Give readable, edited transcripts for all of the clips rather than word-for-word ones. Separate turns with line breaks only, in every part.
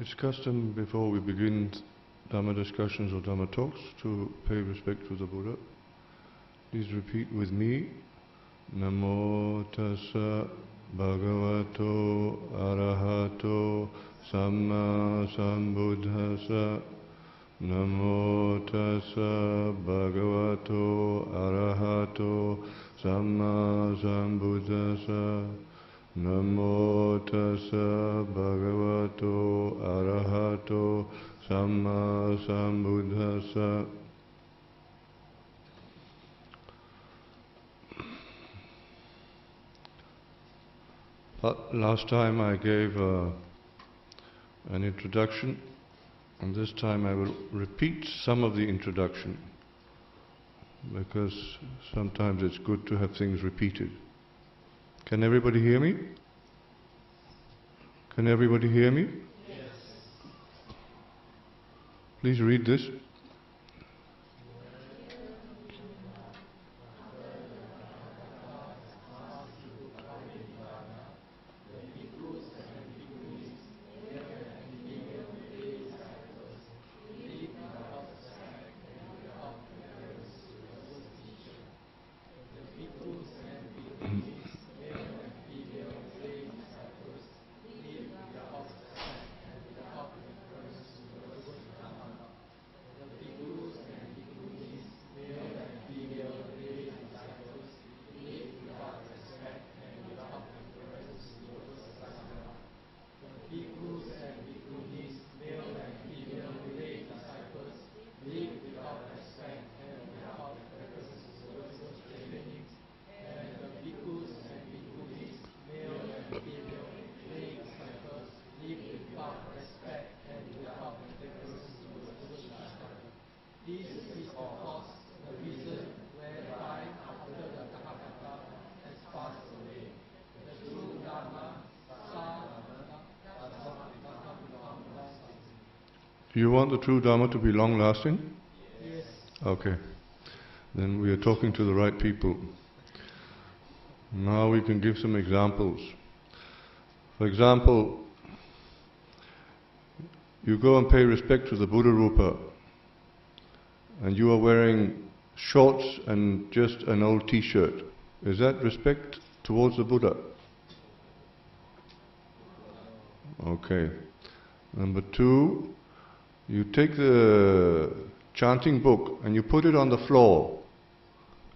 It's custom before we begin Dhamma discussions or Dhamma talks to pay respect to the Buddha. Please repeat with me. Namo tassa bhagavato arahato samma sambuddhassa. Namo tassa bhagavato arahato samma sambuddhassa. Namo tassa bhagavato arahato samma sambuddhassa. Last time I gave an introduction, and this time I will repeat some of the introduction, because sometimes it's good to have things repeated. Can everybody hear me? Can everybody hear me?
Yes.
Please read this. Do you want the true Dhamma to be long-lasting?
Yes.
Okay. Then we are talking to the right people. Now we can give some examples. For example, you go and pay respect to the Buddha Rupa, and you are wearing shorts and just an old t-shirt. Is that respect towards the Buddha? Okay. Number two, you take the chanting book and you put it on the floor.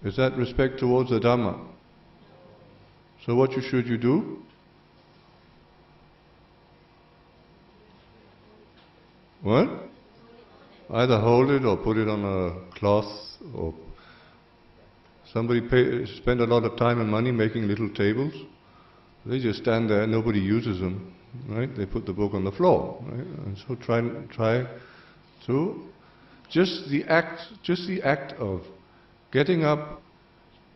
Is that respect towards the Dhamma? So what should you do? What? Either hold it or put it on a cloth, or somebody spend a lot of time and money making little tables. They just stand there, nobody uses them. Right? They put the book on the floor, right? And so try to just the act of getting up,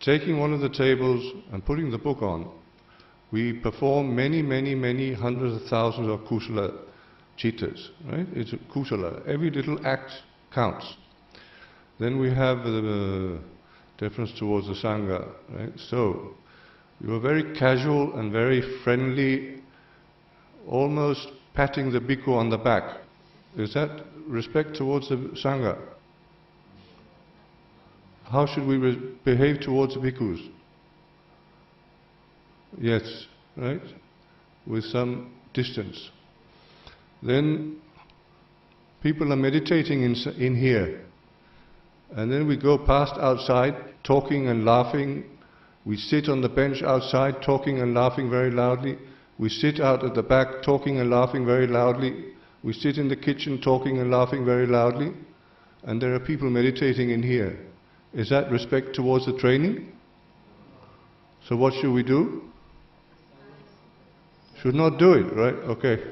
taking one of the tables and putting the book on. We perform many hundreds of thousands of kusala chittas, right? It's a kusala. Every little act counts. Then we have the deference towards the sangha, right? So you are very casual and very friendly, almost patting the bhikkhu on the back. Is that respect towards the sangha? How should we behave towards the bhikkhus? Yes, right? With some distance. Then people are meditating in here, and then we go past outside talking and laughing. We sit on the bench outside talking and laughing very loudly. We sit out at the back talking and laughing very loudly. We sit in the kitchen talking and laughing very loudly. And there are people meditating in here. Is that respect towards the training? So what should we do? Should not do it, right? Okay.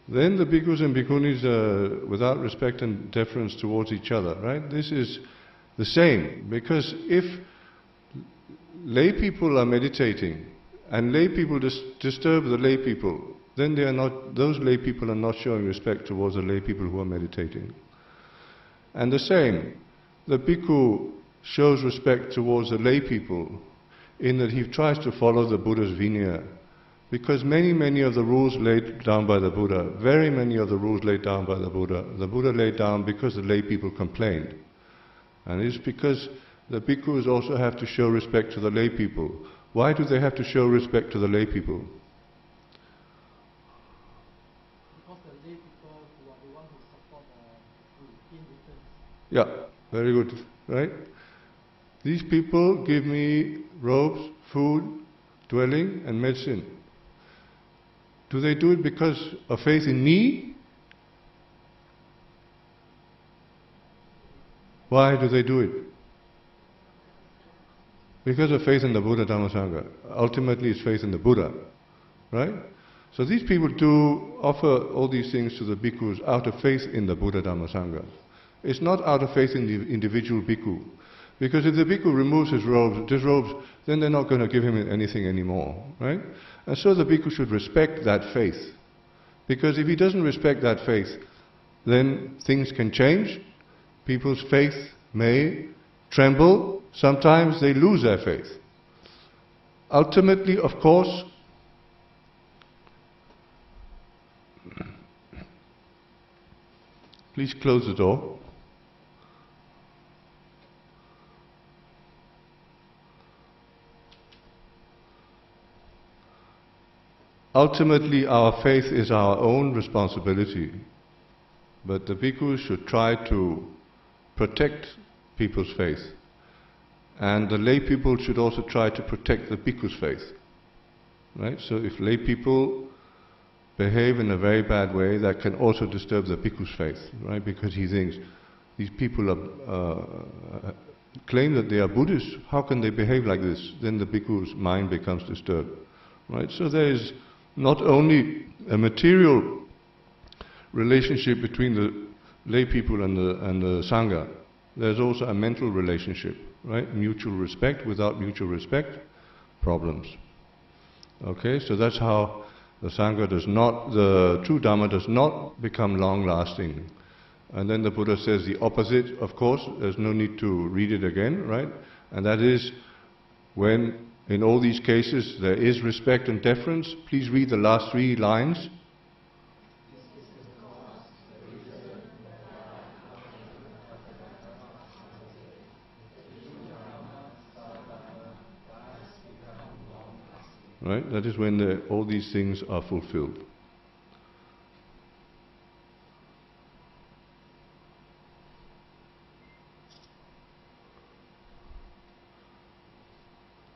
Then the bhikkhus and bhikkhunis are without respect and deference towards each other, right? This is the same, because if lay people are meditating and lay people disturb the lay people, then those lay people are not showing respect towards the lay people who are meditating. And the same, the bhikkhu shows respect towards the lay people in that he tries to follow the Buddha's vinaya. Because many of the rules laid down by the Buddha, very many of the rules laid down by the Buddha laid down because the lay people complained. And it's because the bhikkhus also have to show respect to the lay people. Why do they have to show respect to the lay people?
Because the lay people who are the ones who support the in return.
Yeah, very good, right? These people give me robes, food, dwelling and medicine. Do they do it because of faith in me? Why do they do it? Because of faith in the Buddha, Dhamma, Sangha. Ultimately it's faith in the Buddha, right? So these people do offer all these things to the bhikkhus out of faith in the Buddha, Dhamma, Sangha. It's not out of faith in the individual bhikkhu. Because if the bhikkhu removes his robes, then they're not going to give him anything anymore, right? And so the bhikkhu should respect that faith. Because if he doesn't respect that faith, then things can change. People's faith may tremble. Sometimes they lose their faith. Ultimately, of course, please close the door. Ultimately, our faith is our own responsibility, but the bhikkhus should try to protect people's faith, and the lay people should also try to protect the bhikkhu's faith. Right? So if lay people behave in a very bad way, that can also disturb the bhikkhu's faith, right? Because he thinks, these people claim that they are Buddhists, how can they behave like this? Then the bhikkhu's mind becomes disturbed. Right? So there is not only a material relationship between the lay people and the Sangha, there's also a mental relationship, right? Mutual respect. Without mutual respect, problems. Okay, so that's how the Sangha the true Dhamma does not become long-lasting. And then the Buddha says the opposite, of course, there's no need to read it again, right? And that is when in all these cases there is respect and deference. Please read the last 3 lines. Right? That is when all these things are fulfilled.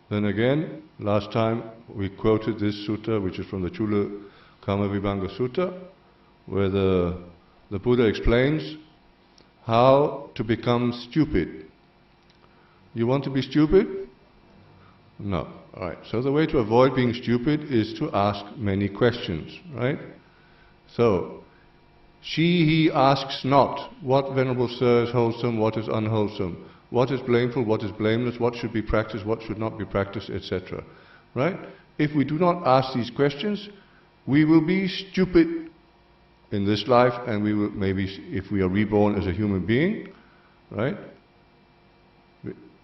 Then again, last time we quoted this sutta, which is from the Chula Kama Vibhanga Sutta, where the Buddha explains how to become stupid. You want to be stupid? No. Alright, so the way to avoid being stupid is to ask many questions, right? So, he asks not, what Venerable Sir is wholesome, what is unwholesome, what is blameful, what is blameless, what should be practiced, what should not be practiced, etc. Right? If we do not ask these questions, we will be stupid in this life, and we will maybe, if we are reborn as a human being, right?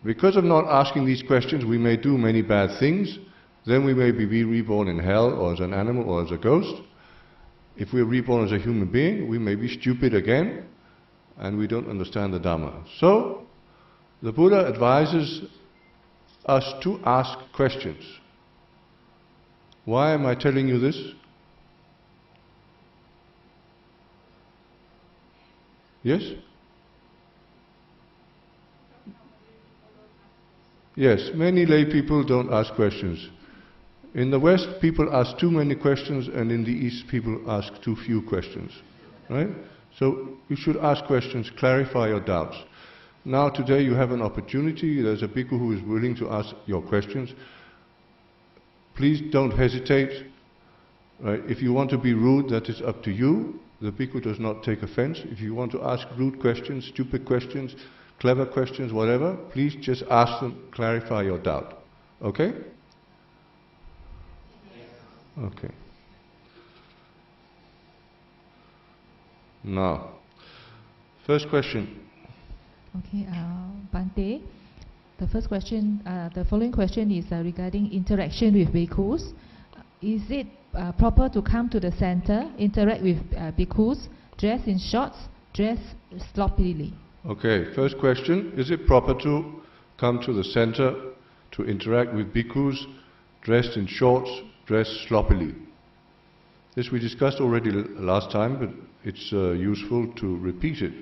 Because of not asking these questions, we may do many bad things. Then we may be reborn in hell, or as an animal, or as a ghost. If we are reborn as a human being, we may be stupid again, and we don't understand the Dhamma. So, the Buddha advises us to ask questions. Why am I telling you this? Yes? Yes, many lay people don't ask questions. In the West, people ask too many questions, and in the East, people ask too few questions. Right? So you should ask questions, clarify your doubts. Now today you have an opportunity, there's a bhikkhu who is willing to ask your questions. Please don't hesitate. Right? If you want to be rude, that is up to you. The bhikkhu does not take offense. If you want to ask rude questions, stupid questions, clever questions, whatever, please just ask them, clarify your doubt. Okay? Okay. Now, first question.
Okay, Bhante, the following question is regarding interaction with bhikkhus. is it proper to come to the center, interact with bhikkhus, dress in shorts, dress sloppily?
Okay, first question, is it proper to come to the center to interact with bhikkhus dressed in shorts, dressed sloppily? This we discussed already last time, but it's useful to repeat it.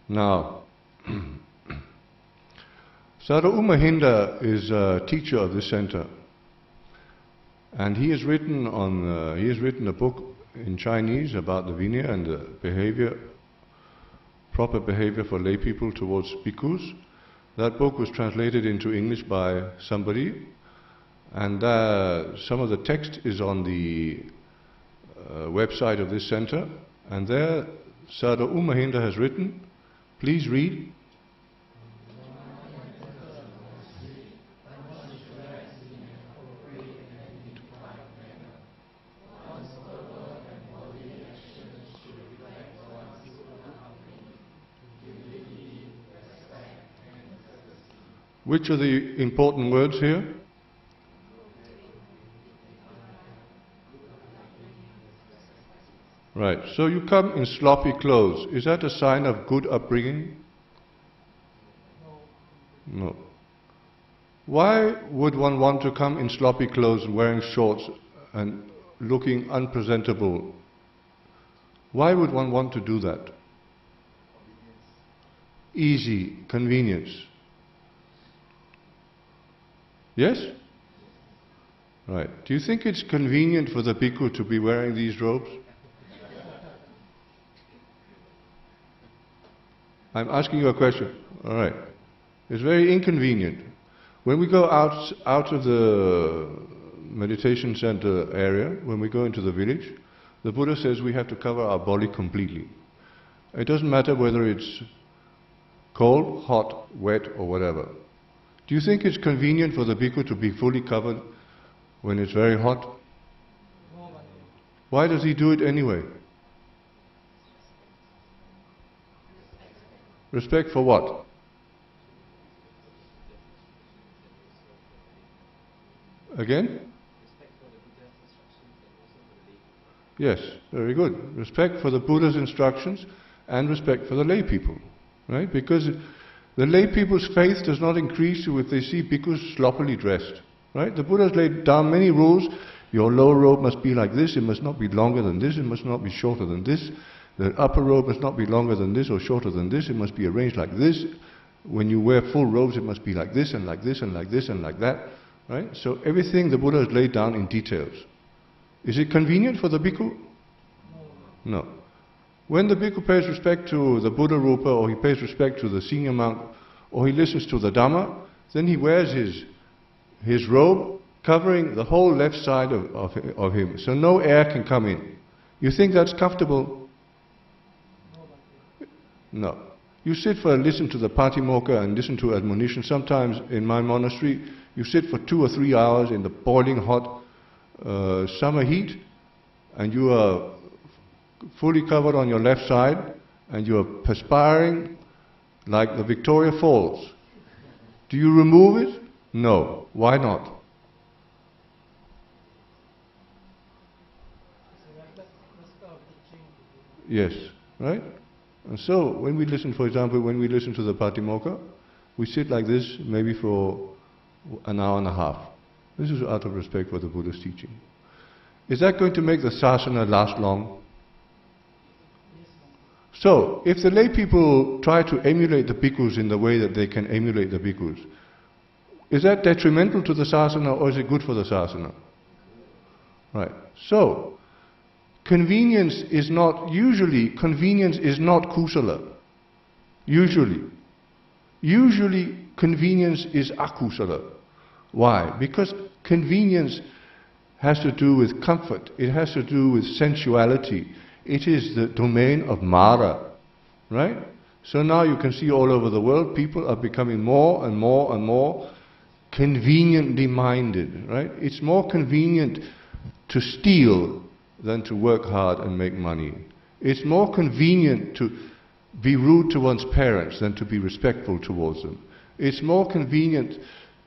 Now, Sadhu Mahinda is a teacher of this center, and he has written a book in Chinese about the Vinaya and the behavior, proper behavior for lay people towards bhikkhus. That book was translated into English by somebody, and some of the text is on the website of this center, and there Sadhu Mahinda has written, please read. Which are the important words here? Right, so you come in sloppy clothes. Is that a sign of good upbringing? No. Why would one want to come in sloppy clothes, wearing shorts and looking unpresentable? Why would one want to do that? Easy, convenience. Yes? Right. Do you think it's convenient for the bhikkhu to be wearing these robes? I'm asking you a question. All right. It's very inconvenient. When we go out of the meditation center area, when we go into the village, the Buddha says we have to cover our body completely. It doesn't matter whether it's cold, hot, wet, or whatever. Do you think it's convenient for the bhikkhu to be fully covered when it's very hot? Why does he do it anyway? Respect for what? Again? Yes, very good. Respect for the Buddha's instructions and respect for the lay people. Right? Because the lay people's faith does not increase if they see bhikkhus sloppily dressed. Right? The Buddha has laid down many rules. Your lower robe must be like this, it must not be longer than this, it must not be shorter than this. The upper robe must not be longer than this or shorter than this, it must be arranged like this. When you wear full robes, it must be like this and like this and like this and like that. Right? So everything the Buddha has laid down in details. Is it convenient for the bhikkhu? No. When the bhikkhu pays respect to the Buddha Rupa, or he pays respect to the senior monk, or he listens to the Dhamma, then he wears his robe covering the whole left side of him, so no air can come in. You think that's comfortable? No. You listen to the Patimokkha and listen to admonition. Sometimes in my monastery, you sit for 2 or 3 hours in the boiling hot summer heat, and you are fully covered on your left side, and you are perspiring like the Victoria Falls. Do you remove it? No. Why not? Yes, right? And so, when we listen, for example, when we listen to the Patimokkha, we sit like this maybe for an hour and a half. This is out of respect for the Buddha's teaching. Is that going to make the sasana last long? So, if the lay people try to emulate the bhikkhus in the way that they can emulate the bhikkhus, is that detrimental to the sasana or is it good for the sasana? Right. So, convenience is not kusala. Usually convenience is akusala. Why? Because convenience has to do with comfort, it has to do with sensuality. It is the domain of Mara, right? So now you can see all over the world, people are becoming more and more and more conveniently minded, right? It's more convenient to steal than to work hard and make money. It's more convenient to be rude to one's parents than to be respectful towards them. It's more convenient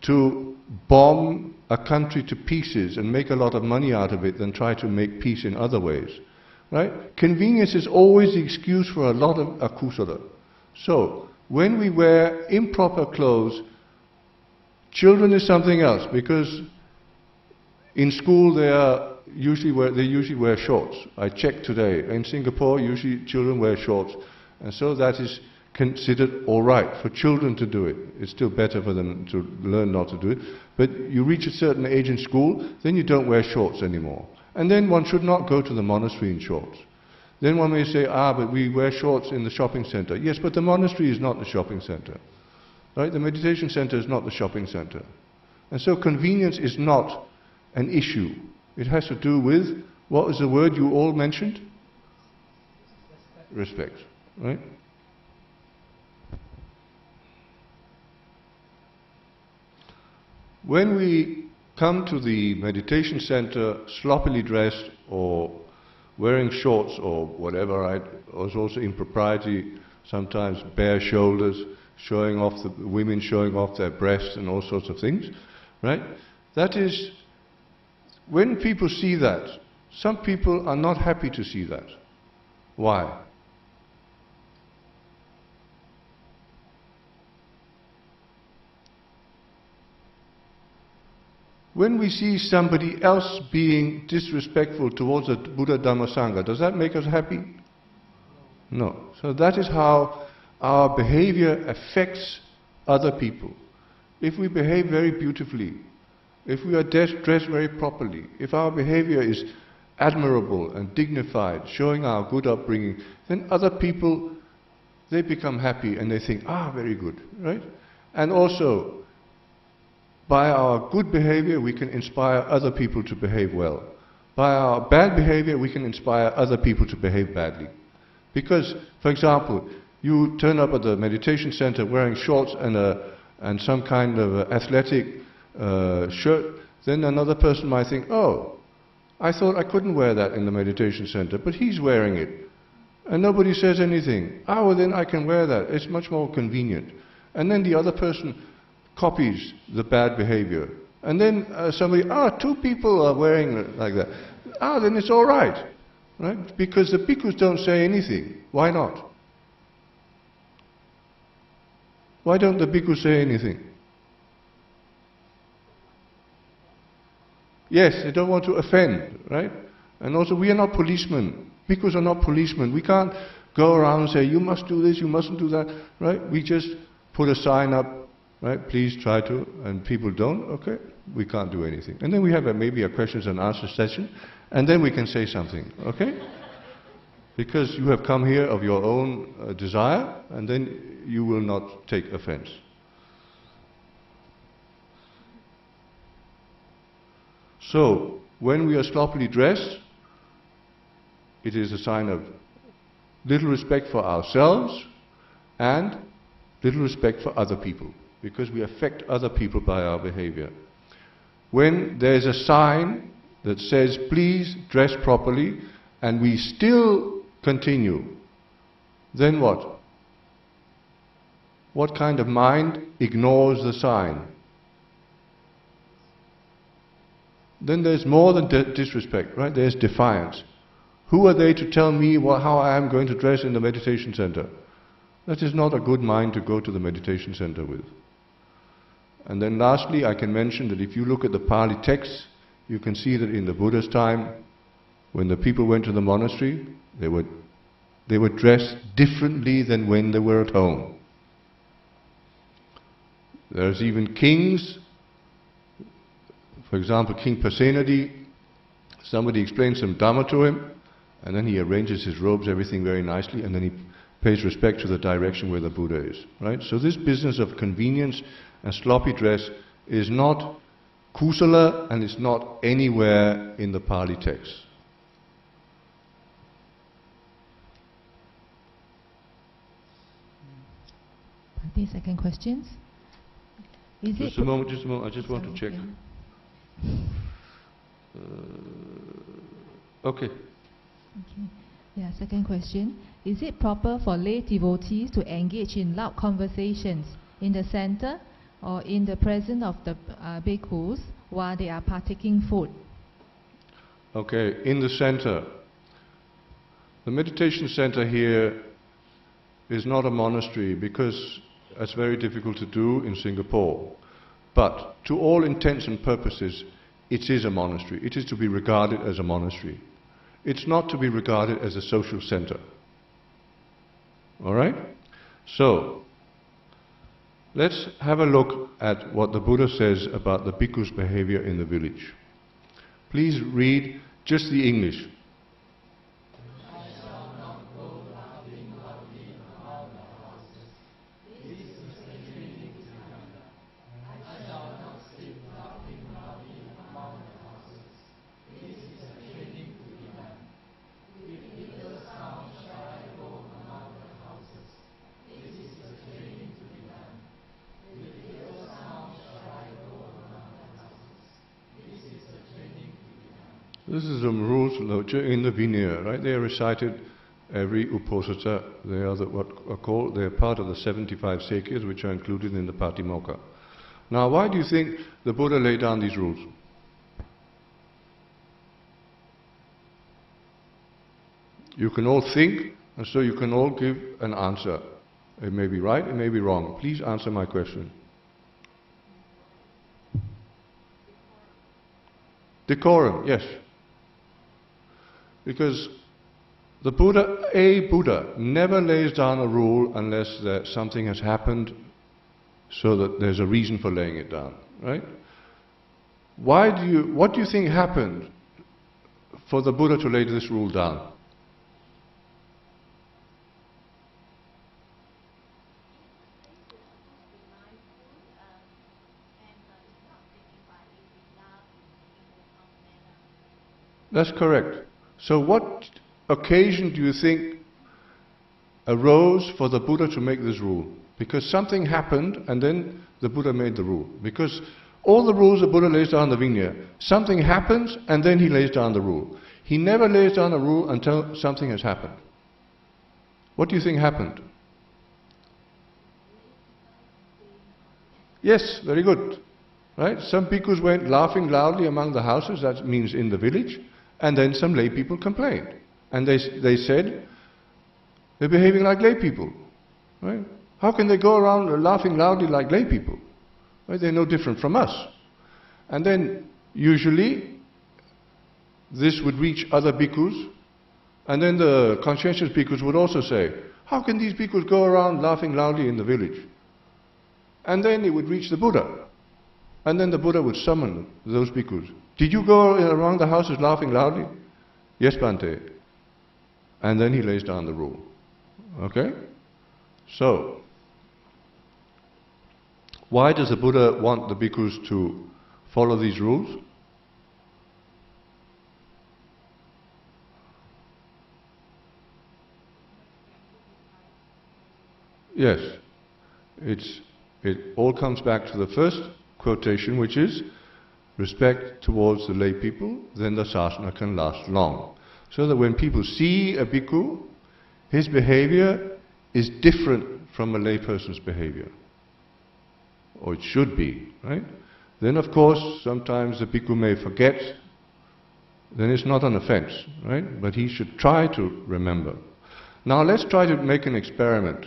to bomb a country to pieces and make a lot of money out of it than try to make peace in other ways. Right? Convenience is always the excuse for a lot of akusala. So, when we wear improper clothes, children is something else, because in school they usually wear shorts. I checked today. In Singapore, usually children wear shorts. And so that is considered all right for children to do it. It's still better for them to learn not to do it. But you reach a certain age in school, then you don't wear shorts anymore. And then one should not go to the monastery in shorts. Then one may say, but we wear shorts in the shopping center. Yes, but the monastery is not the shopping center. Right? The meditation center is not the shopping center. And so convenience is not an issue. It has to do with, what was the word you all mentioned? Respect. Right? When we come to the meditation center sloppily dressed or wearing shorts or whatever, right, was also impropriety, sometimes bare shoulders, showing off the women showing off their breasts and all sorts of things, right? That is, when people see that, some people are not happy to see that. Why? When we see somebody else being disrespectful towards the Buddha Dhamma Sangha, does that make us happy? No. So that is how our behavior affects other people. If we behave very beautifully, if we are dressed very properly, if our behavior is admirable and dignified, showing our good upbringing, then other people, they become happy and they think, very good, right? And also, by our good behavior, we can inspire other people to behave well. By our bad behavior, we can inspire other people to behave badly. Because, for example, you turn up at the meditation center wearing shorts and some kind of athletic shirt, then another person might think, I thought I couldn't wear that in the meditation center, but he's wearing it. And nobody says anything. Well then I can wear that. It's much more convenient. And then the other person copies the bad behavior. And then somebody, 2 people are wearing it like that. Then it's all right. Right? Because the bhikkhus don't say anything. Why not? Why don't the bhikkhus say anything? Yes, they don't want to offend, right? And also, we are not policemen. Bhikkhus are not policemen. We can't go around and say, you must do this, you mustn't do that, right? We just put a sign up, right? Please try to, and people don't, okay? We can't do anything. And then we have maybe a questions and answer session, and then we can say something, okay? Because you have come here of your own desire, and then you will not take offense. So, when we are sloppily dressed, it is a sign of little respect for ourselves and little respect for other people, because we affect other people by our behavior. When there is a sign that says, please dress properly, and we still continue, then what? What kind of mind ignores the sign? Then there's more than disrespect, right? There's defiance. Who are they to tell me how I am going to dress in the meditation center? That is not a good mind to go to the meditation center with. And then lastly, I can mention that if you look at the Pali texts, you can see that in the Buddha's time, when the people went to the monastery, they were dressed differently than when they were at home. There's even kings. For example, King Pasenadi, somebody explains some Dhamma to him, and then he arranges his robes, everything very nicely, and then he pays respect to the direction where the Buddha is. Right? So this business of convenience and sloppy dress is not kusala, and it's not anywhere in the Pali text.
The second questions.
Just a moment, I just want to check. Okay.
Yeah, second question. Is it proper for lay devotees to engage in loud conversations in the center or in the presence of the bhikkhus while they are partaking food.
Okay, in the center. The meditation center here is not a monastery because it's very difficult to do in Singapore. But to all intents and purposes, it is a monastery. It is to be regarded as a monastery. It's not to be regarded as a social center. All right? So, let's have a look at what the Buddha says about the bhikkhus' behavior in the village. Please read just the English. This is some rules in the Vinaya, right? They are recited every Uposatha. They are what are called, they are part of the 75 Sakyas which are included in the Pa-Auk. Now, why do you think the Buddha laid down these rules? You can all think, and so you can all give an answer. It may be right, it may be wrong. Please answer my question. Decorum, yes. Because the Buddha, a Buddha, never lays down a rule unless something has happened so that there's a reason for laying it down, right? What do you think happened for the Buddha to lay this rule down? That's correct. So what occasion do you think arose for the Buddha to make this rule? Because something happened and then the Buddha made the rule. Because all the rules the Buddha lays down in the Vinaya, something happens and then he lays down the rule. He never lays down a rule until something has happened. What do you think happened? Yes, very good. Right? Some bhikkhus went laughing loudly among the houses, that means in the village. And then some lay people complained. And they said, they're behaving like lay people. Right? How can they go around laughing loudly like lay people? Right? They're no different from us. And then, usually, this would reach other bhikkhus. And then the conscientious bhikkhus would also say, how can these bhikkhus go around laughing loudly in the village? And then it would reach the Buddha. And then the Buddha would summon those bhikkhus. Did you go around the houses laughing loudly? Yes, Bhante. And then he lays down the rule. Okay? So, why does the Buddha want the bhikkhus to follow these rules? Yes. It all comes back to the first quotation, which is respect towards the lay people, then the sasana can last long. So that when people see a bhikkhu, his behavior is different from a lay person's behavior. Or it should be, right? Then of course, sometimes the bhikkhu may forget, then it's not an offense, right? But he should try to remember. Now let's try to make an experiment.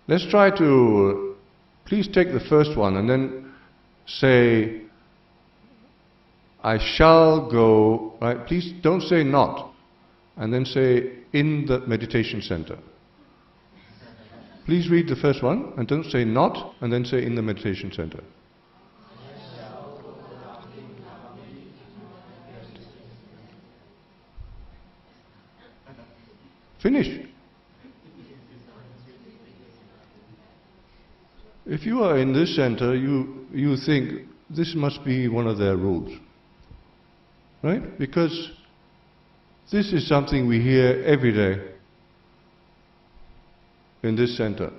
Let's try to, please take the first one and then say, I shall go, right? Please don't say not. And then say, in the meditation center. Please read the first one and don't say not and then say in the meditation center. Finish. If you are in this center, you think this must be one of their rules. Right? Because this is something we hear every day in this center.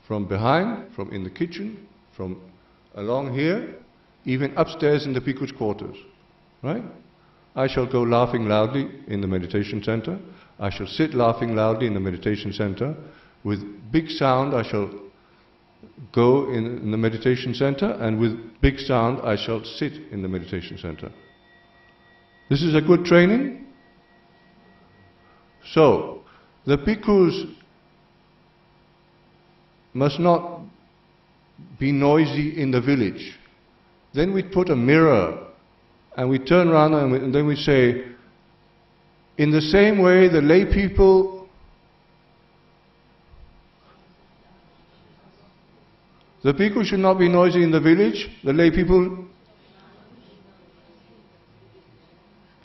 From behind, from in the kitchen, from along here, even upstairs in the bhikkhu's quarters. Right? I shall go laughing loudly in the meditation center. I shall sit laughing loudly in the meditation center. With big sound I shall go in the meditation center, and with big sound I shall sit in the meditation center. This is a good training. So, the bhikkhus must not be noisy in the village. Then we put a mirror and we turn around and then we say, in the same way the lay people, the bhikkhus should not be noisy in the village, the lay people,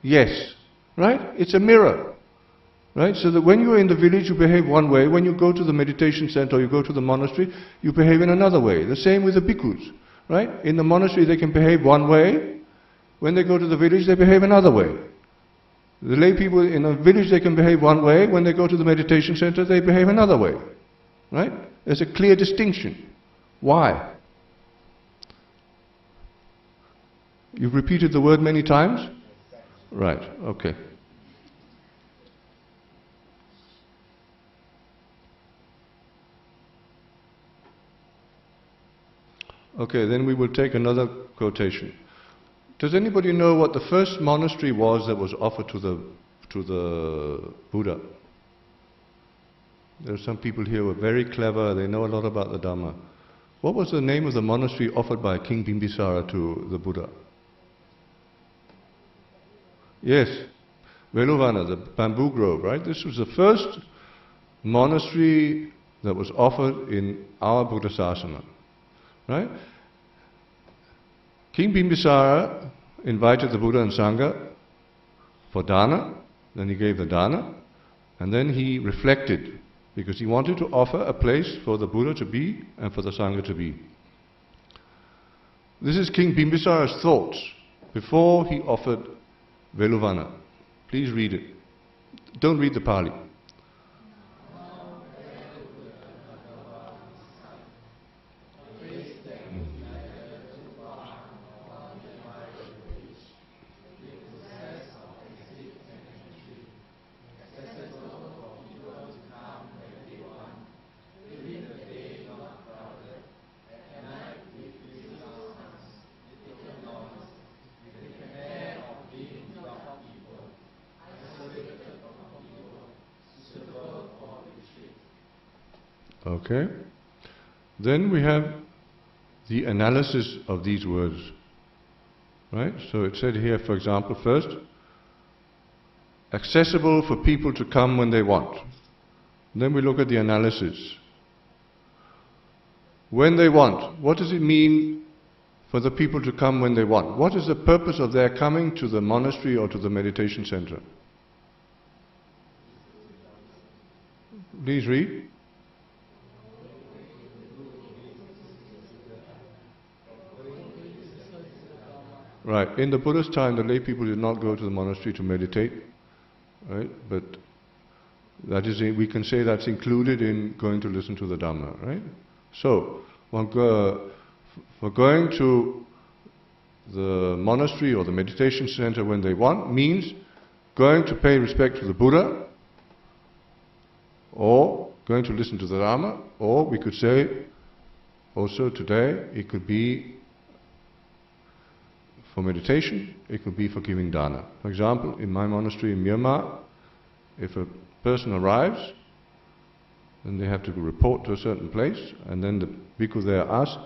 yes, right? It's a mirror. Right? So that when you're in the village you behave one way, when you go to the meditation center or you go to the monastery, you behave in another way. The same with the bhikkhus. Right? In the monastery they can behave one way, when they go to the village they behave another way. The lay people in a village they can behave one way, when they go to the meditation center they behave another way. Right? There's a clear distinction. Why? You've repeated the word many times? Right, okay. Okay, then we will take another quotation. Does anybody know what the first monastery was that was offered to the Buddha? There are some people here who are very clever, they know a lot about the Dhamma. What was the name of the monastery offered by King Bimbisara to the Buddha? Yes, Veluvana, the bamboo grove, right? This was the first monastery that was offered in our Buddha Sasana. Right? King Bimbisara invited the Buddha and Sangha for dana, then he gave the dana, and then he reflected, because he wanted to offer a place for the Buddha to be and for the Sangha to be. This is King Bimbisara's thoughts before he offered Veluvana. Please read it. Don't read the Pali. Okay. Then we have the analysis of these words. Right? So it said here, for example, first, accessible for people to come when they want. Then we look at the analysis. When they want, what does it mean for the people to come when they want? What is the purpose of their coming to the monastery or to the meditation center? Please read. Right. In the Buddha's time, the lay people did not go to the monastery to meditate, right? But that is, we can say that's included in going to listen to the Dhamma, right? So, for going to the monastery or the meditation center when they want means going to pay respect to the Buddha, or going to listen to the Dhamma, or we could say also today it could be for meditation, it could be for giving dana. For example, in my monastery in Myanmar, if a person arrives, then they have to report to a certain place, and then the bhikkhu there asks,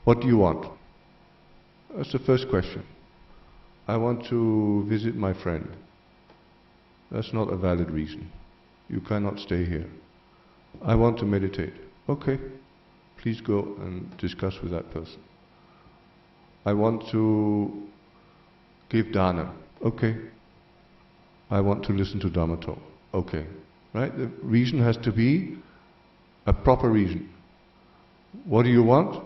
what do you want? That's the first question. I want to visit my friend. That's not a valid reason. You cannot stay here. I want to meditate. Okay, please go and discuss with that person. I want to give dana. Okay. I want to listen to Dhamma talk. Okay. Right? The reason has to be a proper reason. What do you want?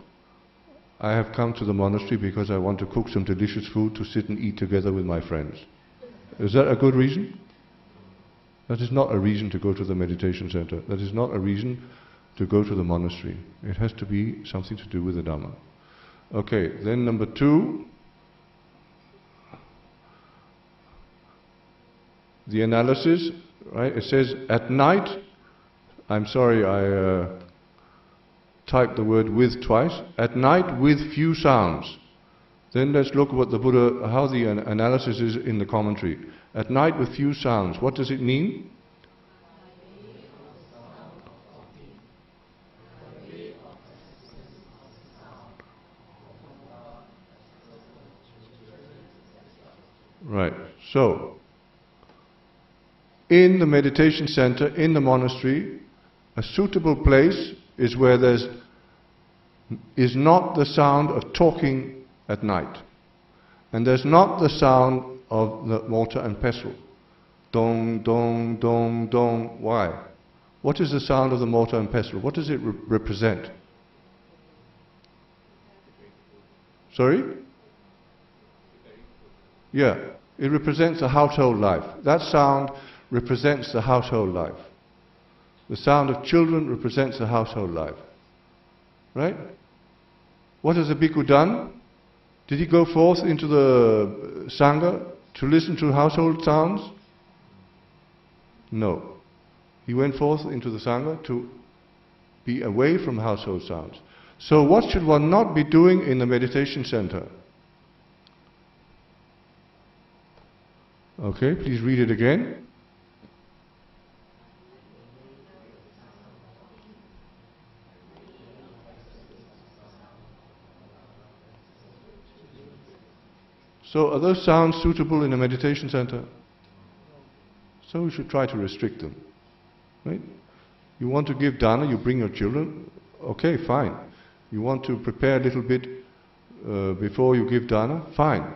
I have come to the monastery because I want to cook some delicious food to sit and eat together with my friends. Is that a good reason? That is not a reason to go to the meditation center. That is not a reason to go to the monastery. It has to be something to do with the Dhamma. Okay, then number 2, the analysis, right? It says, at night, I'm sorry, type the word with twice. At night with few sounds. Then let's look what the Buddha, how the analysis is in the commentary. At night with few sounds. What does it mean? Right. So, in the meditation center, in the monastery, a suitable place is where there's is not the sound of talking at night. And there's not the sound of the mortar and pestle. Dong, dong, dong, dong. Why? What is the sound of the mortar and pestle? What does it represent? Sorry? Yeah, it represents the household life. That sound represents the household life. The sound of children represents the household life. Right? What has the bhikkhu done? Did he go forth into the Sangha to listen to household sounds? No. He went forth into the Sangha to be away from household sounds. So what should one not be doing in the meditation center? Okay, please read it again. So are those sounds suitable in a meditation center? So we should try to restrict them. Right? You want to give dana, you bring your children, okay, fine. You want to prepare a little bit before you give dana, fine.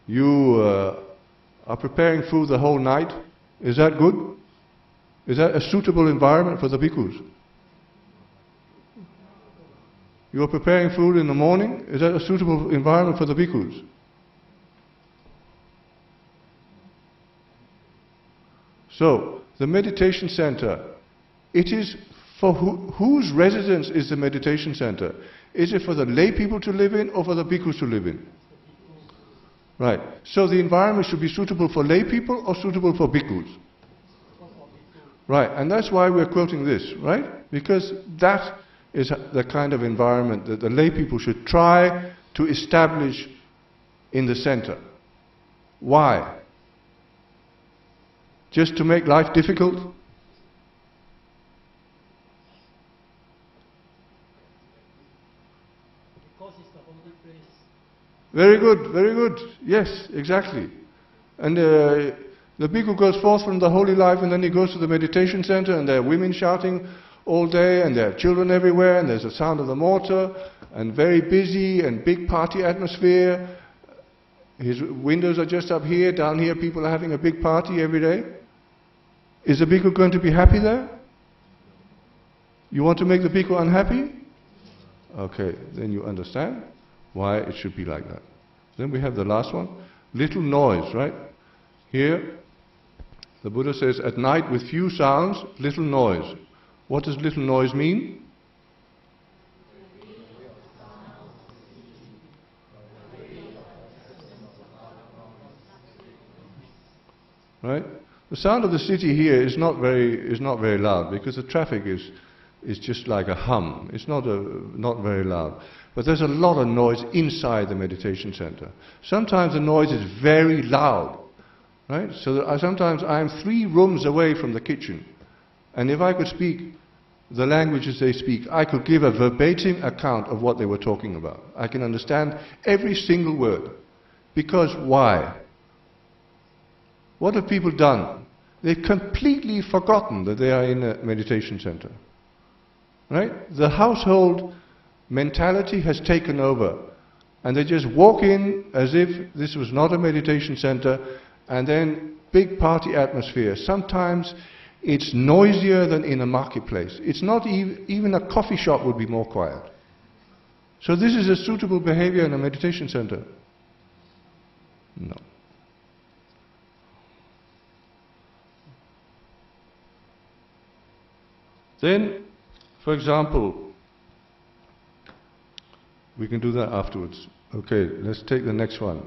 You are preparing food the whole night, is that good? Is that a suitable environment for the bhikkhus? You are preparing food in the morning, is that a suitable environment for the bhikkhus? So, the meditation center, it is for whose residence is the meditation center? Is it for the lay people to live in or for the bhikkhus to live in? Right. So the environment should be suitable for lay people or suitable for bhikkhus? Right. And that's why we're quoting this, right? Because that is the kind of environment that the lay people should try to establish in the center. Why? Just to make life difficult?
Because it's the holy place.
Very good, very good. Yes, exactly. And the bhikkhu goes forth from the holy life and then he goes to the meditation center and there are women shouting all day and there are children everywhere and there's the sound of the mortar and very busy and big party atmosphere. His windows are just up here, down here people are having a big party every day. Is the bhikkhu going to be happy there? You want to make the bhikkhu unhappy? Okay, then you understand why it should be like that. Then we have the last one. Little noise, right? Here, the Buddha says, at night with few sounds, little noise. What does little noise mean? Right? The sound of the city here is not very loud because the traffic is just like a hum. It's not very loud. But there's a lot of noise inside the meditation center. Sometimes the noise is very loud, right? So that sometimes I'm 3 rooms away from the kitchen, and if I could speak the languages they speak, I could give a verbatim account of what they were talking about. I can understand every single word. Because why? What have people done? They've completely forgotten that they are in a meditation center. Right? The household mentality has taken over. And they just walk in as if this was not a meditation center, and then big party atmosphere. Sometimes it's noisier than in a marketplace. It's not even a coffee shop would be more quiet. So this is a suitable behavior in a meditation center? No. Then, for example, we can do that afterwards. Okay, let's take the next one.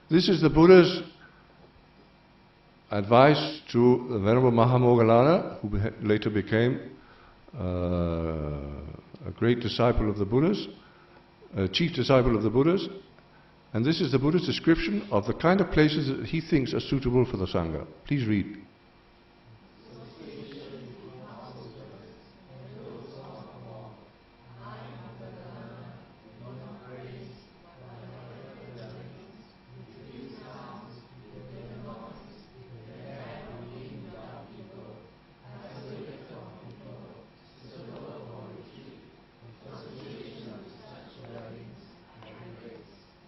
This is the Buddha's advice to the Venerable Mahamoggallana, who later became a great disciple of the Buddha's, a chief disciple of the Buddha's, and this is the Buddha's description of the kind of places that he thinks are suitable for the Sangha. Please read.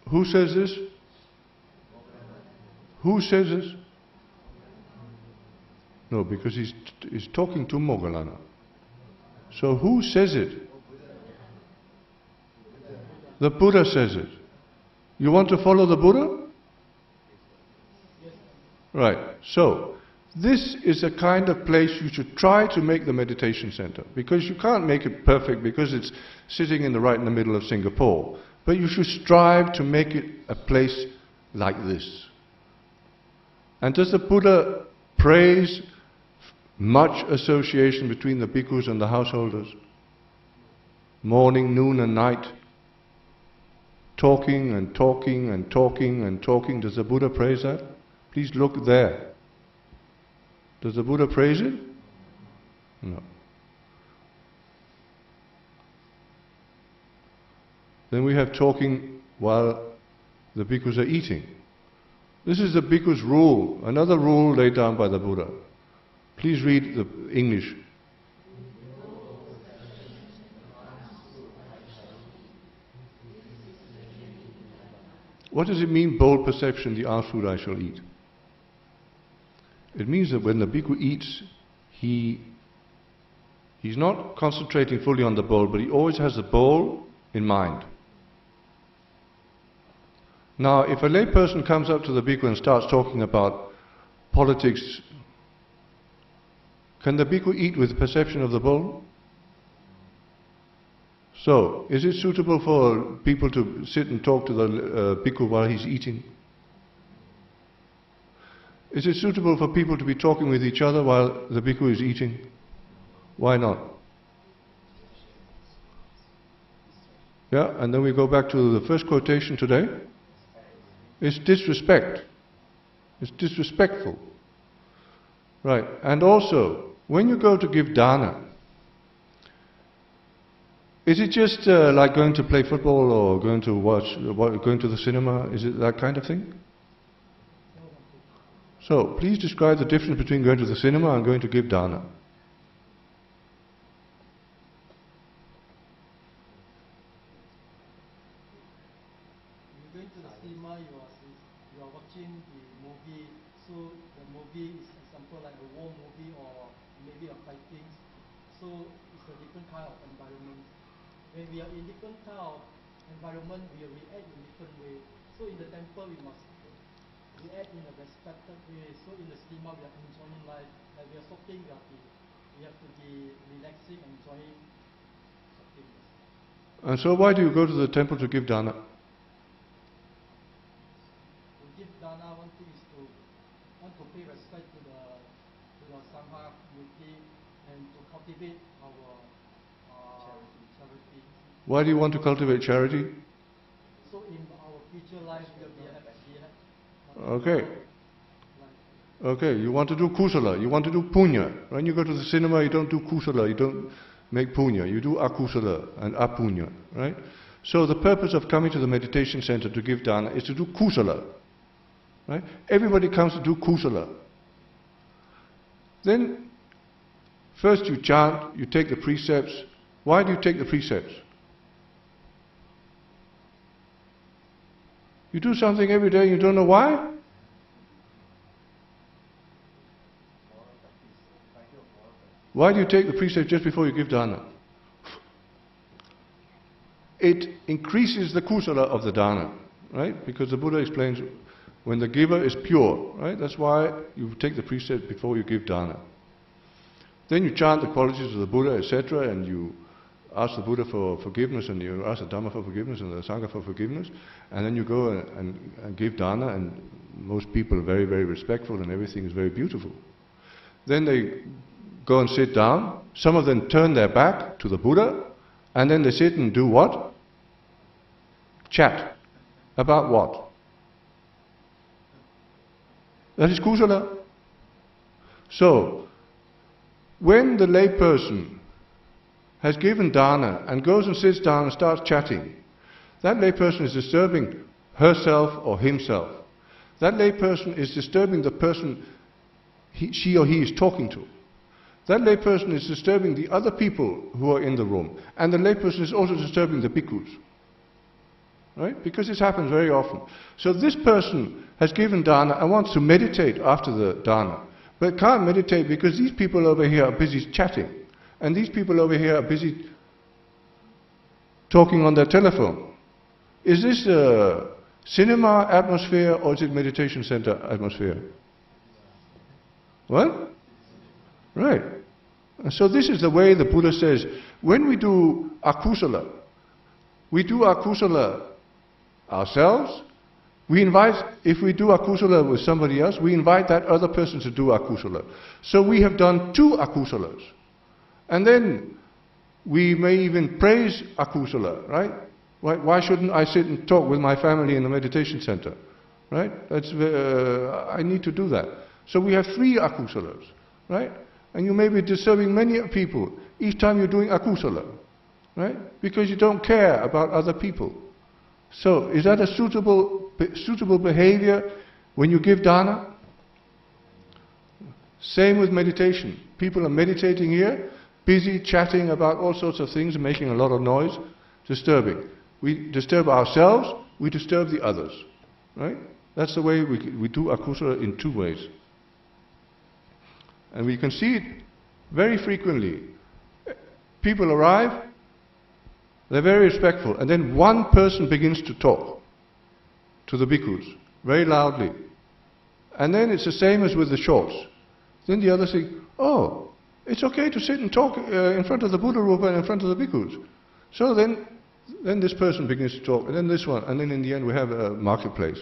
Who says this? Who says this? No, because he's talking to Moggallana. So who says it? The Buddha says it. You want to follow the Buddha? Right. So, this is a kind of place you should try to make the meditation center. Because you can't make it perfect because it's sitting right in the middle of Singapore. But you should strive to make it a place like this. And does the Buddha praise much association between the bhikkhus and the householders? Morning, noon and night. Talking and talking and talking and talking. Does the Buddha praise that? Please look there. Does the Buddha praise it? No. Then we have talking while the bhikkhus are eating. This is the bhikkhu's rule, another rule laid down by the Buddha. Please read the English. What does it mean, bold perception, the alms food I shall eat? It means that when the bhikkhu eats, he's not concentrating fully on the bowl, but he always has the bowl in mind. Now, if a lay person comes up to the bhikkhu and starts talking about politics, can the bhikkhu eat with perception of the bowl? So, is it suitable for people to sit and talk to the bhikkhu while he's eating? Is it suitable for people to be talking with each other while the bhikkhu is eating? Why not? Yeah, and then we go back to the first quotation today. It's disrespect. It's disrespectful. Right. And also, when you go to give dana, is it just like going to play football or going to the cinema? Is it that kind of thing? So, please describe the difference between going to the cinema and going to give dana.
Going to the cinema, you are watching the movie, so the movie is example like a war movie or maybe a fighting, so it's a different kind of environment. When we are in different kind of environment, we react in different way. So in the temple, we must react in a respected way. So in the cinema, we are enjoying life. Like we are shopping, we have to be relaxing and enjoying shopping.
And so why do you go to the temple to give dana?
Dana, one thing is want to pay respect to the Sangha community and to cultivate our charity.
Why do you want to cultivate charity?
So in our future life we will be
Okay. Okay, you want to do kusala, you want to do punya. When you go to the cinema, you don't do kusala, you don't make punya, you do akusala and apunya, right? So the purpose of coming to the meditation center to give dana is to do kusala. Right? Everybody comes to do kusala. Then, first you chant, you take the precepts. Why do you take the precepts? You do something every day, you don't know why? Why do you take the precepts just before you give dana? It increases the kusala of the dana, right? Because the Buddha explains, when the giver is pure, right? That's why you take the precept before you give dana. Then you chant the qualities of the Buddha, etc., and you ask the Buddha for forgiveness, and you ask the Dhamma for forgiveness, and the Sangha for forgiveness, and then you go and give dana, and most people are very, very respectful, and everything is very beautiful. Then they go and sit down. Some of them turn their back to the Buddha, And then they sit and do what? Chat. About what? That is kusala. So, when the lay person has given dana and goes and sits down and starts chatting, that lay person is disturbing herself or himself. That lay person is disturbing the person she or he is talking to. That lay person is disturbing the other people who are in the room. And the lay person is also disturbing the bhikkhus. Right? Because this happens very often. So this person has given dana and wants to meditate after the dana, but can't meditate because these people over here are busy chatting. And these people over here are busy talking on their telephone. Is this a cinema atmosphere or is it meditation center atmosphere? What? Right. And so this is the way the Buddha says, when we do akusala ourselves, we invite, if we do akusala with somebody else, we invite that other person to do akusala. So we have done two akusalas. And then we may even praise akusala, right? Why shouldn't I sit and talk with my family in the meditation center? Right? I need to do that. So we have three akusalas, right? And you may be disturbing many people each time you're doing akusala, right? Because you don't care about other people. So, is that a suitable behavior when you give dana? Same with meditation. People are meditating here, busy chatting about all sorts of things, making a lot of noise, disturbing. We disturb ourselves, we disturb the others, right? That's the way we do akusala in two ways. And we can see it very frequently. People arrive, they're very respectful, and then one person begins to talk to the bhikkhus, very loudly. And then it's the same as with the shorts. Then the others say, oh, it's okay to sit and talk in front of the Buddha Rupa and in front of the bhikkhus. So then this person begins to talk, and then this one, and then in the end we have a marketplace.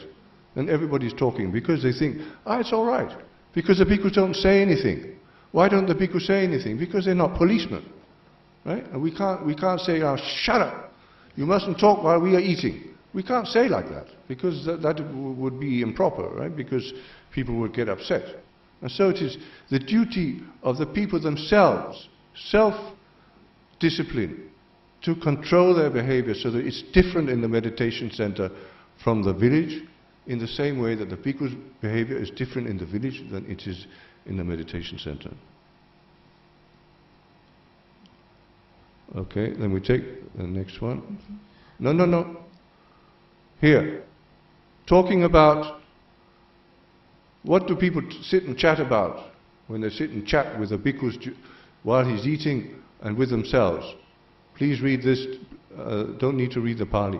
And everybody's talking because they think, it's all right. Because the bhikkhus don't say anything. Why don't the bhikkhus say anything? Because they're not policemen. Right? And we can't say, shut up, you mustn't talk while we are eating. We can't say like that, because that would be improper, right? Because people would get upset. And so it is the duty of the people themselves, self-discipline, to control their behavior so that it's different in the meditation center from the village, in the same way that the bhikkhu's behavior is different in the village than it is in the meditation center. Okay, then we take the next one. No. Here, talking about what do people sit and chat about when they sit and chat with the bhikkhus while he's eating and with themselves. Please read this, don't need to read the Pali.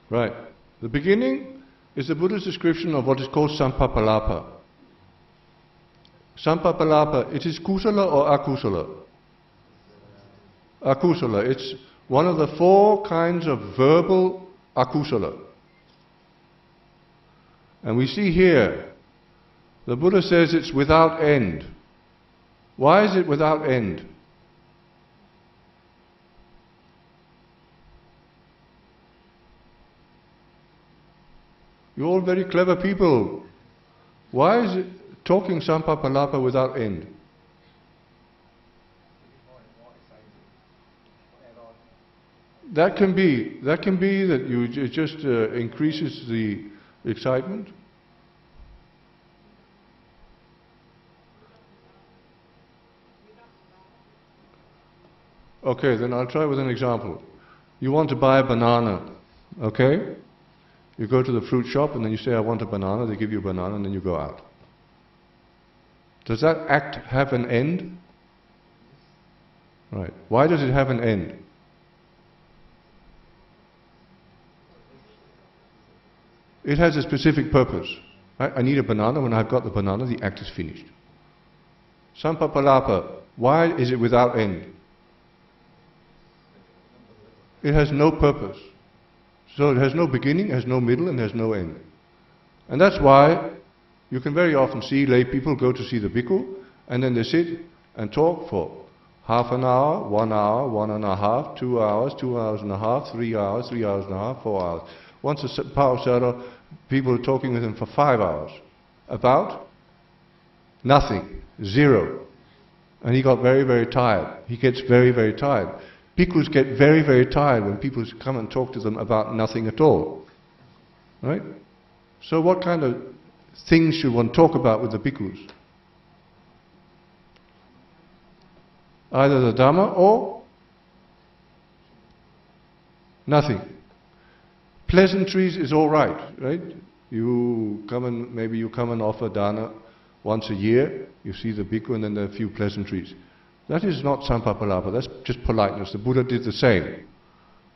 Right. The beginning is the Buddha's description of what is called sampapalapa. Sampapalapa, it is kusala or akusala? Akusala. It's one of the four kinds of verbal akusala. And we see here, the Buddha says it's without end. Why is it without end? You're all very clever people. Why is it talking sampapalapa without end? That can be that it just increases the excitement. Okay, then I'll try with an example. You want to buy a banana, okay? You go to the fruit shop and then you say, I want a banana, they give you a banana and then you go out. Does that act have an end? Right. Why does it have an end? It has a specific purpose. Right? I need a banana. When I've got the banana, the act is finished. Sampapalapa, why is it without end? It has no purpose. So it has no beginning, has no middle, and has no end. And that's why you can very often see lay people go to see the bhikkhu, and then they sit and talk for half an hour, 1 hour, 1.5, 2 hours, 2.5 hours, 3 hours, 3.5 hours, 4 hours. Once a Pa-Auk Sayadaw, people were talking with him for 5 hours about nothing, zero. And he got very, very tired. He gets very, very tired. Bhikkhus get very, very tired when people come and talk to them about nothing at all. Right? So what kind of things should one talk about with the bhikkhus? Either the Dhamma or nothing. Pleasantries is all right, right? Maybe you come and offer dana once a year, you see the bhikkhu and then there are a few pleasantries. That is not sampapalapa, that's just politeness. The Buddha did the same.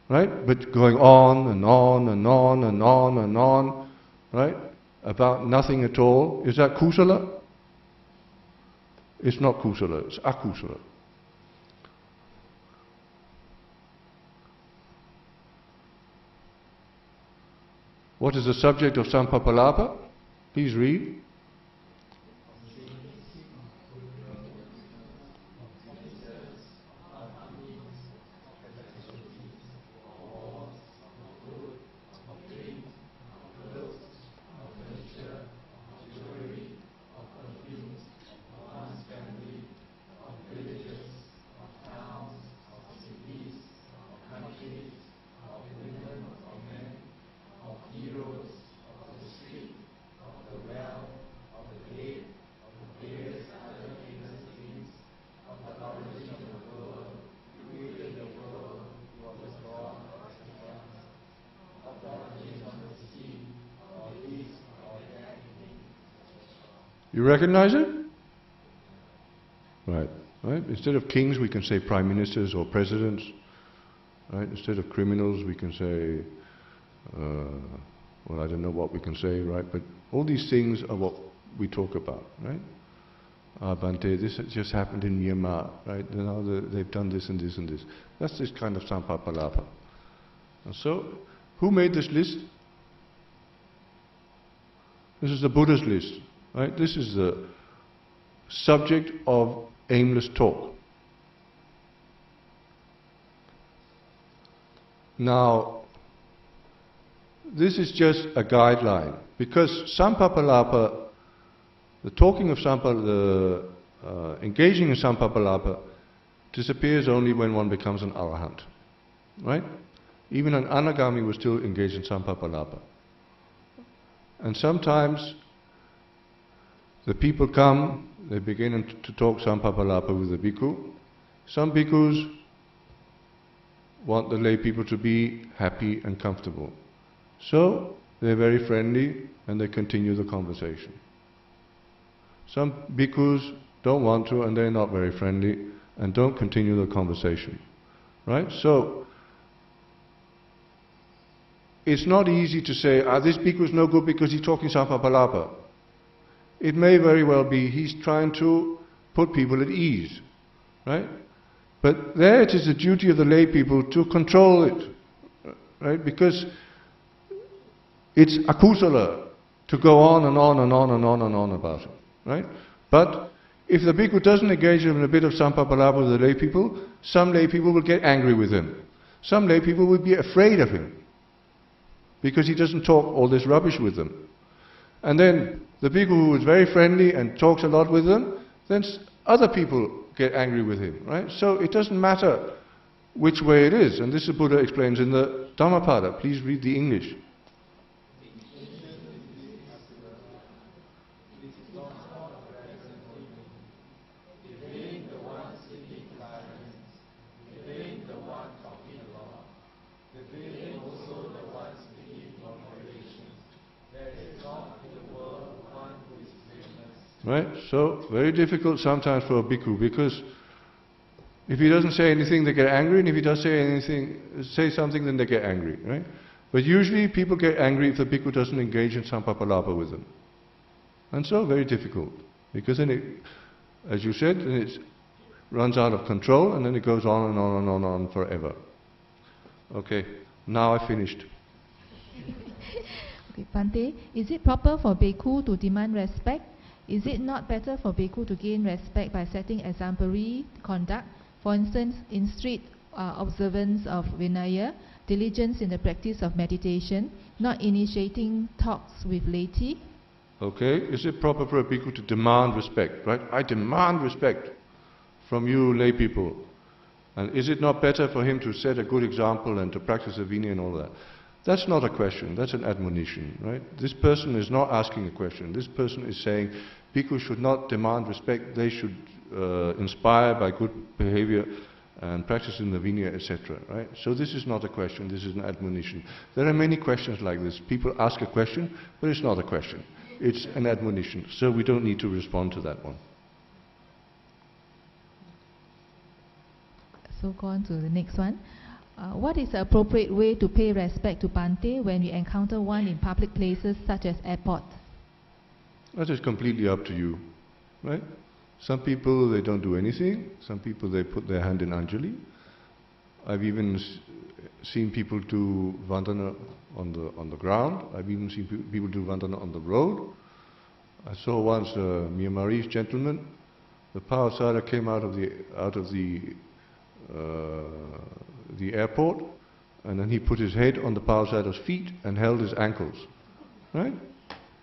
Right? But going on and on and on and on and on, right? About nothing at all, is that kusala? It's not kusala, it's akusala. What is the subject of sampapalapa? Please read. You recognize it? Right. Right? Instead of kings, we can say prime ministers or presidents. Right? Instead of criminals, we can say, well, I don't know what we can say, right? But all these things are what we talk about, right? Bhante, this has just happened in Myanmar, right? Now they've done this and this and this. That's this kind of sampapalapa. And so, who made this list? This is the Buddha's list. Right? This is the subject of aimless talk. Now, this is just a guideline, because sampapalapa, the talking of engaging in sampapalapa disappears only when one becomes an arahant. Right? Even an anagami will still engage in sampapalapa. And sometimes the people come, they begin to talk sampapalapa with the bhikkhu. Some bhikkhus want the lay people to be happy and comfortable. So they're very friendly and they continue the conversation. Some bhikkhus don't want to and they're not very friendly and don't continue the conversation. Right? So it's not easy to say, this bhikkhu is no good because he's talking sampapalapa. It may very well be he's trying to put people at ease, right? But there it is the duty of the lay people to control it, right? Because it's akusala to go on and on and on and on and on about it, right? But if the bhikkhu doesn't engage in a bit of sampapalapa with the lay people, some lay people will get angry with him. Some lay people will be afraid of him because he doesn't talk all this rubbish with them. And then the bhikkhu who is very friendly and talks a lot with them, then other people get angry with him, right? So it doesn't matter which way it is. And this the Buddha explains in the Dhammapada. Please read the English. Right? So, very difficult sometimes for a bhikkhu because If he doesn't say anything, they get angry, and if he does say something, then they get angry, right? But usually people get angry if the bhikkhu doesn't engage in sampapalapa with them. And so very difficult, because then it, as you said, then it runs out of control, and then it goes on and on and on and on forever. Okay, now I finished.
Okay, Bhante, is it proper for bhikkhu to demand respect? Is it not better for bhikkhu to gain respect by setting exemplary conduct? For instance, in strict observance of Vinaya, diligence in the practice of meditation, not initiating talks with laity?
Okay, is it proper for a bhikkhu to demand respect, right? I demand respect from you lay people. And is it not better for him to set a good example and to practice a Vinaya and all that? That's not a question, that's an admonition, right? This person is not asking a question. This person is saying bhikkhus should not demand respect, they should inspire by good behavior and practice in the Vinaya, etc. Right? So this is not a question, this is an admonition. There are many questions like this. People ask a question, but it's not a question. It's an admonition. So we don't need to respond to that one.
So go on to the next one. What is the appropriate way to pay respect to Bhante when we encounter one in public places such as airport?
That is completely up to you, right? Some people, they don't do anything. Some people, they put their hand in Anjali. I've even seen people do Vandana on the ground. I've even seen people do Vandana on the road. I saw once a Myanmarese gentleman. The Pa-Auk came out of the airport, and then he put his head on the Pa-Auk's feet and held his ankles, right?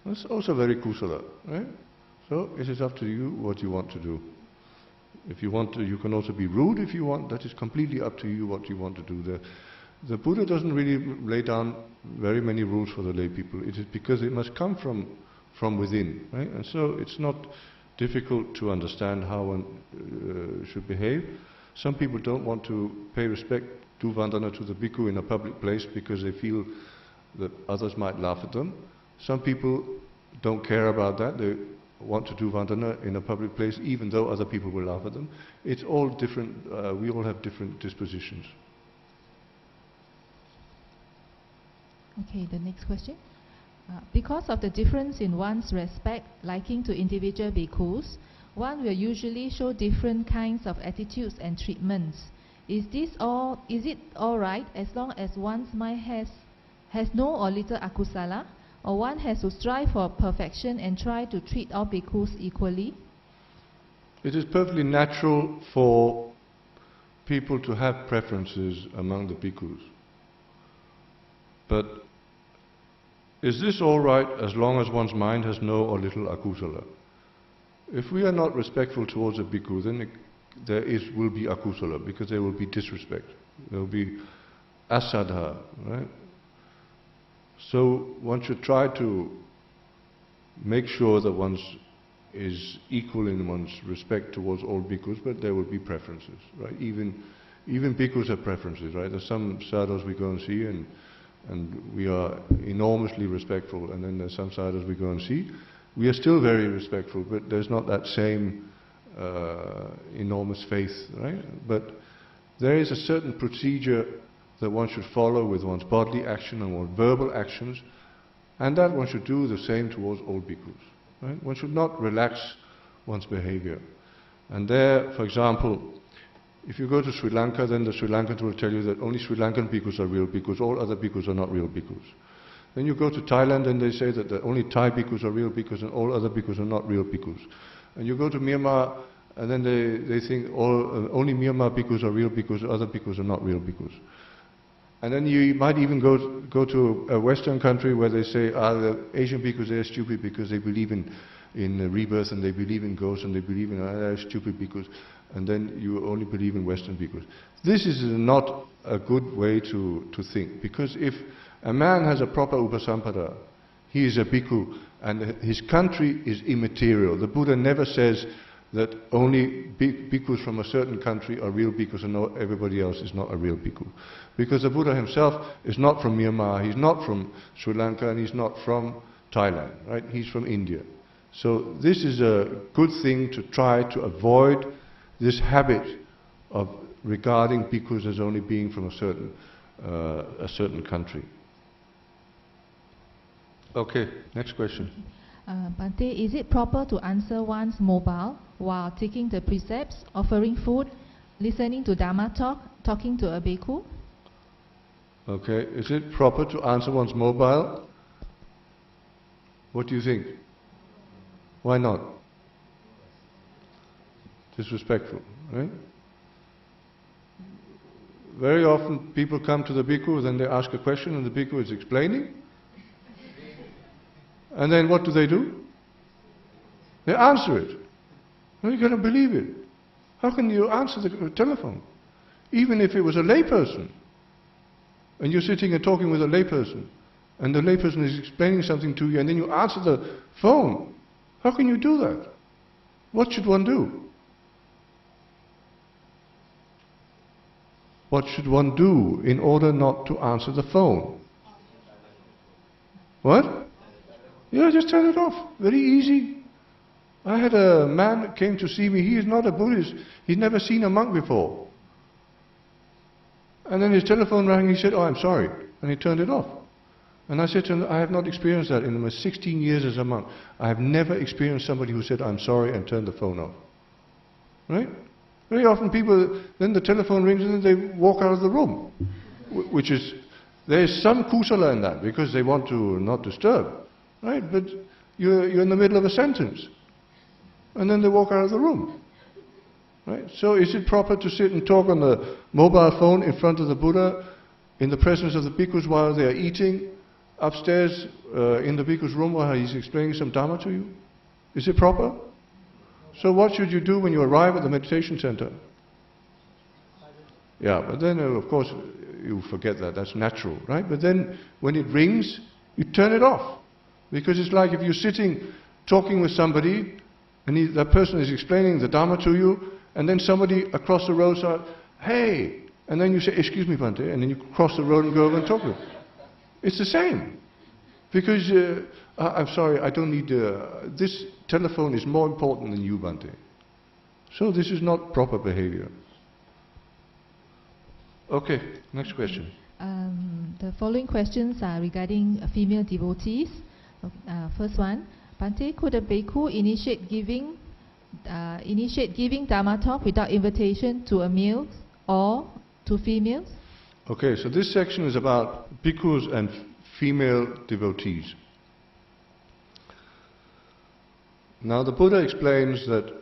That's also very kusala, right? So it is up to you what you want to do. If you want to, you can also be rude if you want. That is completely up to you what you want to do. The Buddha doesn't really lay down very many rules for the lay people. It is because it must come from within, right? And so it's not difficult to understand how one should behave. Some people don't want to pay respect, do Vandana to the bhikkhu in a public place because they feel that others might laugh at them. Some people don't care about that. They want to do Vandana in a public place even though other people will laugh at them. It's all different. We all have different dispositions.
Okay, the next question. Because of the difference in one's respect, liking to individual bhikkhus, one will usually show different kinds of attitudes and treatments. Is it all right as long as one's mind has no or little akusala, or one has to strive for perfection and try to treat all bhikkhus equally?
It is perfectly natural for people to have preferences among the bhikkhus. But is this all right as long as one's mind has no or little akusala? If we are not respectful towards a bhikkhu, then there will be akusala, because there will be disrespect. There will be asadha, right? So one should try to make sure that one is equal in one's respect towards all bhikkhus, but there will be preferences, right? Even bhikkhus have preferences, right? There's some sadhus we go and see and we are enormously respectful, and then there's some sadhus we go and see. We are still very respectful, but there's not that same enormous faith, right? But there is a certain procedure that one should follow with one's bodily action and one's verbal actions, and that one should do the same towards all bhikkhus, right? One should not relax one's behavior. And there, for example, if you go to Sri Lanka, then the Sri Lankans will tell you that only Sri Lankan bhikkhus are real bhikkhus, all other bhikkhus are not real bhikkhus. Then you go to Thailand and they say that only Thai bhikkhus are real bhikkhus and all other bhikkhus are not real bhikkhus. And you go to Myanmar and then they think only Myanmar bhikkhus are real bhikkhus, other bhikkhus are not real bhikkhus. And then you might even go to a Western country where they say, the Asian bhikkhus, they are stupid because they believe in rebirth and they believe in ghosts and they believe in they're stupid bhikkhus. And then you only believe in Western bhikkhus. This is not a good way to think, because if a man has a proper upasampada, he is a bhikkhu, and his country is immaterial. The Buddha never says that only bhikkhus from a certain country are real bhikkhus and everybody else is not a real bhikkhu. Because the Buddha himself is not from Myanmar, he's not from Sri Lanka, and he's not from Thailand, right? He's from India. So this is a good thing to try to avoid this habit of regarding bhikkhus as only being from a certain country. Okay, next question.
Bhante, is it proper to answer one's mobile while taking the precepts, offering food, listening to Dharma talk, talking to a bhikkhu?
Okay, is it proper to answer one's mobile? What do you think? Why not? Disrespectful, right? Very often people come to the bhikkhu, then they ask a question and the bhikkhu is explaining. And then what do? They answer it. Well, you cannot believe it. How can you answer the telephone? Even if it was a layperson, and you're sitting and talking with a layperson, and the layperson is explaining something to you, and then you answer the phone. How can you do that? What should one do? What should one do in order not to answer the phone? What? Yeah, just turn it off. Very easy. I had a man that came to see me. He is not a Buddhist. He's never seen a monk before. And then his telephone rang. He said, "Oh, I'm sorry," and he turned it off. And I said to him, "I have not experienced that in my 16 years as a monk. I have never experienced somebody who said, 'I'm sorry,' and turned the phone off." Right? Very often people, then the telephone rings and then they walk out of the room, which is, there is some kusala in that because they want to not disturb, right? But you're in the middle of a sentence, and then they walk out of the room, right? So is it proper to sit and talk on the mobile phone in front of the Buddha, in the presence of the bhikkhus while they are eating, upstairs in the bhikkhu's room while he's explaining some Dharma to you? Is it proper? So what should you do when you arrive at the meditation center? Yeah, but then of course you forget that, that's natural, right? But then when it rings, you turn it off. Because it's like if you're sitting talking with somebody and that person is explaining the Dharma to you, and then somebody across the road says, "Hey," and then you say, "Excuse me, Bhante," and then you cross the road and go over and talk to them. It's the same. Because, I'm sorry, I don't need, this telephone is more important than you, Bhante. So this is not proper behavior. Okay, next question.
The following questions are regarding female devotees. First one, Bhante, could a bhikkhu initiate giving Dharma talk without invitation to a male or to females?
Okay, so this section is about bhikkhus and female devotees. Now the Buddha explains that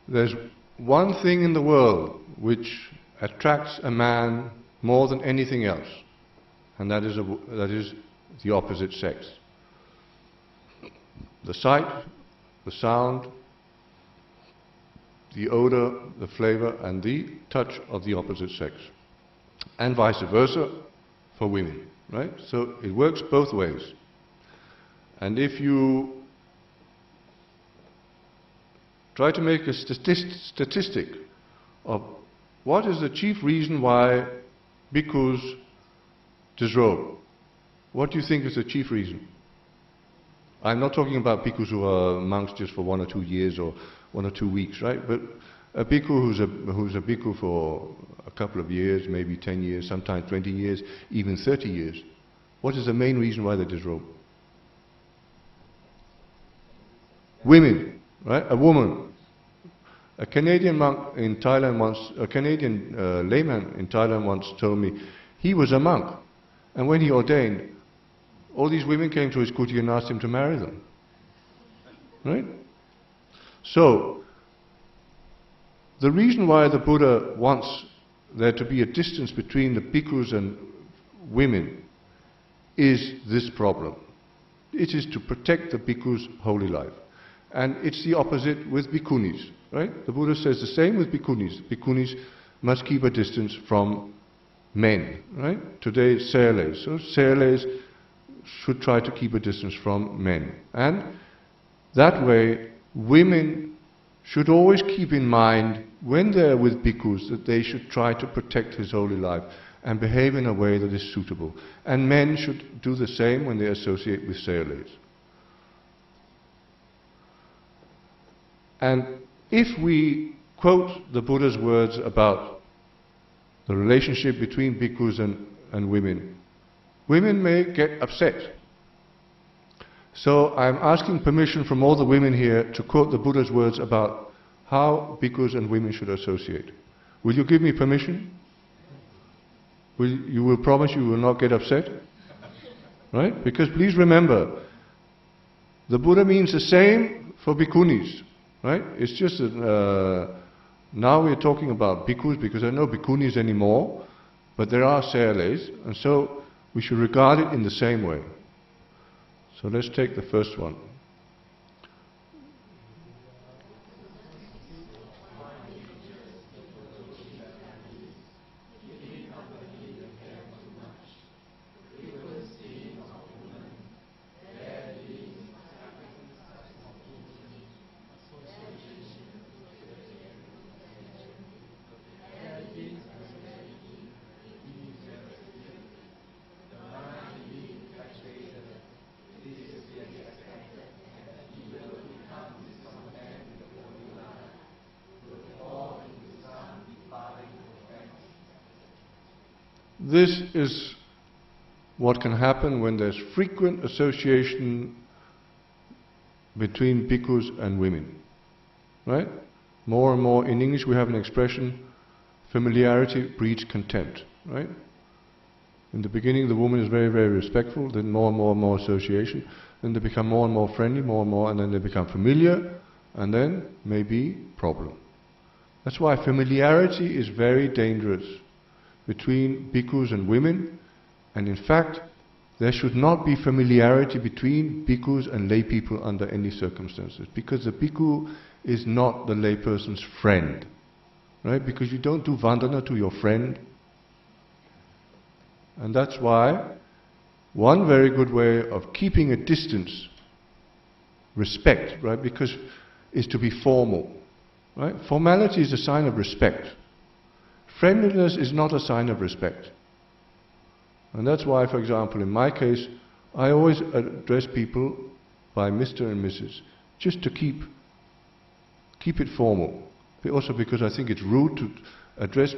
there's one thing in the world which attracts a man more than anything else, and that is the opposite sex. The sight, the sound, the odor, the flavor, and the touch of the opposite sex. And vice versa for women, right? So it works both ways. And if you try to make a statistic of what is the chief reason why bhikkhus disrobe, what do you think is the chief reason? I'm not talking about bhikkhus who are monks just for 1 or 2 years or 1 or 2 weeks, right? But a bhikkhu who's a bhikkhu for a couple of years, maybe 10 years, sometimes 20 years, even 30 years. What is the main reason why they disrobe? Women, right? A woman. A Canadian monk in Thailand once, a Canadian layman in Thailand once told me he was a monk, and when he ordained, all these women came to his kuti and asked him to marry them. Right? So, the reason why the Buddha wants there to be a distance between the bhikkhus and women is this problem. It is to protect the bhikkhu's holy life. And it's the opposite with bhikkhunis, right? The Buddha says the same with bhikkhunis. Bhikkhunis must keep a distance from men, right? Today it's Seales. So Seales should try to keep a distance from men. And that way, women should always keep in mind, when they're with bhikkhus, that they should try to protect his holy life and behave in a way that is suitable. And men should do the same when they associate with Seales. And if we quote the Buddha's words about the relationship between bhikkhus and women, women may get upset. So I'm asking permission from all the women here to quote the Buddha's words about how bhikkhus and women should associate. Will you give me permission? You will promise you will not get upset? Right? Because please remember, the Buddha means the same for bhikkhunis. Right? It's just that now we're talking about bhikkhus because there are no bhikkhunis anymore, but there are seales, and so we should regard it in the same way. So let's take the first one. This is what can happen when there's frequent association between bhikkhus and women. Right? More and more, in English we have an expression, familiarity breeds contempt. Right? In the beginning the woman is very, very respectful, then more and more association, then they become more and more friendly, more and more, and then they become familiar, and then maybe problem. That's why familiarity is very dangerous between bhikkhus and women, and in fact there should not be familiarity between bhikkhus and lay people under any circumstances, because the bhikkhu is not the layperson's friend, right? Because you don't do vandana to your friend. And that's why one very good way of keeping a distance, respect, right? Because is to be formal, right? Formality is a sign of respect. Friendliness is not a sign of respect. And that's why, for example, in my case, I always address people by Mr. and Mrs. just to keep it formal. But also because I think it's rude to address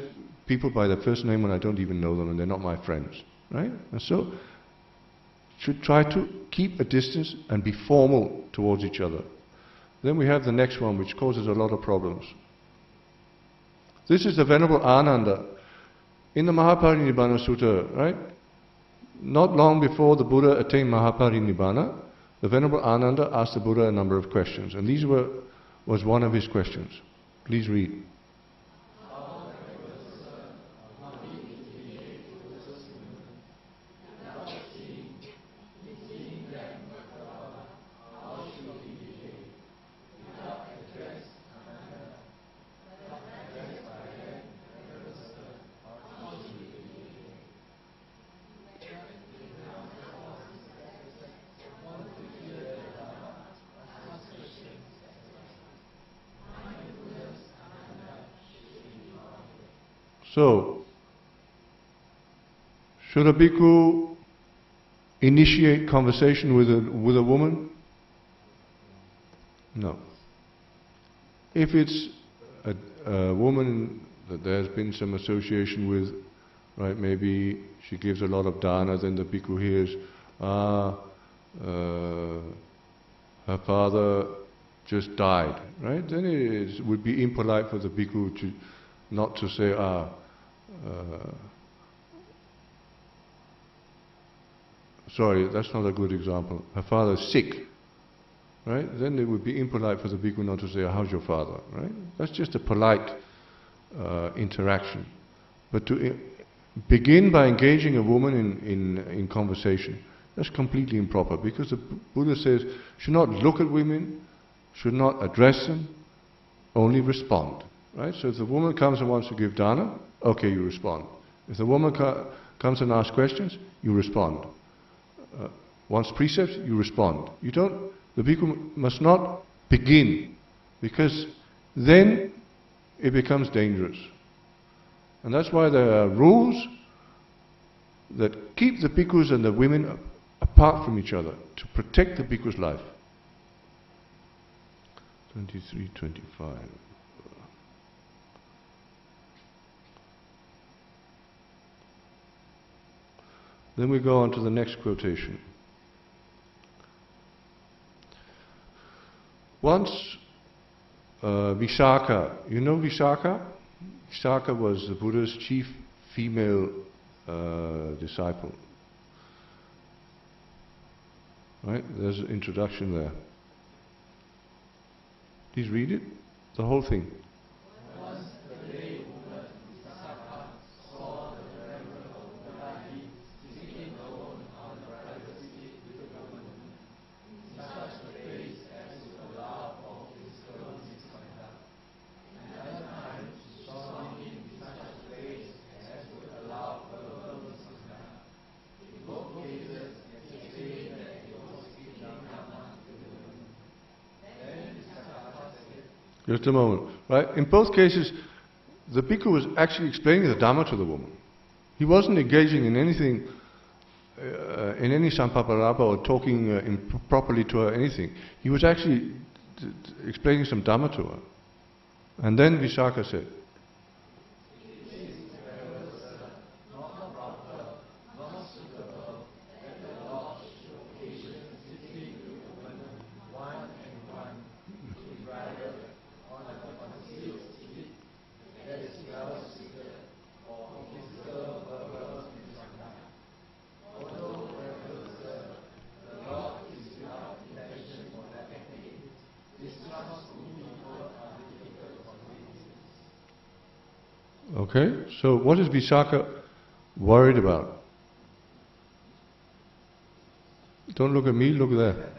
people by their first name when I don't even know them and they're not my friends. Right? And so, should try to keep a distance and be formal towards each other. Then we have the next one, which causes a lot of problems. This is the Venerable Ananda. In the Mahaparinibbana Sutta, right? Not long before the Buddha attained Mahaparinibbana, the Venerable Ananda asked the Buddha a number of questions. And these was one of his questions. Please read. So, should a bhikkhu initiate conversation with a woman? No. If it's a woman that there's been some association with, right, maybe she gives a lot of dana, then the bhikkhu hears, her father just died, right? Then it would be impolite for the bhikkhu not to say, sorry, that's not a good example. Her father is sick, right? Then it would be impolite for the bhikkhu not to say, how's your father, right? That's just a polite interaction. But to begin by engaging a woman in conversation, that's completely improper, because the Buddha says, should not look at women, should not address them, only respond. Right? So if the woman comes and wants to give dana, okay, you respond. If the woman comes and asks questions, you respond. Wants precepts, you respond. The bhikkhu must not begin, because then it becomes dangerous. And that's why there are rules that keep the bhikkhus and the women apart from each other, to protect the bhikkhu's life. 23:25. Then we go on to the next quotation. Once Visakha, you know Visakha? Visakha was the Buddha's chief female disciple. Right? There's an introduction there. Please read it, the whole thing.
Once the lay woman Visakha saw the Venerable Buddha sitting alone on the private seat with the woman, in such a place as to allow of physical misconduct. Another time she saw him in such a place as to allow verbal misconduct. In both cases, he explained that he was speaking Dhamma to the woman. Then Visakha said,
Just a moment. Right? In both cases, the bhikkhu was actually explaining the Dhamma to the woman. He wasn't engaging in anything, in any sampaparapa or talking improperly to her, anything. He was actually explaining some Dhamma to her. And then Visakha said, okay, so what is Visakha worried about? Don't look at me, look there.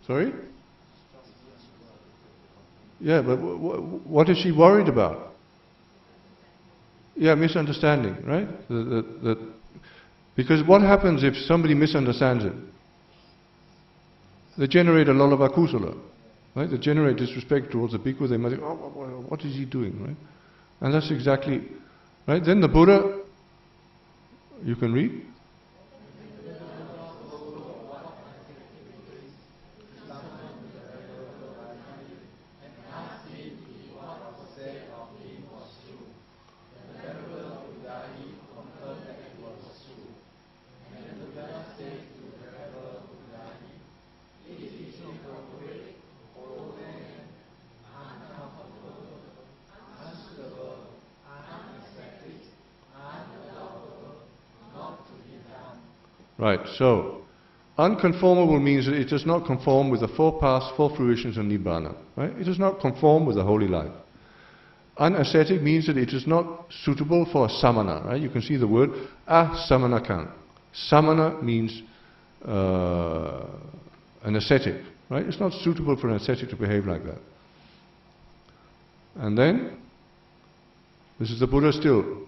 Sorry? Yeah, but what is she worried about? Yeah, misunderstanding, right? Because what happens if somebody misunderstands it? They generate a lot of akusala, right? They generate disrespect towards the bhikkhu. They might think, oh, what is he doing, right? And that's exactly, right? Then the Buddha, you can read. Right, so unconformable means that it does not conform with the four paths, four fruitions and Nibbana. Right? It does not conform with the holy life. Unascetic means that it is not suitable for a samana. Right? You can see the word asamanakam. Samana means an ascetic. Right? It's not suitable for an ascetic to behave like that. And then, this is the Buddha still.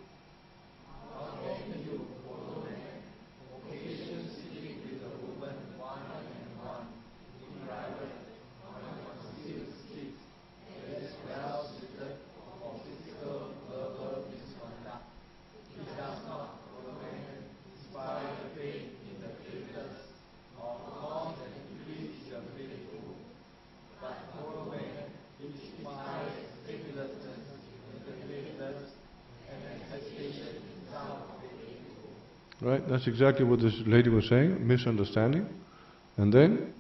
Right, that's exactly what this lady was saying, misunderstanding. And then,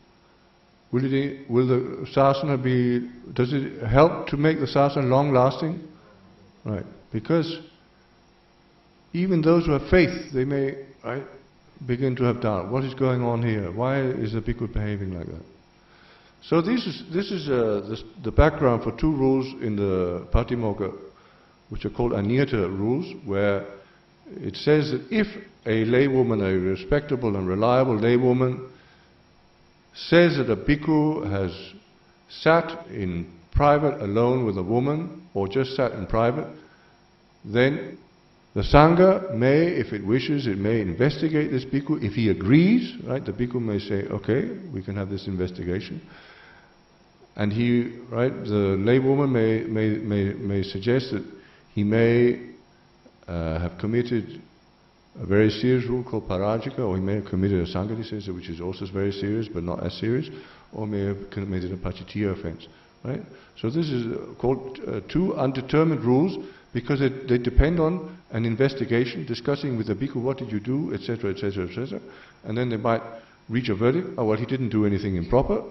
will the sasana be, does it help to make the sasana long lasting? Right, because even those who have faith, they may begin to have doubt. What is going on here? Why is the bhikkhu behaving like that? So this is the background for two rules in the Patimokkha, which are called aniyata rules, where it says that if a laywoman, a respectable and reliable laywoman, says that a bhikkhu has sat in private alone with a woman, or just sat in private, then the Sangha may, if it wishes, it may investigate this bhikkhu. If he agrees, right, the bhikkhu may say, okay, we can have this investigation. And he, right, the laywoman may suggest that he may have committed a very serious rule called parajika, or he may have committed a sangha, he says, which is also very serious but not as serious, or may have committed a pachitiya offense. Right? So this is called two undetermined rules, because they depend on an investigation, discussing with the bhikkhu, what did you do, etc., etc., etc., and then they might reach a verdict, oh well, he didn't do anything improper,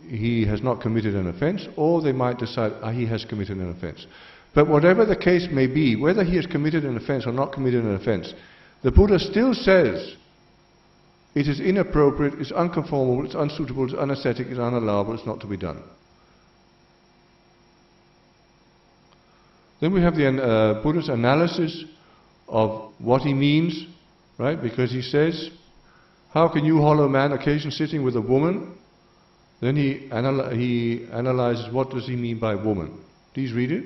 he has not committed an offense, or they might decide, he has committed an offense. But whatever the case may be, whether he has committed an offense or not committed an offense, the Buddha still says it is inappropriate, it's unconformable, it's unsuitable, it's unesthetic, it's unallowable, it's not to be done. Then we have the Buddha's analysis of what he means, right? Because he says, how can you, hollow man, occasion sitting with a woman? Then he analyzes what does he mean by woman. Please read it.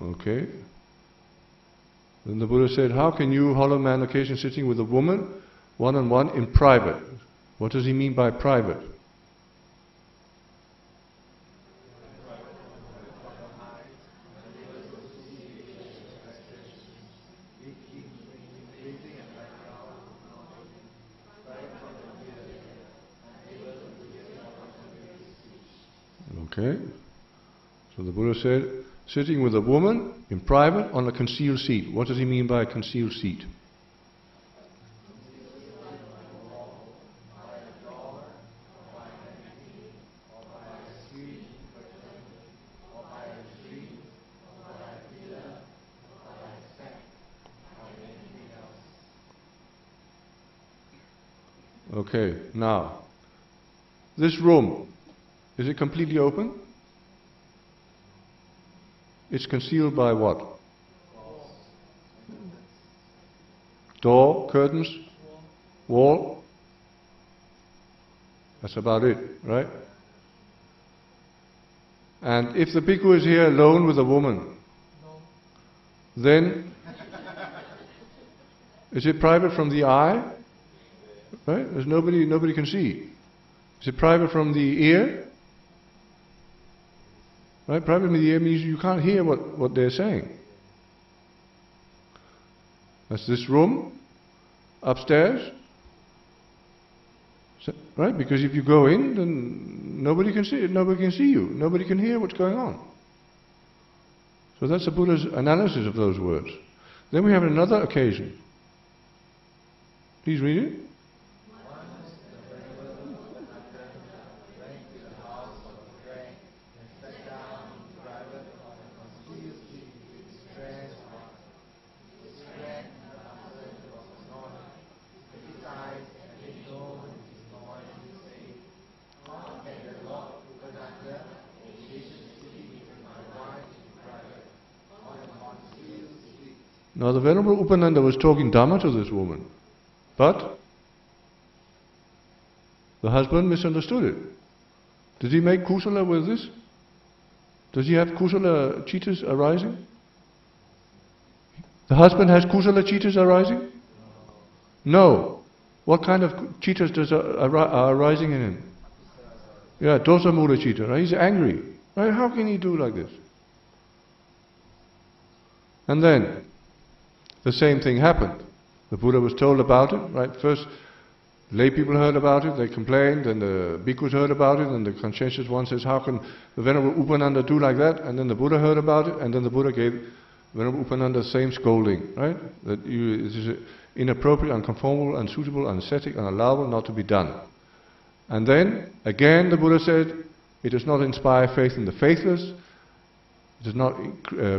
Okay. Then the Buddha said, how can you, hollow man, occasion sitting with a woman, one-on-one, in private? What does he mean by private? Okay. So the Buddha said, sitting with a woman in private on a concealed seat. What does he mean by a concealed seat? Okay, now, this room, is it completely open? It's concealed by what? Door, curtains, wall. That's about it, right? And if the bhikkhu is here alone with a woman, then is it private from the eye? Right? There's nobody can see. Is it private from the ear? Right? Private from the ear means you can't hear what they're saying. That's this room, upstairs. So, right? Because if you go in, then nobody can see you. Nobody can hear what's going on. So that's the Buddha's analysis of those words. Then we have another occasion. Please read it. Now the Venerable Upananda was talking Dhamma to this woman, but the husband misunderstood it. Did he make kusala with this? Does he have kusala chittas arising? The husband has kusala chittas arising? No. What kind of chittas are arising in him? Yeah, dosa mula chitta, right? He's angry. Right? How can he do like this? And then the same thing happened. The Buddha was told about it, right? First, lay people heard about it, they complained, and the bhikkhus heard about it, and the conscientious one says, how can the Venerable Upananda do like that? And then the Buddha heard about it, and then the Buddha gave Venerable Upananda the same scolding, right? That it is inappropriate, unconformable, unsuitable, unascetic, unallowable, not to be done. And then, again, the Buddha said, it does not inspire faith in the faithless, it does not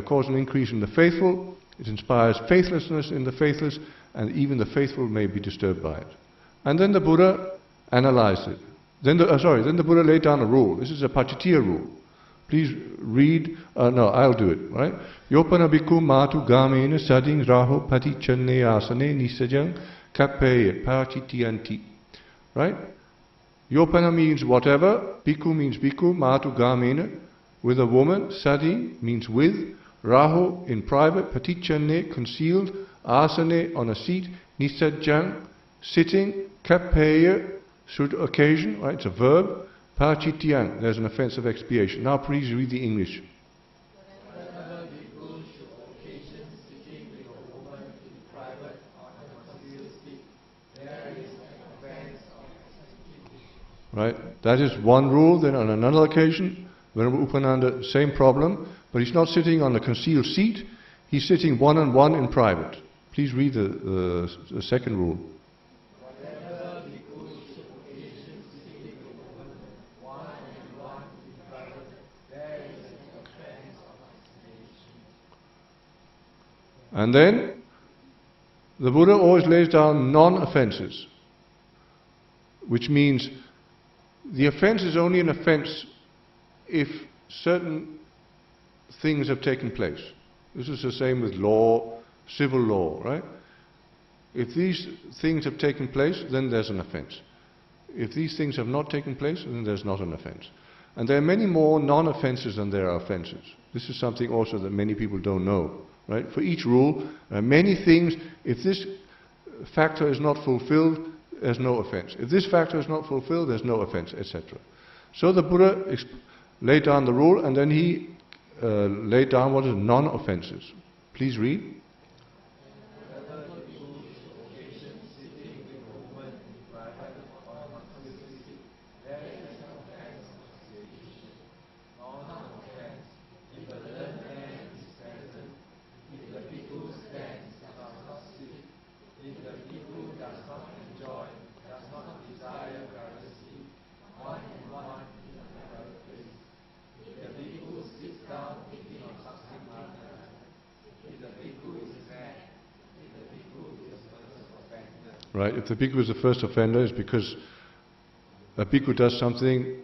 cause an increase in the faithful, it inspires faithlessness in the faithless, and even the faithful may be disturbed by it. And then the Buddha analyzed it. Then the Buddha laid down a rule. This is a pachitiya rule. Please read, no, I'll do it, right? Yopana bhikkhu matu gamena sading raho patichanne asane nisajang kappeye pachitiyanti. Right? Yopana means whatever, bhikkhu means bhikkhu, matu gamena, with a woman, sadi means with, raho in private, patichanne concealed, asane on a seat, Nisajjang, sitting, kapeya, should occasion, right, it's a verb, pachityang, there's an offense of expiation. Now please read the English.
Whenever bhikkhu should occasion sitting with a woman in private or in a concealed seat, there is an offense of expiation.
Right, that is one rule. Then on another occasion, Venerable Upananda, same problem, but he's not sitting on a concealed seat, he's sitting one-on-one in private. Please read the second rule.
Whenever bhikkhu should occasion sitting with a woman one-on-one in private, there is an offense of expiation.
And then, the Buddha always lays down non-offenses, which means the offense is only an offense if certain things have taken place. This is the same with law, civil law, right? If these things have taken place, then there's an offense. If these things have not taken place, then there's not an offense. And there are many more non-offenses than there are offenses. This is something also that many people don't know, right? For each rule, there are many things. If this factor is not fulfilled, there's no offense. If this factor is not fulfilled, there's no offense, etc. So the Buddha laid down the rule, and then he laid down what is non-offenses. Please read. Right, if the bhikkhu is the first offender, it's because a bhikkhu does something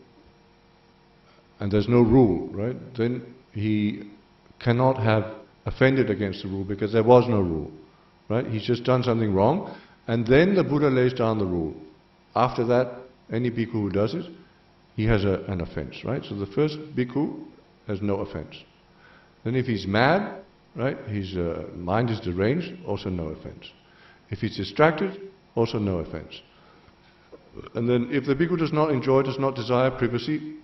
and there's no rule, right? Then he cannot have offended against the rule because there was no rule, right? He's just done something wrong, and then the Buddha lays down the rule. After that, any bhikkhu who does it, he has an offense, right? So the first bhikkhu has no offense. Then if he's mad, right, his mind is deranged, also no offense. If he's distracted, also no offense. And then if the bhikkhu does not enjoy, does not desire privacy,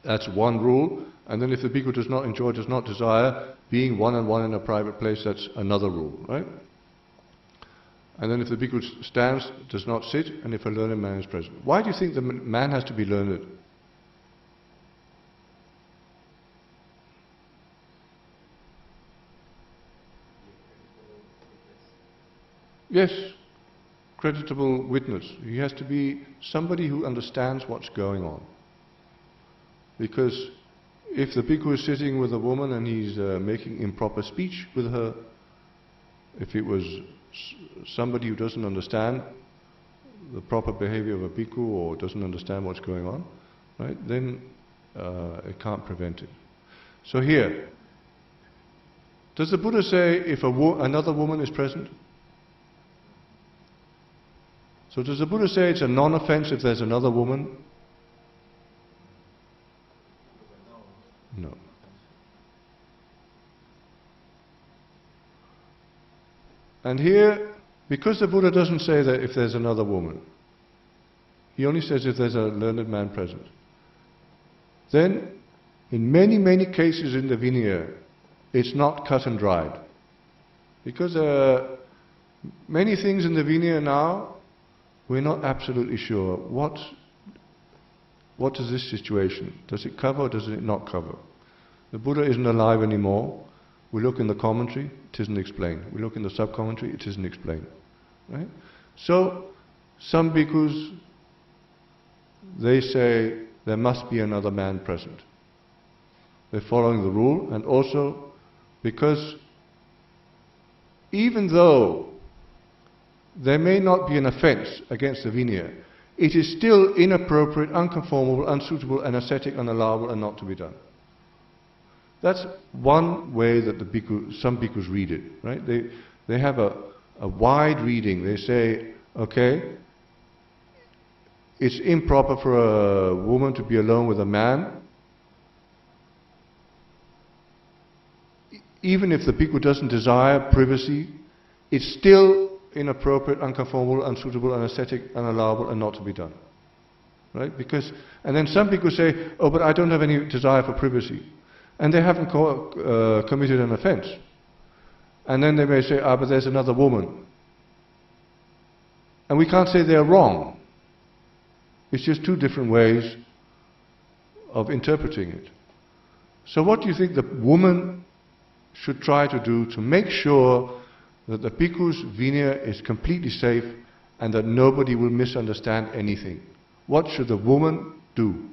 that's one rule. And then if the bhikkhu does not enjoy, does not desire being one-on-one in a private place, that's another rule, right? And then if the bhikkhu stands, does not sit, and if a learned man is present. Why do you think the man has to be learned? Yes, creditable witness. He has to be somebody who understands what's going on. Because if the bhikkhu is sitting with a woman and he's making improper speech with her, if it was somebody who doesn't understand the proper behavior of a bhikkhu or doesn't understand what's going on, right, then it can't prevent it. So here, does the Buddha say if another woman is present? So does the Buddha say it's a non-offense if there's another woman? No. And here, because the Buddha doesn't say that if there's another woman, he only says if there's a learned man present, then in many, many cases in the Vinaya, it's not cut and dried. Because many things in the Vinaya now, we're not absolutely sure. What is this situation? Does it cover or does it not cover? The Buddha isn't alive anymore. We look in the commentary, it isn't explained. We look in the sub-commentary, it isn't explained. Right? So, some bhikkhus, they say there must be another man present. They're following the rule, and also because even though there may not be an offense against the Vinaya, it is still inappropriate, unconformable, unsuitable, anesthetic, unallowable, and not to be done. That's one way that some bhikkhus read it, right? They have a wide reading. They say, okay, it's improper for a woman to be alone with a man, even if the bhikkhu doesn't desire privacy. It's still inappropriate, unconformable, unsuitable, unesthetic, unallowable, and not to be done. Right? Because, and then some people say, oh, but I don't have any desire for privacy. And they haven't committed an offense. And then they may say, ah, but there's another woman. And we can't say they're wrong. It's just two different ways of interpreting it. So what do you think the woman should try to do to make sure that the bhikkhu's vinaya is completely safe and that nobody will misunderstand anything? What should the woman do?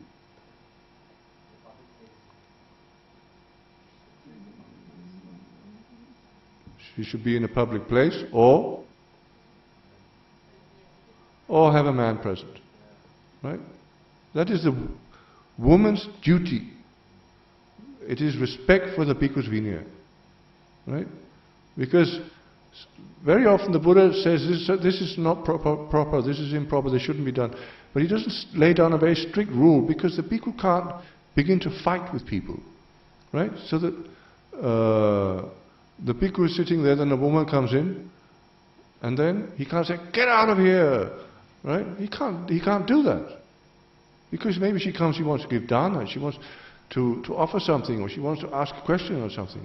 She should be in a public place or have a man present. Right? That is the woman's duty. It is respect for the bhikkhu's vinaya. Right? Because very often the Buddha says this is not proper, this is improper, this shouldn't be done. But he doesn't lay down a very strict rule because the bhikkhu can't begin to fight with people. Right? So that the bhikkhu is sitting there, then a woman comes in, and then he can't say, get out of here! Right? He can't do that. Because maybe she comes, she wants to give dana, she wants to offer something, or she wants to ask a question or something.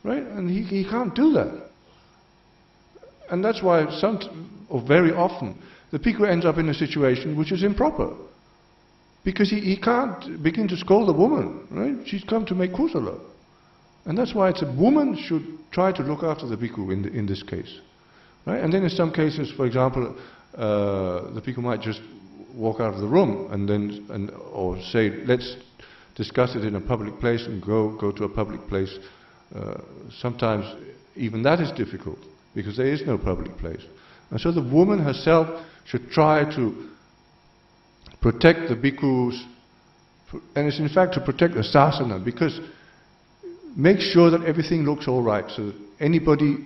Right? And he can't do that. And that's why very often, the bhikkhu ends up in a situation which is improper. Because he can't begin to scold the woman. Right? She's come to make kusala. And that's why it's a woman should try to look after the bhikkhu in this case. Right? And then in some cases, for example, the bhikkhu might just walk out of the room or say, let's discuss it in a public place and go to a public place. Sometimes even that is difficult because there is no public place. And so the woman herself should try to protect the bhikkhus, and it's in fact to protect the sasana, because make sure that everything looks all right, so that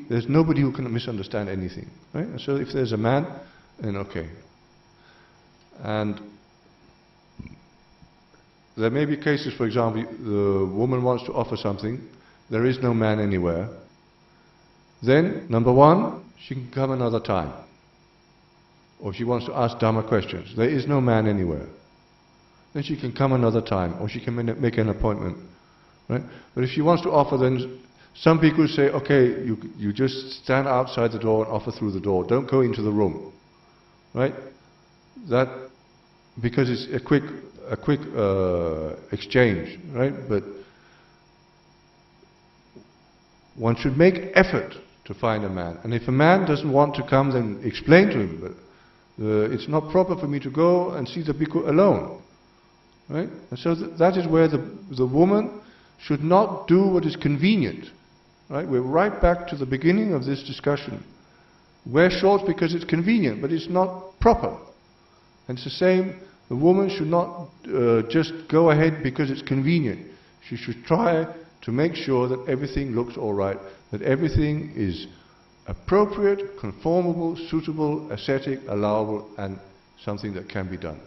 there's nobody who can misunderstand anything. Right? And so if there's a man, then okay. And there may be cases, for example, the woman wants to offer something, there is no man anywhere. Then, number one, she can come another time. Or she wants to ask Dhamma questions. There is no man anywhere. Then she can come another time, or she can make an appointment. Right? But if she wants to offer, then some people say, okay, you just stand outside the door and offer through the door. Don't go into the room. Right? That, because it's a quick exchange, right? But one should make effort to find a man. And if a man doesn't want to come, then explain to him, but it's not proper for me to go and see the bhikkhu alone. Right? And so that is where the woman should not do what is convenient. Right? We're right back to the beginning of this discussion. Wear shorts because it's convenient, but it's not proper. And it's the same, the woman should not just go ahead because it's convenient. She should try to make sure that everything looks all right, that everything is appropriate, conformable, suitable, ascetic, allowable, and something that can be done.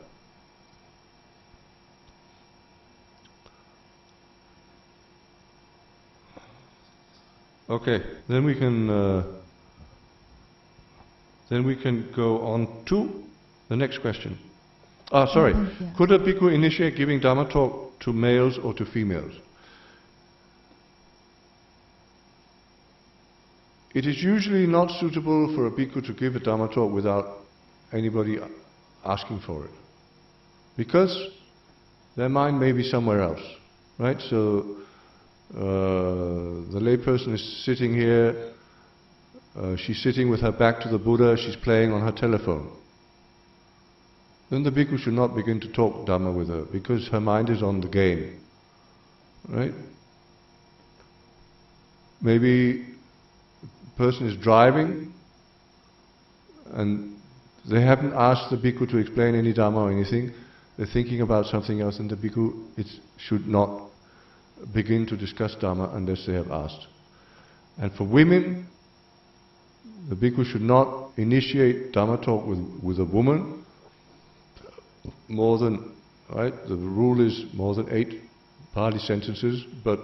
Okay, then we can go on to the next question. Sorry.
Yeah.
Could a bhikkhu initiate giving Dhamma talk to males or to females? It is usually not suitable for a bhikkhu to give a Dhamma talk without anybody asking for it. Because their mind may be somewhere else. Right? So the layperson is sitting here, she's sitting with her back to the Buddha, she's playing on her telephone. Then the bhikkhu should not begin to talk Dhamma with her, because her mind is on the game. Right? Maybe the person is driving and they haven't asked the bhikkhu to explain any Dhamma or anything, they're thinking about something else, and the bhikkhu should not begin to discuss Dhamma unless they have asked. And for women, the bhikkhu should not initiate Dhamma talk with a woman more than, right, the rule is more than 8 Pali sentences, but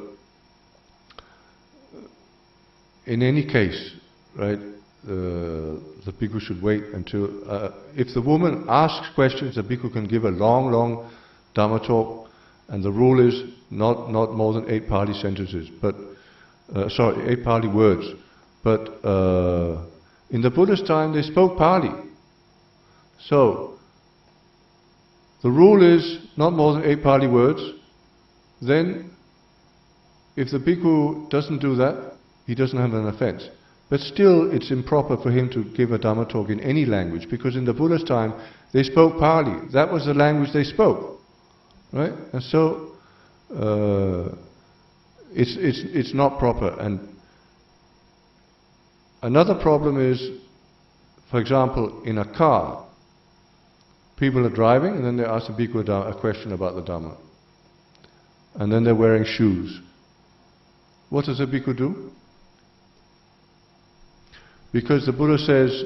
in any case, right, the bhikkhu should wait until, if the woman asks questions, the bhikkhu can give a long, long Dhamma talk, and the rule is not more than 8 Pali sentences, but 8 Pali words. But in the Buddha's time, they spoke Pali. So the rule is not more than 8 Pali words. Then, if the bhikkhu doesn't do that, he doesn't have an offense. But still, it's improper for him to give a Dhamma talk in any language, because in the Buddha's time, they spoke Pali. That was the language they spoke, right? And so, it's not proper. And another problem is, for example, in a car, people are driving, and then they ask the bhikkhu a question about the Dhamma. And then they're wearing shoes. What does the bhikkhu do? Because the Buddha says,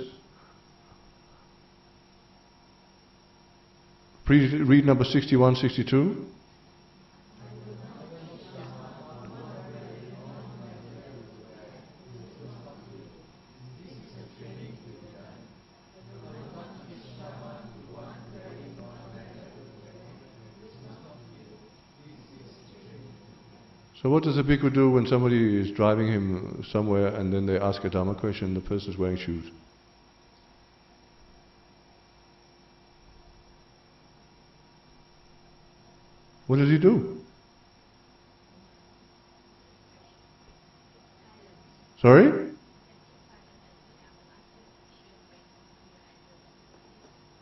please read number 61, 62. So what does a bhikkhu do when somebody is driving him somewhere and then they ask a Dhamma question and the person is wearing shoes? What does he do? Sorry?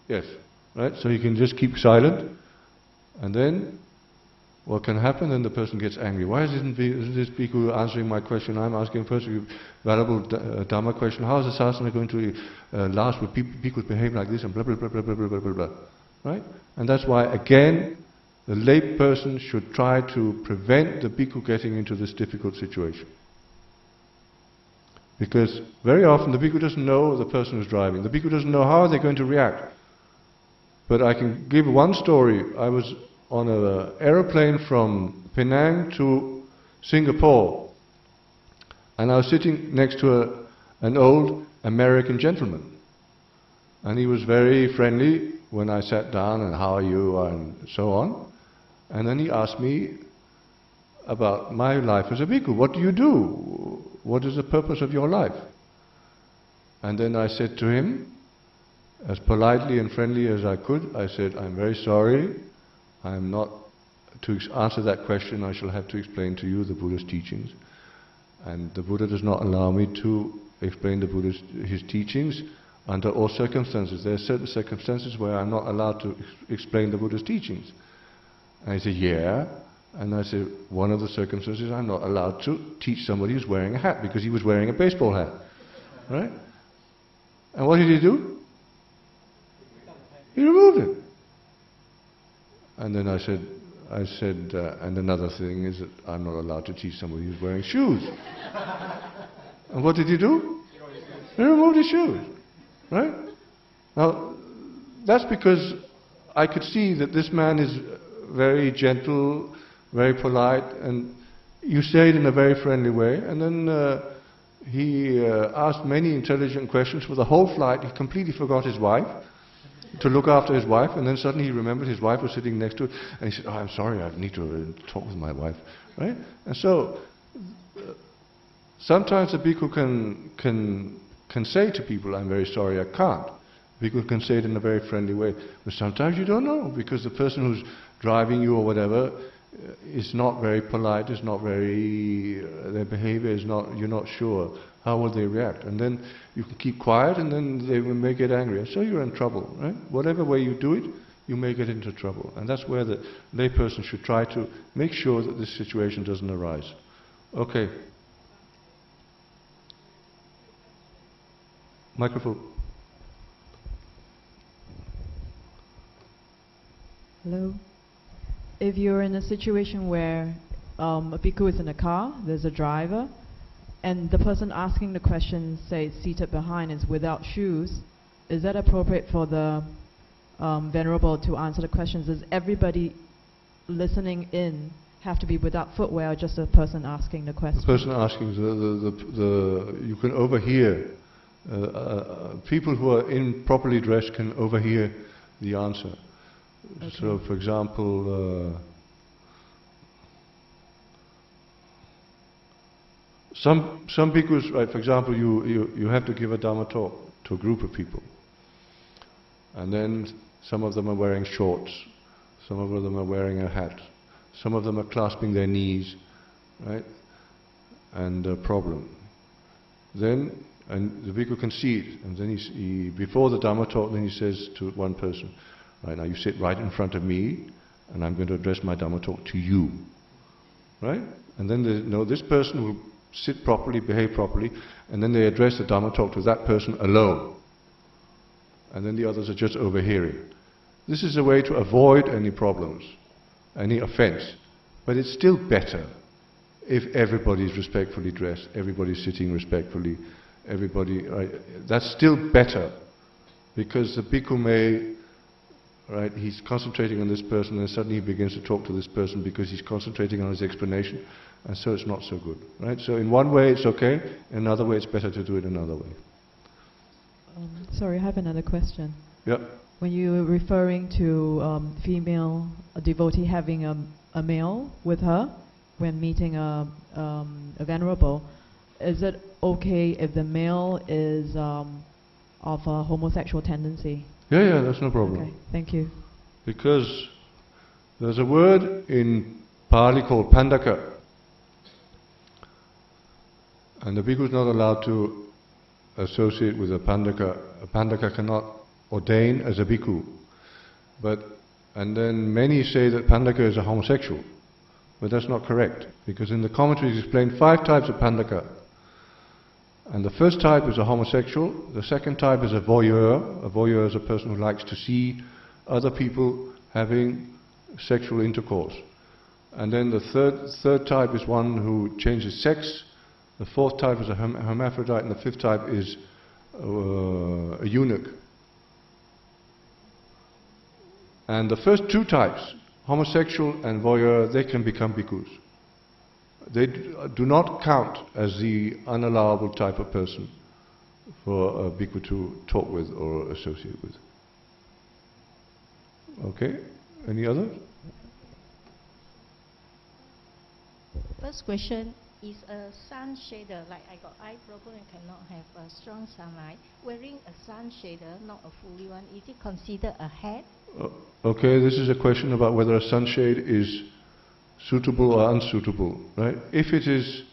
Yes, right? So he can just keep silent, and then what can happen? Then the person gets angry. Why isn't this bhikkhu answering my question? I'm asking first a valuable Dhamma question. How is the sasana going to last with bhikkhus behave like this and blah blah blah blah blah blah blah blah? Right? And that's why again the lay person should try to prevent the bhikkhu getting into this difficult situation. Because very often the bhikkhu doesn't know the person who's driving. The bhikkhu doesn't know how they're going to react. But I can give one story. I was on an aeroplane from Penang to Singapore, and I was sitting next to an old American gentleman, and he was very friendly when I sat down, and how are you, and so on. And then he asked me about my life as a bhikkhu. What do you do? What is the purpose of your life? And then I said to him, as politely and friendly as I could, I said, I'm very sorry, I'm not, to answer that question I shall have to explain to you the Buddha's teachings. And the Buddha does not allow me to explain his teachings under all circumstances. There are certain circumstances where I'm not allowed to explain the Buddha's teachings. And he said, yeah. And I said, one of the circumstances I'm not allowed to teach somebody who's wearing a hat, because he was wearing a baseball hat. Right? And what did he do? He removed it. And then I said, and another thing is that I'm not allowed to teach somebody who's wearing shoes. And what did he do? He removed his shoes. Right? Now, that's because I could see that this man is very gentle, very polite, and you say it in a very friendly way, and then he asked many intelligent questions. For the whole flight, he completely forgot his wife, to look after his wife, and then suddenly he remembered his wife was sitting next to it, and he said, oh, I'm sorry, I need to talk with my wife. Right? And so, sometimes the bhikkhu can say to people, I'm very sorry, I can't. Bhikkhu can say it in a very friendly way. But sometimes you don't know, because the person who's driving you or whatever is not very polite, is not very, their behavior is not, you're not sure. How will they react? And then you can keep quiet, and then they may get angry. And so you're in trouble, right? Whatever way you do it, you may get into trouble. And that's where the layperson should try to make sure that this situation doesn't arise. Okay. Microphone.
Hello. If you're in a situation where a bhikkhu is in a car, there's a driver, and the person asking the question, say, seated behind, is without shoes, is that appropriate for the Venerable to answer the questions? Does everybody listening in have to be without footwear, or just the person asking the question?
The person asking, you can overhear people who are improperly dressed can overhear the answer.
Okay.
So, for example, some bhikkhus, right? For example, you have to give a Dhamma talk to a group of people, and then some of them are wearing shorts, some of them are wearing a hat, some of them are clasping their knees, right? And a problem. Then, and the bhikkhu can see it, and then he before the Dhamma talk, then he says to one person, right, now you sit right in front of me, and I'm going to address my Dhamma talk to you, right? And then this person will sit properly, behave properly, and then they address the Dhamma talk to that person alone, and then the others are just overhearing. This is a way to avoid any problems, any offense, but it's still better if everybody is respectfully dressed, everybody's sitting respectfully, everybody, right? That's still better, because the bhikkhu may, right, he's concentrating on this person and suddenly he begins to talk to this person because he's concentrating on his explanation, and so it's not so good, right? So in one way it's okay, in another way it's better to do it another way.
Sorry, I have another question.
Yeah.
When you were referring to female devotee having a male with her when meeting a venerable, is it okay if the male is of a homosexual tendency?
Yeah, that's no problem.
Okay, thank you.
Because there's a word in Pali called pandaka, and the bhikkhu is not allowed to associate with a pandaka. A pandaka cannot ordain as a bhikkhu. And then many say that pandaka is a homosexual, but that's not correct, because in the commentaries it's explained 5 types of pandaka. And the first type is a homosexual, the second type is a voyeur. A voyeur is a person who likes to see other people having sexual intercourse. And then the third type is one who changes sex, the fourth type is a hermaphrodite, and the fifth type is a eunuch. And the first 2 types, homosexual and voyeur, they can become bhikkhus. They do not count as the unallowable type of person for a bhikkhu to talk with or associate with. Okay? Any others?
First question, is a sun shader, like I got eye problem and cannot have a strong sunlight, wearing a sun shader, not a fully one, is it considered a hat?
Okay, this is a question about whether a sunshade is suitable or unsuitable, right? If it is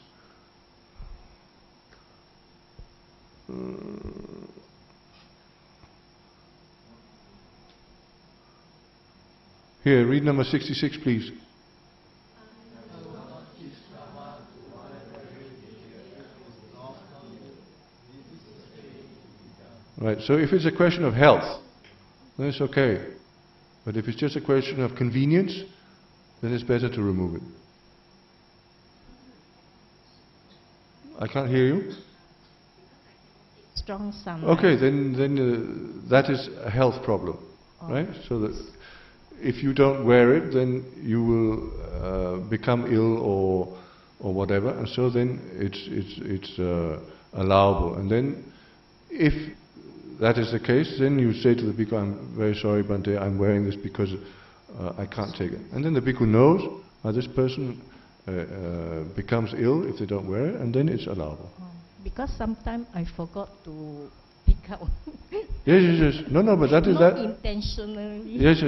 here, read number 66 please. Right, so if it's a question of health, then it's okay. But if it's just a question of convenience, then it's better to remove it. I can't hear you.
Strong sunlight.
Okay, then that is a health problem, right? So that if you don't wear it, then you will become ill or whatever, and so then it's allowable. And then if that is the case, then you say to the bhikkhu, I'm very sorry, Bhante, I'm wearing this because I can't take it. And then the bhikkhu knows this person becomes ill if they don't wear it, and then it's allowable.
Because sometimes I forgot to pick out.
Yes. No, but that is
Not
that.
intentionally.
Yes.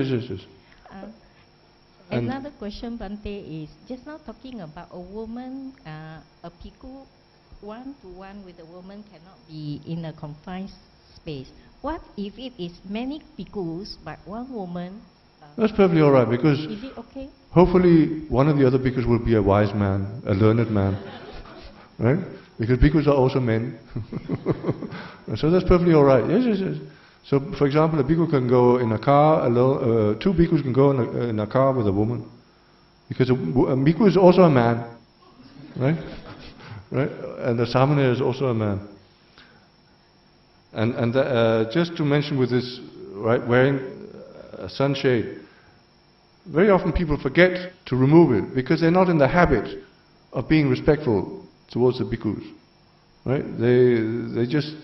Another question, Bhante, is just now talking about a woman, a bhikkhu, one-to-one with a woman cannot be in a confined space. What if it is many bhikkhus but one woman?
That's perfectly all right, because
is it okay?
hopefully one of the other bhikkhus will be a wise man, a learned man, right? Because bhikkhus are also men. So that's perfectly all right. Yes. So, for example, a bhikkhu can go in a car alone, 2 bhikkhus can go in a car with a woman. Because a bhikkhu is also a man, right? Right? And a samana is also a man. And just to mention with this, right, wearing a sunshade, very often people forget to remove it because they're not in the habit of being respectful towards the bhikkhus, right? They just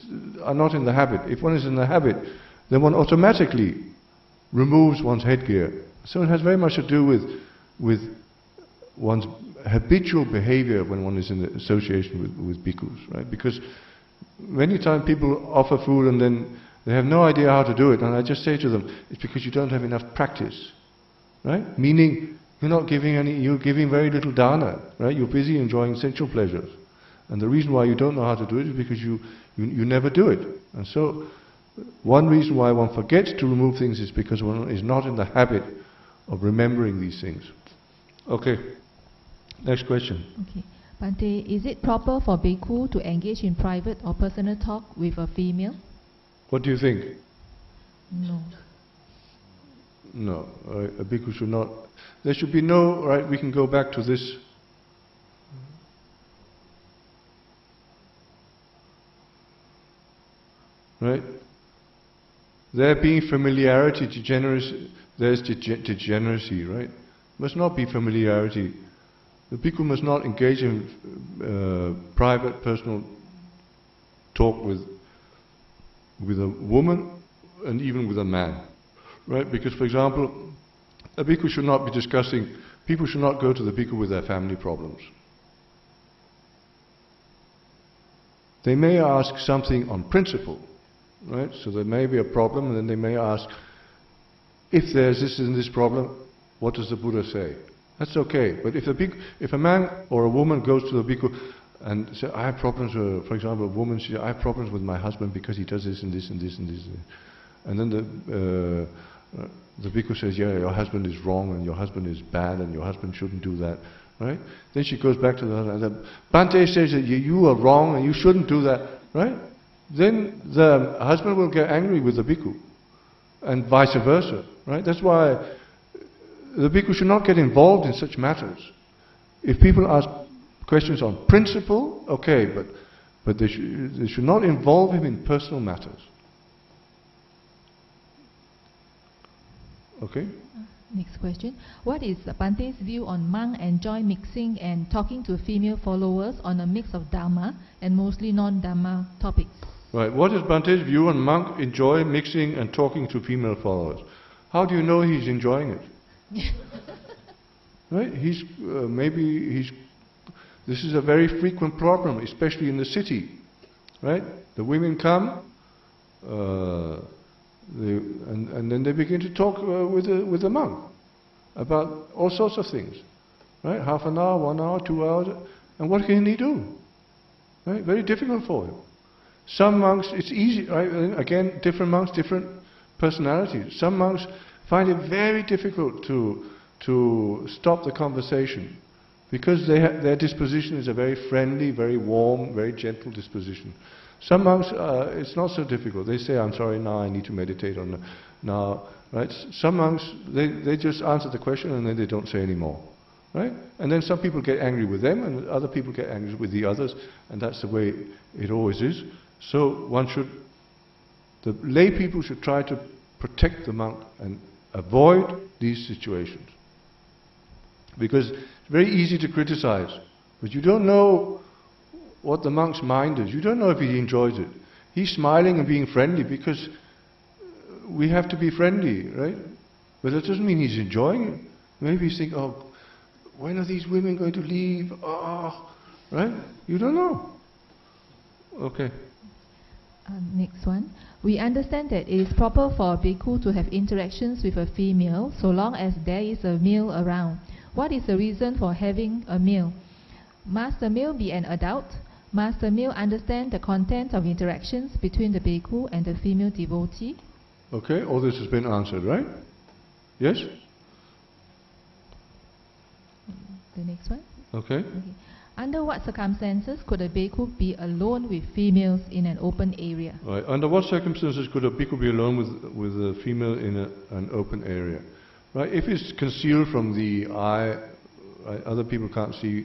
are not in the habit. If one is in the habit, then one automatically removes one's headgear. So it has very much to do with one's habitual behavior when one is in association with bhikkhus, right? Because many times people offer food and then they have no idea how to do it, and I just say to them, it's because you don't have enough practice, right? Meaning, you're giving very little dana, right? You're busy enjoying sensual pleasures. And the reason why you don't know how to do it is because you never do it. And so, one reason why one forgets to remove things is because one is not in the habit of remembering these things. Okay, next question.
Okay. Bhante, is it proper for bhikkhu to engage in private or personal talk with a female?
What do you think?
No.
No, a bhikkhu should not. There should be no, right, we can go back to this. Right? There being familiarity, there's degeneracy, right? Must not be familiarity. The bhikkhu must not engage in private, personal talk with a woman and even with a man, right? Because, for example, a bhikkhu should not be discussing, people should not go to the bhikkhu with their family problems. They may ask something on principle, right? So there may be a problem, and then they may ask, if there's this and this problem, what does the Buddha say? That's okay. But if a man or a woman goes to the bhikkhu and says, I have problems, for example, a woman says, I have problems with my husband because he does this and this and this and this. And then the bhikkhu says, yeah, your husband is wrong and your husband is bad and your husband shouldn't do that. Right? Then she goes back to the husband and says, Bhante says that you are wrong and you shouldn't do that. Right? Then the husband will get angry with the bhikkhu and vice versa. Right? That's why the bhikkhu should not get involved in such matters. If people ask questions on principle, okay, but they should not involve him in personal matters. Okay?
Next question. What is Bhante's view on monk enjoy mixing and talking to female followers on a mix of Dharma and mostly non-Dharma topics?
Right. What is Bhante's view on monk enjoy mixing and talking to female followers? How do you know he's enjoying it? Right? This is a very frequent problem, especially in the city. Right? The women come, and then they begin to talk with the monk about all sorts of things. Right? Half an hour, 1 hour, 2 hours, and what can he do? Right? Very difficult for him. Some monks, it's easy. Right? Again, different monks, different personalities. Some monks find it very difficult to stop the conversation because their disposition is a very friendly, very warm, very gentle disposition. Some monks, it's not so difficult. They say, I'm sorry, now I need to meditate on now. Right? Some monks, they just answer the question and then they don't say any more. Right? And then some people get angry with them and other people get angry with the others, and that's the way it always is. So the lay people should try to protect the monk and avoid these situations. Because it's very easy to criticize, but you don't know what the monk's mind is. You don't know if he enjoys it. He's smiling and being friendly because we have to be friendly, right? But that doesn't mean he's enjoying it. Maybe he's thinking, oh, when are these women going to leave? Oh, right? You don't know. Okay.
Next one. We understand that it is proper for a bhikkhu to have interactions with a female so long as there is a male around. What is the reason for having a male? Must the male be an adult? Must the male understand the content of interactions between the bhikkhu and the female devotee?
Okay, all this has been answered, right? Yes?
The next one.
Okay.
Under what circumstances could a bhikkhu be alone with females in an open area?
Right. Under what circumstances could a bhikkhu be alone with a female in an open area? Right. If it's concealed from the eye, right, other people can't see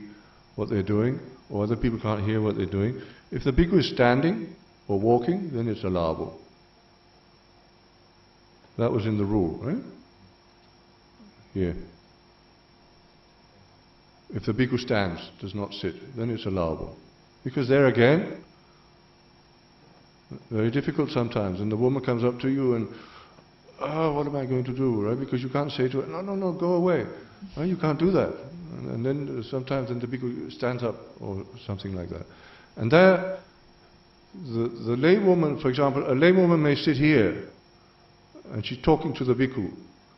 what they're doing, or other people can't hear what they're doing. If the bhikkhu is standing or walking, then it's allowable. That was in the rule, right? Here. If the bhikkhu stands, does not sit, then it's allowable. Because there again, Very difficult sometimes. And the woman comes up to you and, what am I going to do, right? Because you can't say to her, no, go away. Right? You can't do that. And then sometimes the bhikkhu stands up or something like that. And there, the laywoman, for example, a laywoman may sit here and she's talking to the bhikkhu,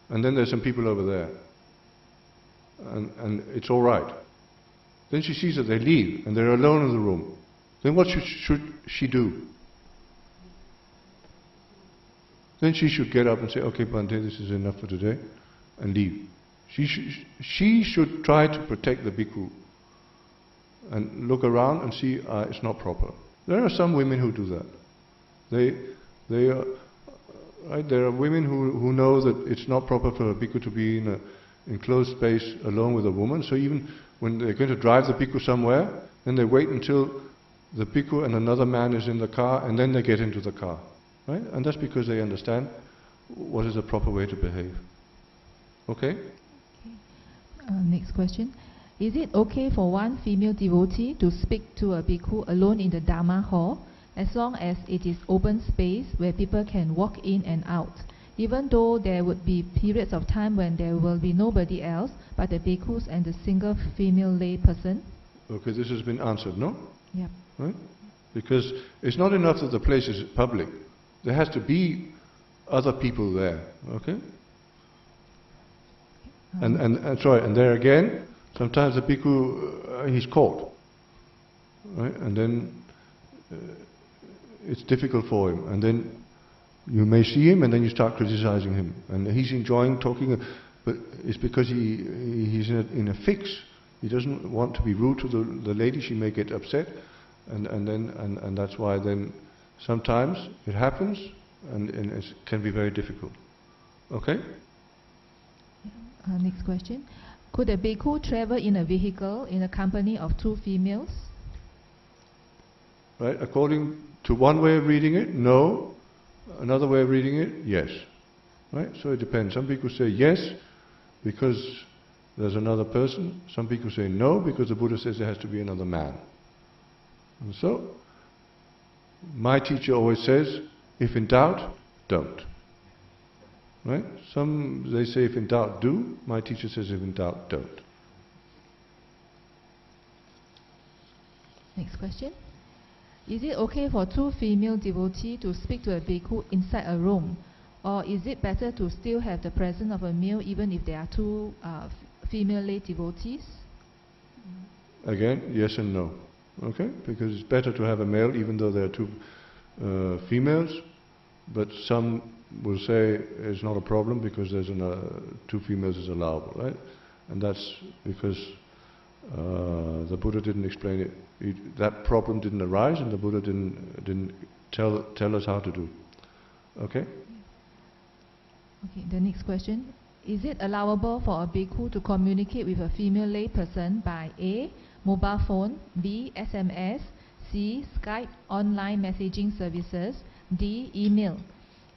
and then there's some people over there. And it's all right. Then she sees that they leave and they're alone in the room. Then what should she do? Then she should get up and say, okay, Bhante, this is enough for today, and leave. She should try to protect the bhikkhu and look around and see it's not proper. There are some women who do that. They are, right? There are women who know that it's not proper for a bhikkhu to be in an enclosed space alone with a woman. So even when they're going to drive the bhikkhu somewhere, then they wait until the bhikkhu and another man is in the car, and then they get into the car. Right? And that's because they understand what is the proper way to behave. Okay?
Next question. Is it okay for one female devotee to speak to a bhikkhu alone in the Dharma hall, as long as it is open space where people can walk in and out, even though there would be periods of time when there will be nobody else but the bhikkhus and the single female lay person?
Okay, this has been answered, no?
Yep.
Right? Because it's not enough that the place is public. There has to be other people there, okay? And there again, sometimes the bhikkhu, he's caught, right? And then it's difficult for him. And then you may see him and then you start criticizing him. And he's enjoying talking, but it's because he's in a fix. He doesn't want to be rude to the lady. She may get upset. And that's why then sometimes it happens, and it can be very difficult. Okay?
Next question. Could a bhikkhu travel in a vehicle in a company of two females?
Right? According to one way of reading it, no. Another way of reading it, yes. Right? So it depends. Some people say yes because there's another person. Some people say no because the Buddha says there has to be another man. And so, my teacher always says, if in doubt, don't. Right? Some, they say if in doubt, do. My teacher says if in doubt, don't.
Next question. Is it okay for two female devotees to speak to a bhikkhu inside a room? Or is it better to still have the presence of a male even if there are two female lay devotees?
Again, yes and no. Okay? Because it's better to have a male even though there are two females, but some will say it's not a problem because there's two females is allowable, right? And that's because the Buddha didn't explain it. That problem didn't arise, and the Buddha didn't tell us how to do. Okay?
Okay, the next question. Is it allowable for a bhikkhu to communicate with a female lay person by A, mobile phone, B, SMS, C, Skype, online messaging services, D, email?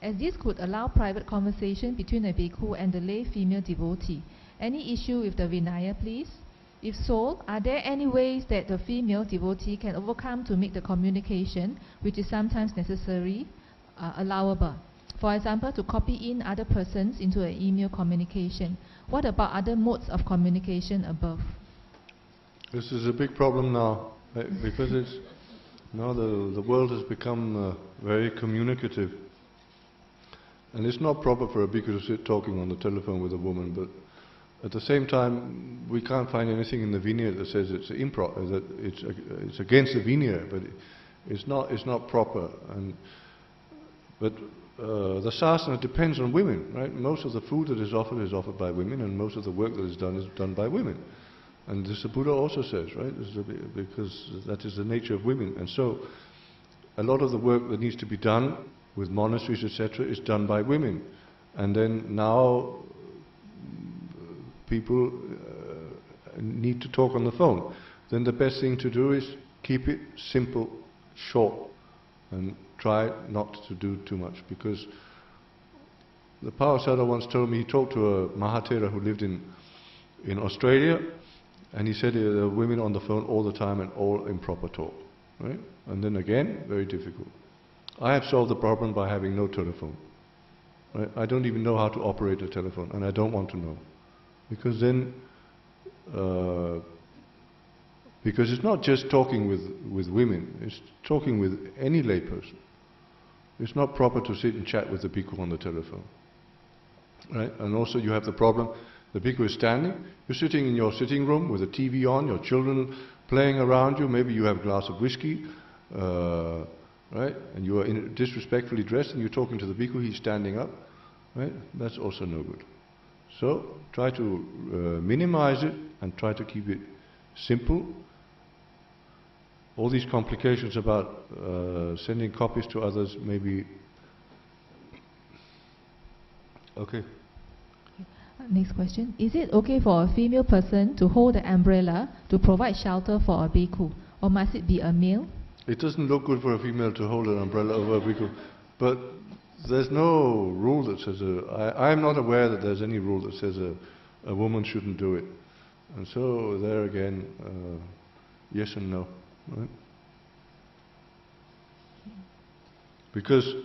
As this could allow private conversation between a bhikkhu and the lay female devotee. Any issue with the Vinaya, please? If so, are there any ways that the female devotee can overcome to make the communication, which is sometimes necessary, allowable? For example, to copy in other persons into an email communication. What about other modes of communication above?
This is a big problem now, right? Because now the world has become very communicative. And it's not proper for a bhikkhu to sit talking on the telephone with a woman, but at the same time, we can't find anything in the Vinaya that says it's improper, that it's against the Vinaya, but it's not proper. But the sasana depends on women, right? Most of the food that is offered by women, and most of the work that is done by women. And this the Buddha also says, right? Because that is the nature of women. And so, a lot of the work that needs to be done with monasteries, etc., is done by women. And then now, people need to talk on the phone. Then the best thing to do is keep it simple, short, and try not to do too much. Because the Pa-Auk once told me, he talked to a Mahatera who lived in Australia, and he said there are women on the phone all the time and all improper talk. Right? And then again, very difficult. I have solved the problem by having no telephone. Right? I don't even know how to operate a telephone, and I don't want to know. Because then, because it's not just talking with women, it's talking with any layperson. It's not proper to sit and chat with the bhikkhu on the telephone. Right? And also you have the problem, the bhikkhu is standing, you're sitting in your sitting room with a TV on, your children playing around you, maybe you have a glass of whiskey, right? And you are disrespectfully dressed and you're talking to the bhikkhu, he's standing up, right? That's also no good. So try to minimize it and try to keep it simple. All these complications about sending copies to others maybe. Okay.
Next question. Is it okay for a female person to hold the umbrella to provide shelter for a bhikkhu, or must it be a male?
It doesn't look good for a female to hold an umbrella over a bhikkhu, but there's no rule that says I'm not aware that there's any rule that says a woman shouldn't do it. And so there again, yes and no. Right? Because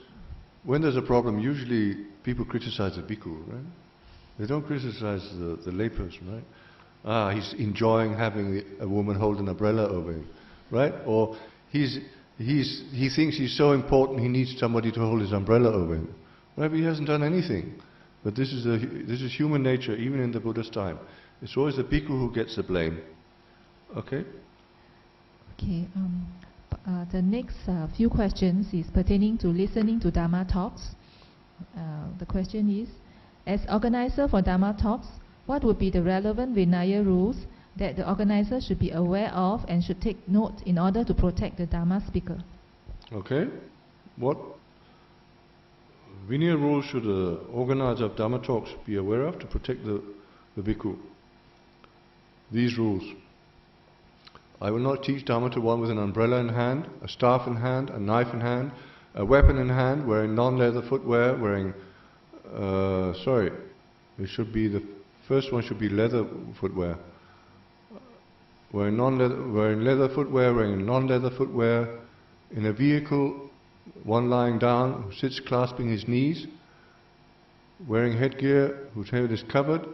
when there's a problem, usually people criticize the bhikkhu, right? They don't criticize the layperson, right? He's enjoying having a woman hold an umbrella over him, right? Or he thinks he's so important he needs somebody to hold his umbrella over him, right? But he hasn't done anything. But this is human nature, even in the Buddha's time. It's always the bhikkhu who gets the blame. Okay?
Okay. The next few questions is pertaining to listening to Dharma talks. The question is, as organizer for Dharma talks, what would be the relevant Vinaya rules that the organizer should be aware of and should take note in order to protect the Dharma speaker?
Okay. What Vinaya rules should the organizer of Dharma talks be aware of to protect the bhikkhu? These rules. I will not teach Dharma to one with an umbrella in hand, a staff in hand, a knife in hand, a weapon in hand, wearing non-leather footwear, wearing it should be the first one should be leather footwear. Wearing leather footwear, wearing non-leather footwear, in a vehicle, one lying down, who sits clasping his knees, wearing headgear, whose head is covered,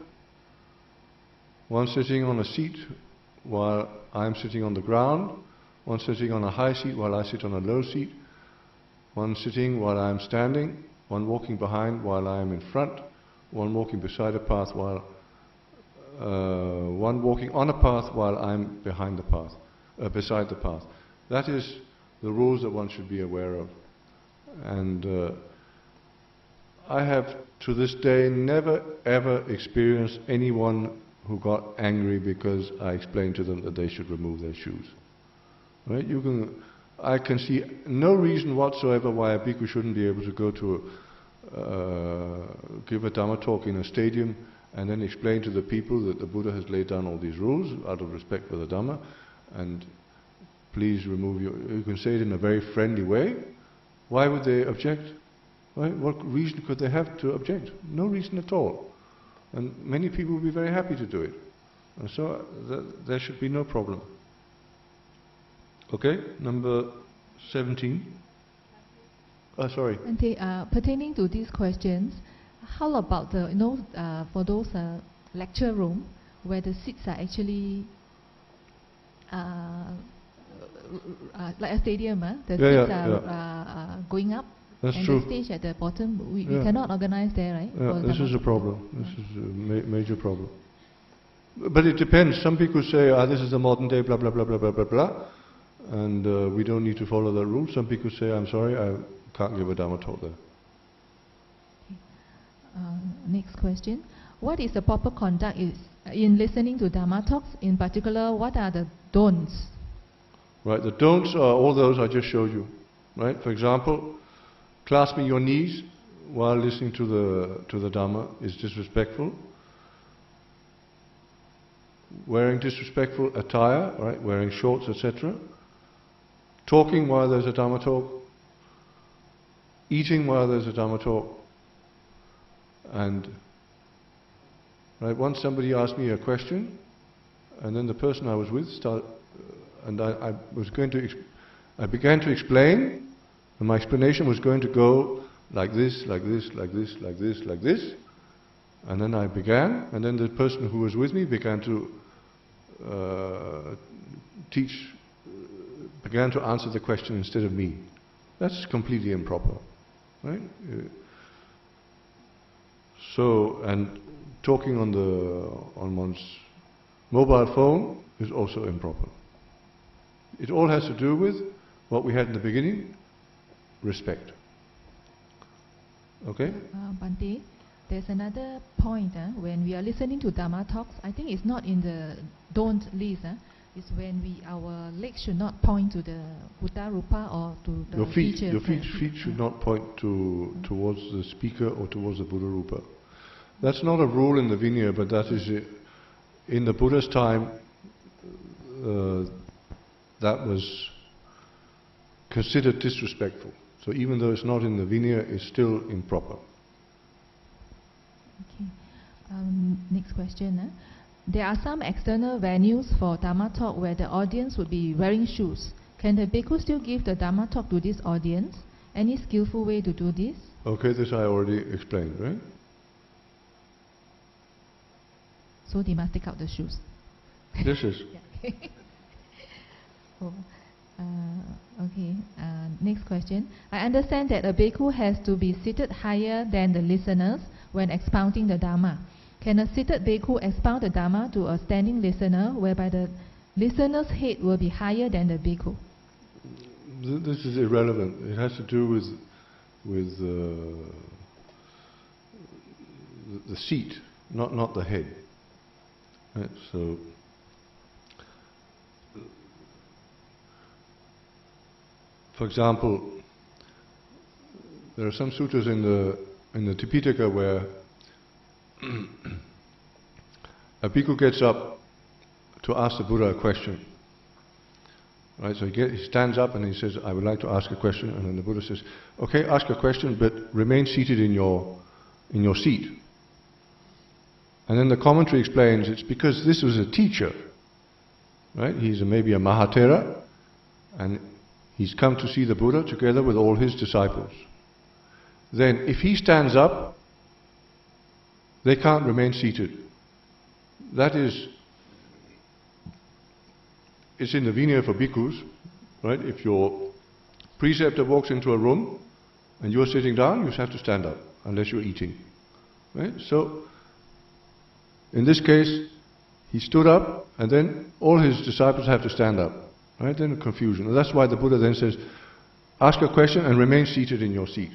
one sitting on a seat while I am sitting on the ground, one sitting on a high seat while I sit on a low seat, one sitting while I am standing, one walking behind while I am in front, one walking beside a path while one walking on a path while I am behind the path, beside the path. That is the rules that one should be aware of. And I have to this day never ever experienced anyone who got angry because I explained to them that they should remove their shoes. Right? I can see no reason whatsoever why a bhikkhu shouldn't be able to go to give a Dhamma talk in a stadium and then explain to the people that the Buddha has laid down all these rules out of respect for the Dhamma, and please remove you can say it in a very friendly way. Why would they object? Right? What reason could they have to object? No reason at all. And many people will be very happy to do it. And so there should be no problem. Okay, number 17. Sorry.
Pertaining to these questions, how about for those lecture room where the seats are actually like a stadium, the seats are going up?
That's
and
true.
The stage at the bottom, we cannot organize there, right?
Yeah, this is a problem. This is a major problem. But it depends. Some people say, this is the modern day, blah, blah, blah, blah, blah, blah, blah, and we don't need to follow that rule. Some people say, I'm sorry, I can't give a Dhamma talk there.
Next question. What is the proper conduct in listening to Dhamma talks? In particular, what are the don'ts?
Right, the don'ts are all those I just showed you. Right, for example, clasping your knees while listening to the Dhamma is disrespectful. Wearing disrespectful attire, right, wearing shorts, etc. Talking while there's a Dhamma talk. Eating while there's a Dhamma talk. And once somebody asked me a question, and then the person I was with I began to explain, And my explanation was going to go like this, like this, like this, like this, like this. And then I began, and then the person who was with me began to began to answer the question instead of me. That's completely improper, right? So, and talking on one's mobile phone is also improper. It all has to do with what we had in the beginning, respect. Okay?
Bhante, there's another point when we are listening to Dhamma talks. I think it's not in the don't list. It's when our legs should not point to the Buddha Rupa or to the teacher.
Your feet should not point towards the speaker or towards the Buddha Rupa. That's not a rule in the Vinaya, but that is in the Buddha's time. That was considered disrespectful. So even though it's not in the Vinaya, it's still improper.
Okay. Next question. There are some external venues for Dhamma talk where the audience would be wearing shoes. Can the bhikkhu still give the Dhamma talk to this audience? Any skillful way to do this?
Okay, this I already explained, right?
So they must take out the shoes.
This is.
Okay. Next question. I understand that a bhikkhu has to be seated higher than the listeners when expounding the Dhamma. Can a seated bhikkhu expound the Dhamma to a standing listener, whereby the listener's head will be higher than the bhikkhu?
This is irrelevant. It has to do with the seat, not the head. Right? So, for example, there are some sutras in the Tipitaka where a bhikkhu gets up to ask the Buddha a question. Right, so he stands up and he says, I would like to ask a question, and then the Buddha says, okay, ask a question, but remain seated in your seat. And then the commentary explains it's because this was a teacher, right? He's maybe a Mahatera, and he's come to see the Buddha together with all his disciples. Then if he stands up, they can't remain seated. That is, it's in the Vinaya for bhikkhus, right? If your preceptor walks into a room and you're sitting down, you have to stand up, unless you're eating, right? So, in this case, he stood up, and then all his disciples have to stand up, right? Then confusion. And that's why the Buddha then says, ask a question and remain seated in your seat,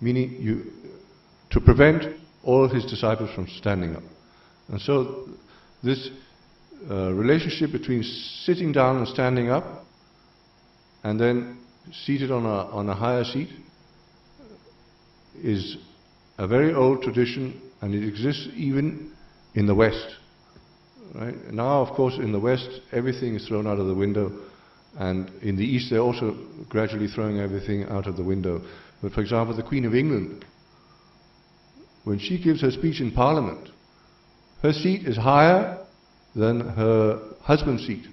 meaning to prevent all his disciples from standing up. And so this relationship between sitting down and standing up, and then seated on a higher seat, is a very old tradition, and it exists even in the West. Right? Now, of course, in the West, everything is thrown out of the window, and in the East, they're also gradually throwing everything out of the window. But for example, the Queen of England, when she gives her speech in Parliament, her seat is higher than her husband's seat,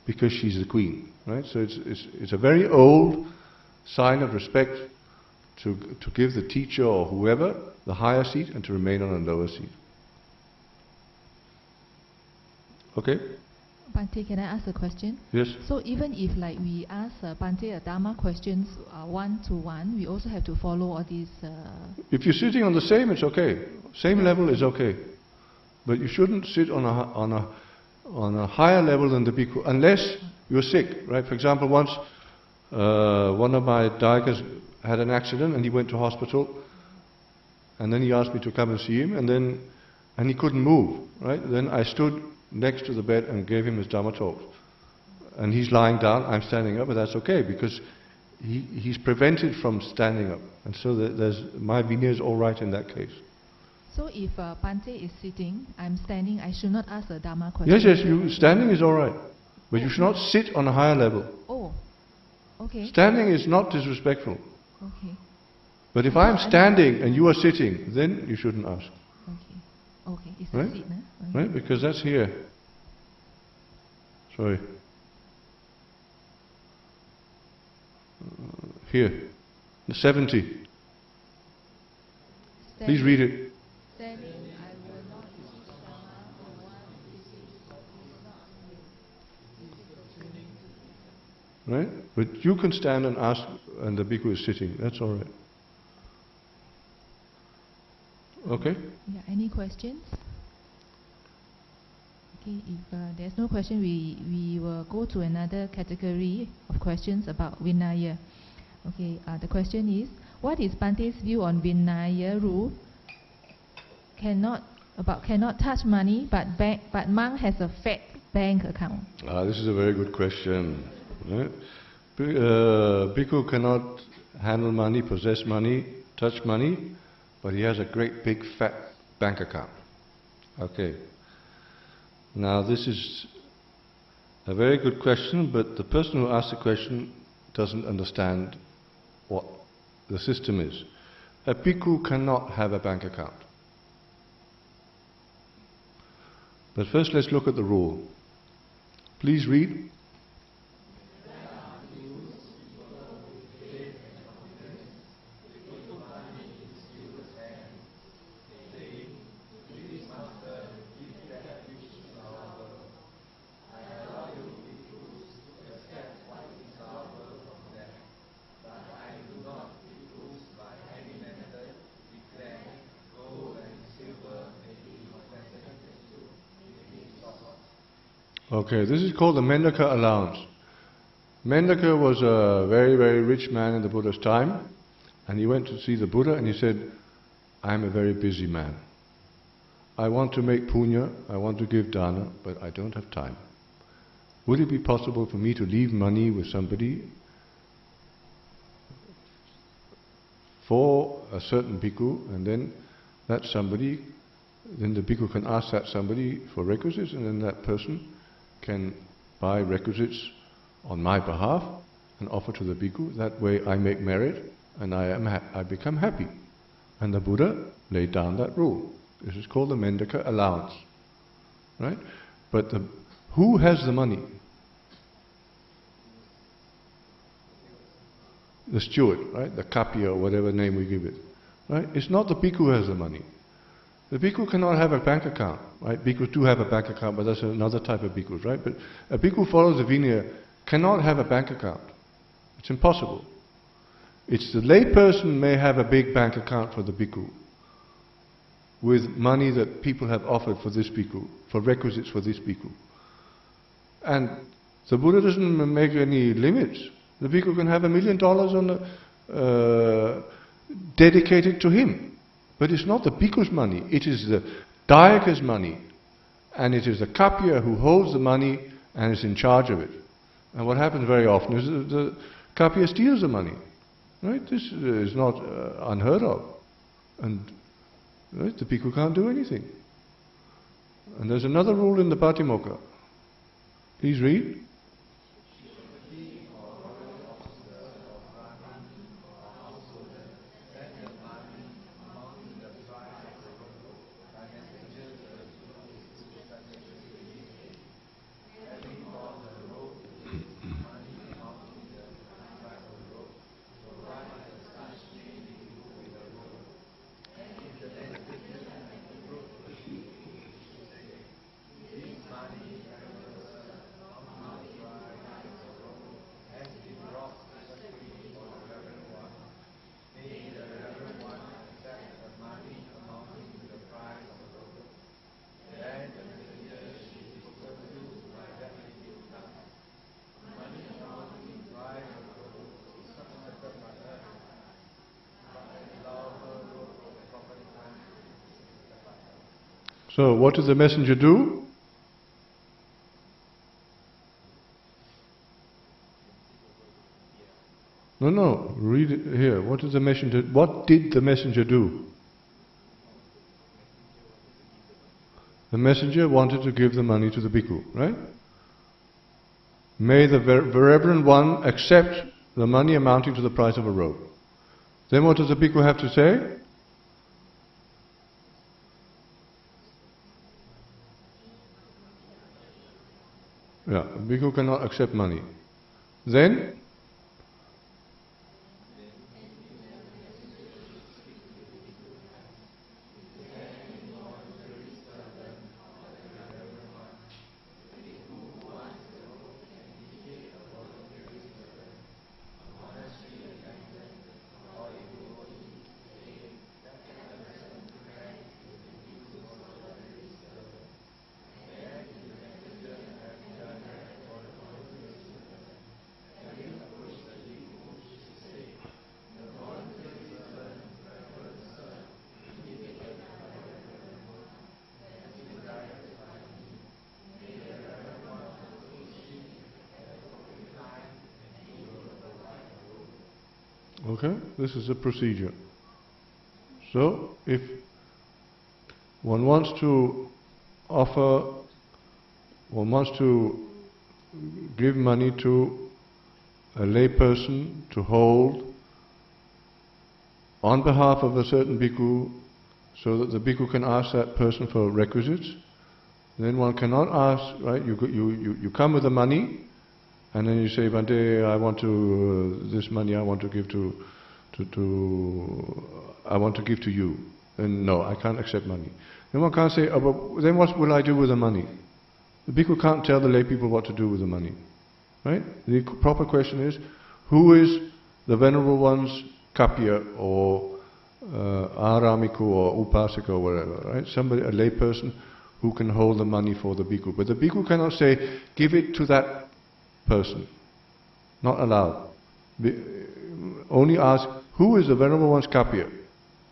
because she's the Queen. Right? So it's a very old sign of respect to give the teacher or whoever the higher seat and to remain on a lower seat. Okay?
Bhante, can I ask a question?
Yes.
So even if we ask Bhante a Dhamma questions one-to-one, we also have to follow all these...
If you're sitting on the same, it's okay. Same level is okay. But you shouldn't sit on a higher level than the bhikkhu, unless you're sick, right? For example, once one of my dayakas had an accident and he went to hospital, and then he asked me to come and see him, and he couldn't move, right? Then I stood next to the bed and gave him his Dhamma talk. And he's lying down, I'm standing up, but that's okay, because he's prevented from standing up. And so my Vinaya is all right in that case.
So if Bhante is sitting, I'm standing, I should not ask a Dhamma question?
Yes, standing is all right. But you should not sit on a higher level.
Oh, okay.
Standing is not disrespectful.
Okay.
But if I'm standing and you are sitting, then you shouldn't ask.
Okay, it's
right?
a seat, no? Okay.
Right, because that's here. Sorry. Here. 70. Please read it.
Standing, I will not teach Dharma to one who is not.
Right? But you can stand and ask, and the bhikkhu is sitting. That's all right. Okay?
Yeah, any questions? Okay, if there's no question, we will go to another category of questions about Vinaya. Okay, the question is, what is Bhante's view on Vinaya rule? Cannot touch money, but monk has a fat bank account.
This is a very good question. Right? Bhikkhu cannot handle money, possess money, touch money, but he has a great big fat bank account. Okay. Now this is a very good question, but the person who asked the question doesn't understand what the system is. A bhikkhu cannot have a bank account. But first let's look at the rule. Please read. Okay, this is called the Mendaka allowance. Mendaka was a very, very rich man in the Buddha's time, and he went to see the Buddha and he said, I'm a very busy man. I want to make punya, I want to give dana, but I don't have time. Would it be possible for me to leave money with somebody for a certain bhikkhu, and then that somebody, then the bhikkhu can ask that somebody for requisites, and then that person can buy requisites on my behalf and offer to the bhikkhu. That way I make merit and I become happy. And the Buddha laid down that rule. This is called the Mendaka allowance. Right? But who has the money? The steward, right? The kapya or whatever name we give it. Right? It's not the bhikkhu who has the money. The bhikkhu cannot have a bank account, right? Bhikkhus do have a bank account, but that's another type of bhikkhus, right? But a bhikkhu who follows the Vinaya cannot have a bank account. It's impossible. It's the layperson may have a big bank account for the bhikkhu, with money that people have offered for this bhikkhu, for requisites for this bhikkhu. And the Buddha doesn't make any limits. The bhikkhu can have $1 million on dedicated to him. But it's not the bhikkhu's money, it is the dayaka's money. And it is the kapya who holds the money and is in charge of it. And what happens very often is the kapya steals the money. Right? This is not unheard of. And right, the bhikkhu can't do anything. And there's another rule in the Patimokkha. Please read. So what did the messenger do? No, read it here. What did the messenger do? The messenger wanted to give the money to the bhikkhu, right? May the Venerable one accept the money amounting to the price of a robe. Then what does the bhikkhu have to say? Yeah, the bhikkhu cannot accept money. Then Okay, this is a procedure. So, if one wants to give money to a lay person to hold on behalf of a certain bhikkhu, so that the bhikkhu can ask that person for requisites, then one cannot ask, right? You come with the money, and then you say, Bhante, I want to this money I want to give to you. Then no, I can't accept money. Then one can't say, oh, but then what will I do with the money? The bhikkhu can't tell the lay people what to do with the money, right? The proper question is, who is the Venerable One's kapya or aramiku or upasaka or whatever, right? Somebody, a lay person who can hold the money for the bhikkhu. But the bhikkhu cannot say, give it to that person. Not allowed. Only ask, who is the Venerable One's kapya?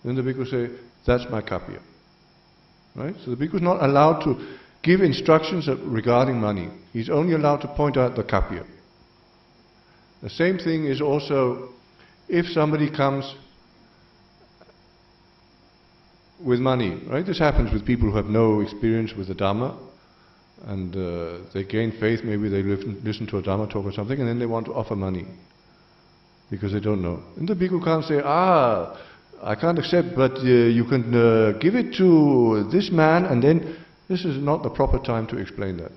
Then the bhikkhu say, that's my kapya. Right? So the bhikkhu is not allowed to give instructions regarding money. He's only allowed to point out the kapya. The same thing is also, if somebody comes with money, right? This happens with people who have no experience with the Dhamma, and they gain faith, maybe they listen to a Dhamma talk or something, and then they want to offer money, because they don't know. And the bhikkhu can't say, I can't accept, but you can give it to this man, and then this is not the proper time to explain that.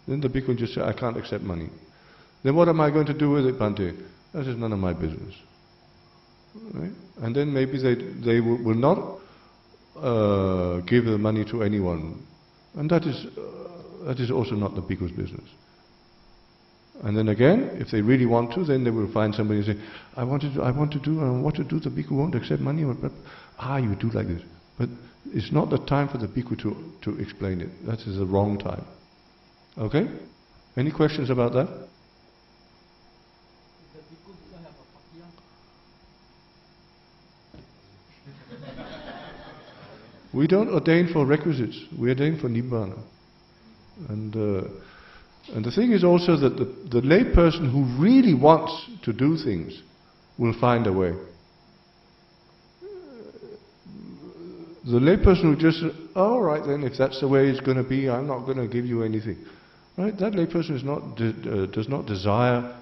Then the bhikkhu just say, I can't accept money. Then what am I going to do with it, Bhante? That is none of my business. Right? And then maybe they will not give the money to anyone. And that is also not the bhikkhu's business. And then again, if they really want to, then they will find somebody and say, I want to do, what to do, the bhikkhu won't accept money. You do like this. But it's not the time for the bhikkhu to explain it. That is the wrong time. Okay? Any questions about that?
The bhikkhu doesn't have a pakya.
We don't ordain for requisites. We ordain for nibbana. And the thing is also that the lay person who really wants to do things will find a way. The lay person who just, all right then, if that's the way it's going to be, I'm not going to give you anything. Right? That lay person does not desire,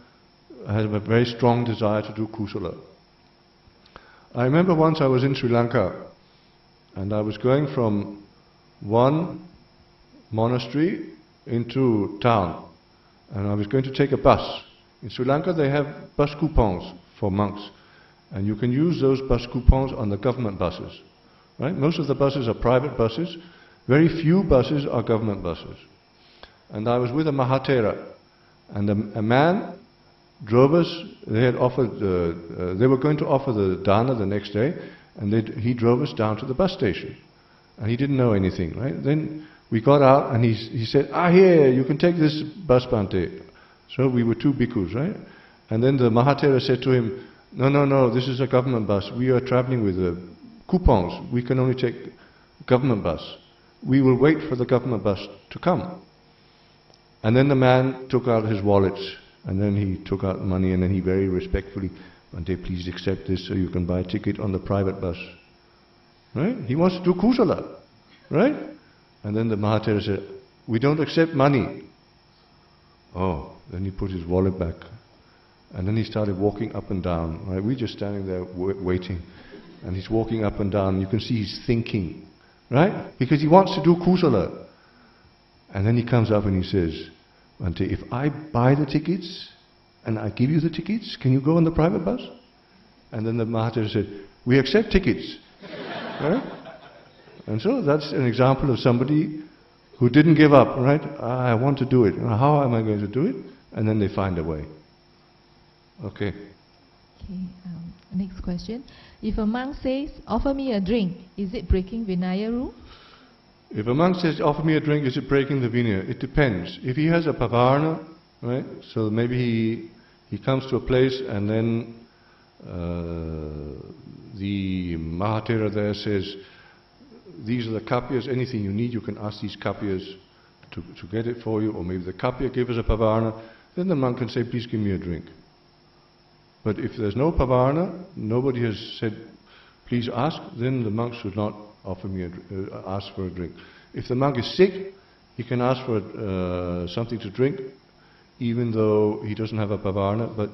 has a very strong desire to do kusala. I remember once I was in Sri Lanka, and I was going from one monastery into town, and I was going to take a bus. In Sri Lanka they have bus coupons for monks, and you can use those bus coupons on the government buses. Right? Most of the buses are private buses, very few buses are government buses. And I was with a Mahatera, and a man drove us. They had offered, they were going to offer the dana the next day, and he drove us down to the bus station, and he didn't know anything. Right? Then we got out, and he said, here, you can take this bus, Bhante. So we were two bhikkhus, right? And then the Mahatera said to him, no, this is a government bus. We are traveling with coupons. We can only take government bus. We will wait for the government bus to come. And then the man took out his wallet, and then he took out money, and then he very respectfully, Bhante, please accept this so you can buy a ticket on the private bus. Right? He wants to do kusala. Right? And then the Mahatera said, we don't accept money. Oh, then he put his wallet back. And then he started walking up and down. Right? We're just standing there waiting. And he's walking up and down. You can see he's thinking. Right? Because he wants to do kusala. And then he comes up and he says, Bhante, if I buy the tickets and I give you the tickets, can you go on the private bus? And then the Mahatera said, we accept tickets. Right? And so that's an example of somebody who didn't give up, right? I want to do it. How am I going to do it? And then they find a way. Okay.
Okay, next question. If a monk says, offer me a drink, is it breaking Vinaya rule?
If a monk says, offer me a drink, is it breaking the Vinaya? It depends. If he has a pavarna, right? So maybe he comes to a place and then the Mahatera there says, these are the kapyas, anything you need, you can ask these kapyas to get it for you, or maybe the kapya gives us a pavarna, then the monk can say, please give me a drink. But if there's no pavarna, nobody has said, please ask, then the monk should not offer me ask for a drink. If the monk is sick, he can ask for something to drink, even though he doesn't have a pavarna, but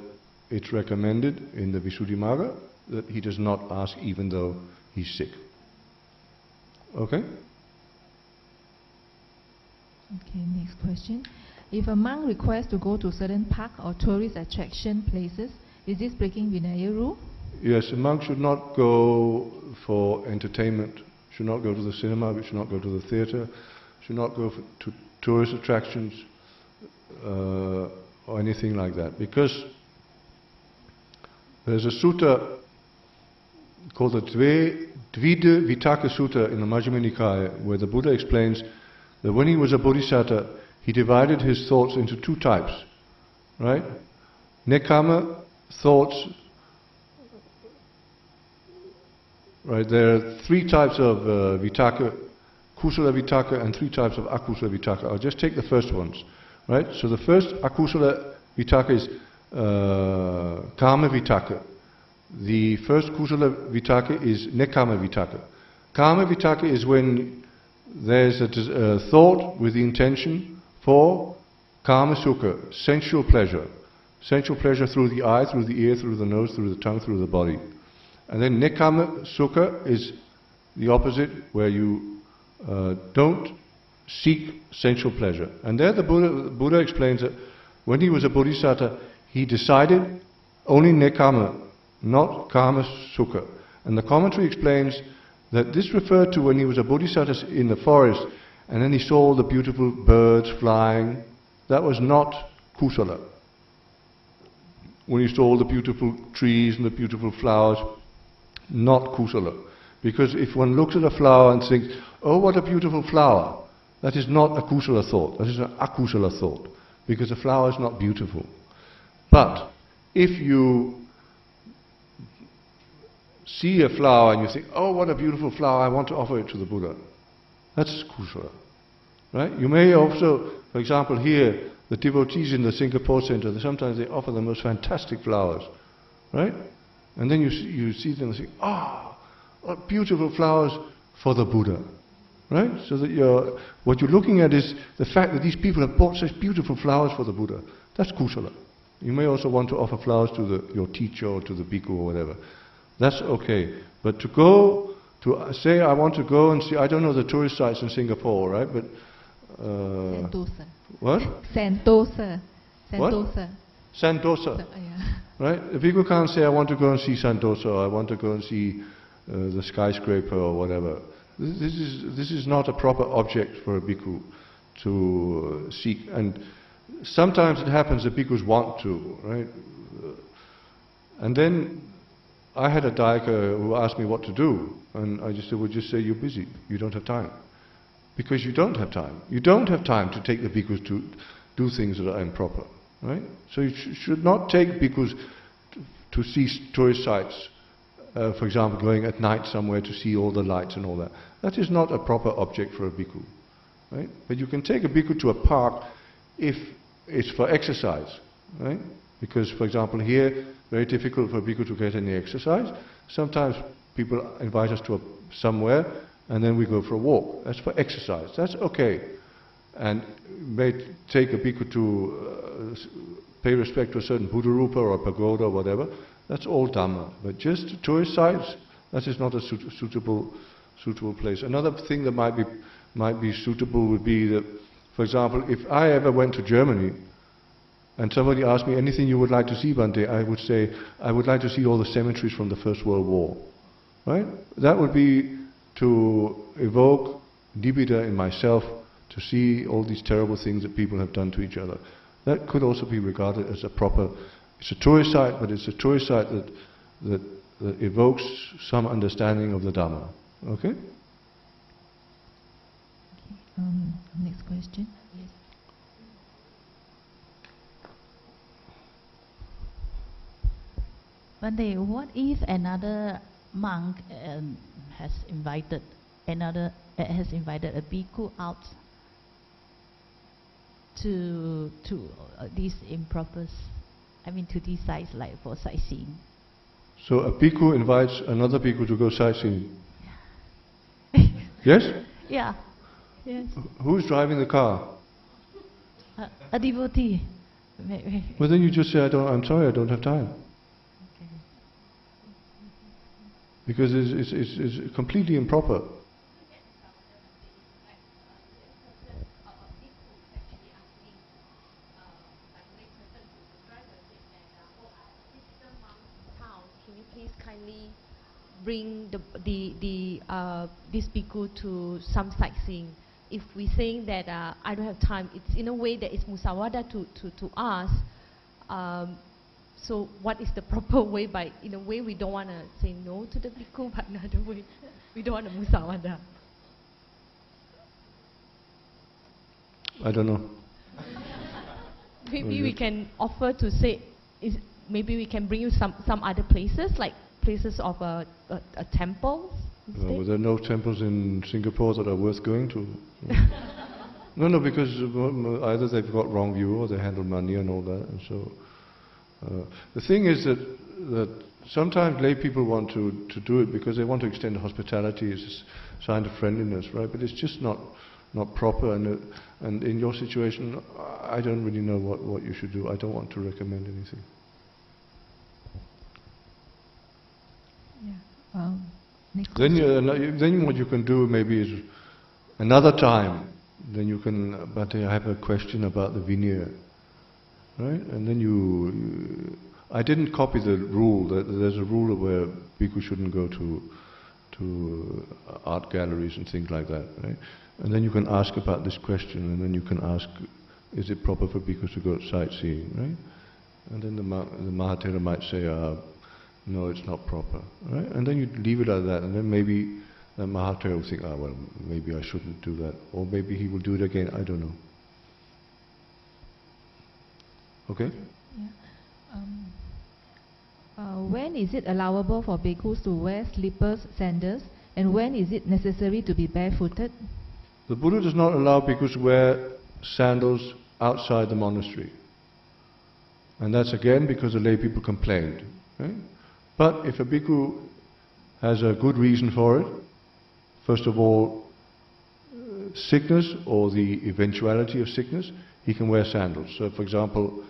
it's recommended in the Visuddhimagga that he does not ask even though he's sick. Okay?
Okay, next question. If a monk requests to go to certain park or tourist attraction places, is this breaking Vinaya rule?
Yes, a monk should not go for entertainment, should not go to the cinema, should not go to the theatre, should not go to tourist attractions or anything like that. Because there's a sutta called the Dvida Vitaka Sutta in the Majjhima Nikaya, where the Buddha explains that when he was a bodhisattva, he divided his thoughts into two types, right? Nekama thoughts, right? There are three types of vitaka, kusala vitaka, and three types of akusala vitaka. I'll just take the first ones, right? So the first akusala vitaka is kama vitaka. The first kusala vitaka is nekama vitaka. Kama vitaka is when there's a thought with the intention for kama sukha, sensual pleasure. Sensual pleasure through the eye, through the ear, through the nose, through the tongue, through the body. And then nekama sukha is the opposite, where you don't seek sensual pleasure. And there the Buddha explains that when he was a bodhisattva, he decided only nekama, not kama sukha. And the commentary explains that this referred to when he was a bodhisattva in the forest, and then he saw all the beautiful birds flying. That was not kusala. When he saw all the beautiful trees and the beautiful flowers, not kusala. Because if one looks at a flower and thinks, oh, what a beautiful flower, that is not a kusala thought, that is an akusala thought, because the flower is not beautiful. But if you see a flower and you think, oh, what a beautiful flower, I want to offer it to the Buddha, that's kusala. Right? You may also, for example, here, the devotees in the Singapore Center, sometimes they offer the most fantastic flowers, right? And then you see them and think, what beautiful flowers for the Buddha, right? So that what you're looking at is the fact that these people have bought such beautiful flowers for the Buddha. That's kusala. You may also want to offer flowers to your teacher or to the bhikkhu or whatever. That's okay. But to go, to say I want to go and see, I don't know the tourist sites in Singapore, right? But
Sentosa.
What?
Sentosa. Sentosa.
What? Sentosa.
Yeah.
Right? The bhikkhu can't say I want to go and see Sentosa, or I want to go and see the skyscraper or whatever. This is not a proper object for a bhikkhu to seek. And sometimes it happens that bhikkhus want to, right? And then I had a dayaka who asked me what to do, and I just said, well, just say you're busy, you don't have time. Because you don't have time. You don't have time to take the bhikkhus to do things that are improper, right? So you should not take bhikkhus to see tourist sites, for example, going at night somewhere to see all the lights and all that. That is not a proper object for a bhikkhu, right? But you can take a bhikkhu to a park if it's for exercise, right? Because, for example, here, very difficult for a bhikkhu to get any exercise. Sometimes people invite us to somewhere, and then we go for a walk. That's for exercise. That's okay. And may take a bhikkhu to pay respect to a certain Buddha Rupa or a pagoda or whatever. That's all Dhamma. But just tourist sites, that is not a suitable place. Another thing that might be suitable would be that, for example, if I ever went to Germany and somebody asked me anything you would like to see, Bhante, I would say, I would like to see all the cemeteries from the First World War. Right? That would be to evoke nibbida in myself, to see all these terrible things that people have done to each other. That could also be regarded as a proper, it's a tourist site, but it's a tourist site that evokes some understanding of the Dhamma. Okay?
Next question. Yes.
Bhante, what if another monk has invited a bhikkhu out to this improper I mean, to these sites like for sightseeing.
So a bhikkhu invites another bhikkhu to go sightseeing. Yes?
Yeah. Yes.
Who's driving the car?
A devotee.
Well, then you just say, I'm sorry, I don't have time.
Okay.
Because it's completely improper.
Can you please kindly bring this bhikkhu to some sightseeing? If we're saying that I don't have time, it's in a way that it's musawada to us. So what is the proper way? By in a way we don't want to say no to the bhikkhu, but another way we don't want to musawada.
I don't know.
Maybe we can offer to say, maybe we can bring you some other places, like places of a temple.
Well, there are no temples in Singapore that are worth going to. No, because either they've got wrong view or they handle money and all that. And so the thing is that sometimes lay people want to do it because they want to extend hospitality as a sign of friendliness, right? But it's just not proper. And in your situation, I don't really know what you should do. I don't want to recommend anything.
Yeah.
Then what you can do maybe is another time. Then you can, but I have a question about the veneer, right? And then I didn't copy the rule. There's a rule where bhikkhu shouldn't go to art galleries and things like that, right? And then you can ask about this question, and then you can ask, is it proper for bhikkhus to go sightseeing, right? And then the Mahathera might say, no, it's not proper, right? And then you leave it like that, and then maybe the Mahathera will think, well, maybe I shouldn't do that, or maybe he will do it again, I don't know. Okay?
Yeah. When is it allowable for bhikkhus to wear slippers, sandals, and when is it necessary to be barefooted?
The Buddha does not allow bhikkhus to wear sandals outside the monastery. And that's again because the lay people complained, right? But if a bhikkhu has a good reason for it, first of all, sickness or the eventuality of sickness, he can wear sandals. So for example,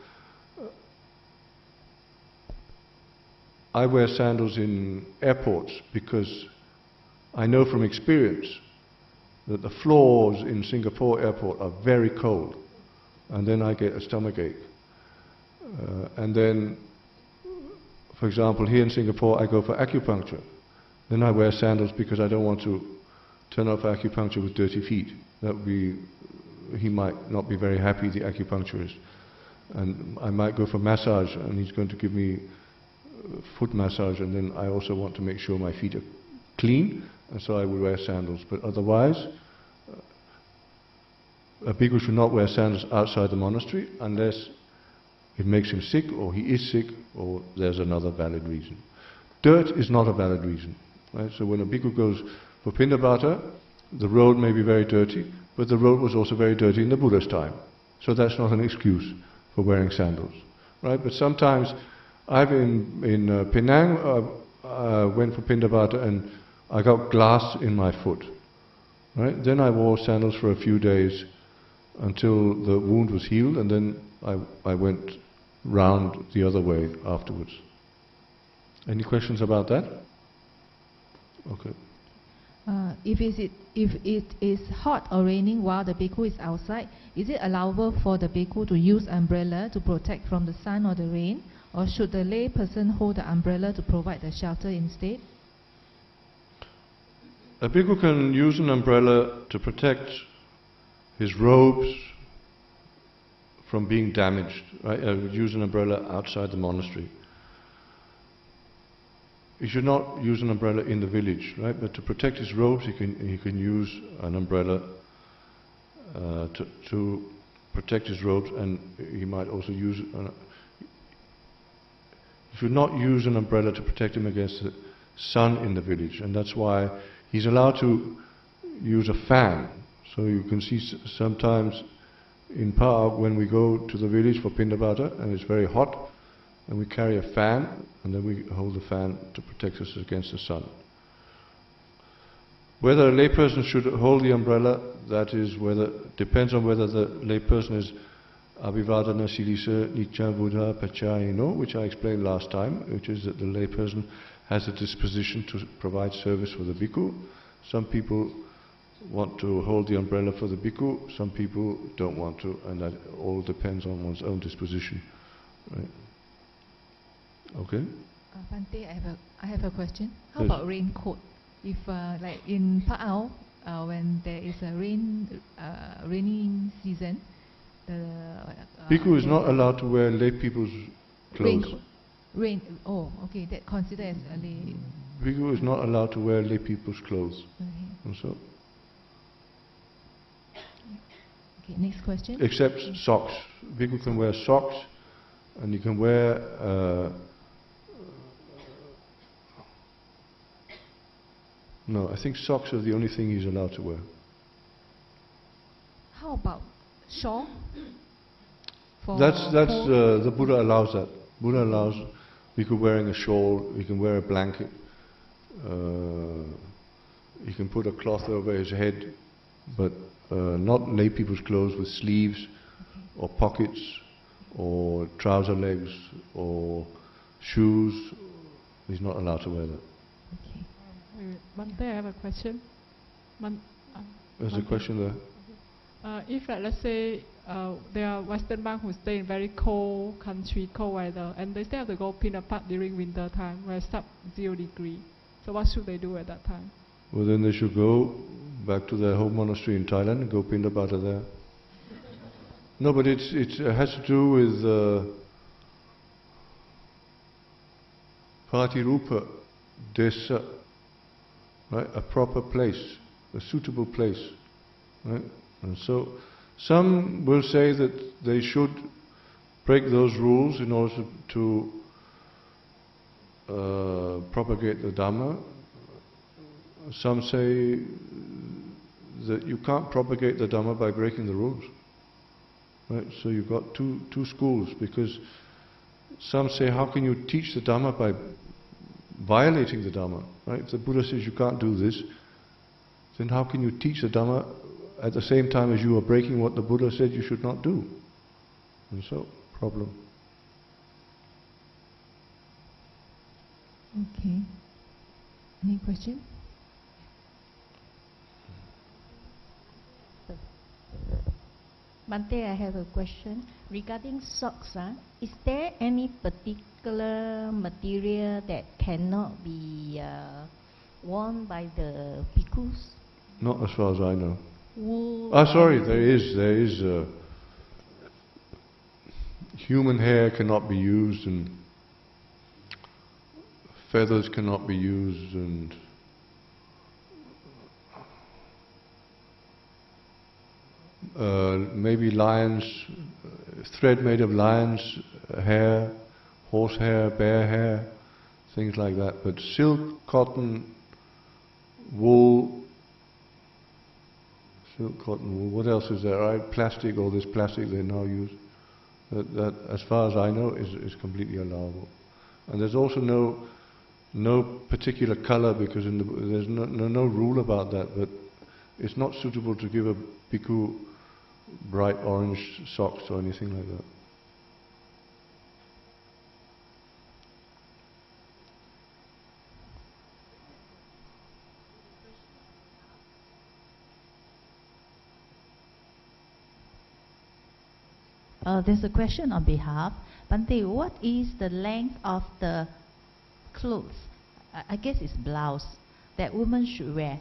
I wear sandals in airports because I know from experience that the floors in Singapore airport are very cold, and then I get a stomachache. And then, for example, here in Singapore I go for acupuncture. Then I wear sandals because I don't want to turn off acupuncture with dirty feet. He might not be very happy, the acupuncturist. And I might go for massage and he's going to give me foot massage, and then I also want to make sure my feet are clean, and so I will wear sandals. But otherwise, a bhikkhu should not wear sandals outside the monastery unless it makes him sick, or he is sick, or there's another valid reason. Dirt is not a valid reason, right? So when a bhikkhu goes for Pindabata, the road may be very dirty, but the road was also very dirty in the Buddha's time. So that's not an excuse for wearing sandals, right? But sometimes I've in Penang went for Pindabata and I got glass in my foot, right? Then I wore sandals for a few days until the wound was healed, and then I went round the other way afterwards. Any questions about that? Okay.
If it is hot or raining while the bhikkhu is outside, is it allowable for the bhikkhu to use umbrella to protect from the sun or the rain, or should the lay person hold the umbrella to provide the shelter instead?
A bhikkhu can use an umbrella to protect his robes from being damaged, right? Use an umbrella outside the monastery. He should not use an umbrella in the village, right? But to protect his robes, he can use an umbrella to protect his robes, and he might also use. He should not use an umbrella to protect him against the sun in the village, and that's why he's allowed to use a fan. So you can see sometimes in Pa-Auk when we go to the village for Pindabata and it's very hot, and we carry a fan, and then we hold the fan to protect us against the sun. Whether a layperson should hold the umbrella, that is depends on whether the layperson is Abhivadana Silisa Nicha Buddha Pachayino, which I explained last time, which is that the layperson has a disposition to provide service for the bhikkhu. Some people want to hold the umbrella for the bhikkhu, some people don't want to, and that all depends on one's own disposition. Right? Okay?
Bhante, I have a question. How
Yes.
about raincoat? If like in Pa-Auk, when there is a raining season, the
Bhikkhu is not allowed to wear lay people's clothes.
Okay, that considered as a lay.
Bhikkhu is not allowed to wear lay people's clothes.
Okay.
Also,
Okay, next question.
except socks. Bhikkhu can wear socks, and you can wear no, I think socks are the only thing he's allowed to wear.
How about shawl?
That's the Buddha allows that. Buddha allows Bhikkhu wearing a shawl, he can wear a blanket, he can put a cloth over his head, but not lay people's clothes with sleeves or pockets or trouser legs or shoes. He's not allowed to wear that.
Okay.
Bhante, I have a question.
There's a question there.
If, let's say, there are Western monks who stay in very cold country, cold weather, and they still have to go Pinapat during winter time, where it's sub-0 degree. So what should they do at that time?
Well, then they should go back to their home monastery in Thailand and go Pindapata there. No, but it has to do with Patirupa Desa, right? A proper place, a suitable place, right? And so some will say that they should break those rules in order to propagate the Dhamma. Some say that you can't propagate the Dhamma by breaking the rules. Right? So you've got two schools, because some say, how can you teach the Dhamma by violating the Dhamma? Right? If the Buddha says you can't do this, then how can you teach the Dhamma at the same time as you are breaking what the Buddha said you should not do? And so, problem.
Okay. Any question?
Bhante, I have a question regarding socks. Is there any particular material that cannot be worn by the bhikkhus?
Not as far as I know.
Wool?
Sorry, there is. Human hair cannot be used, and feathers cannot be used, and maybe lions, thread made of lions hair, horse hair, bear hair, things like that. But silk, cotton, wool, what else is there? Right? Plastic, all this plastic they now use. That, as far as I know, is completely allowable. And there's also no particular color, because there's no rule about that. But it's not suitable to give a bhikkhu bright orange socks or anything like that.
There's a question on behalf. Bhante, what is the length of the clothes? I guess it's blouse that women should wear.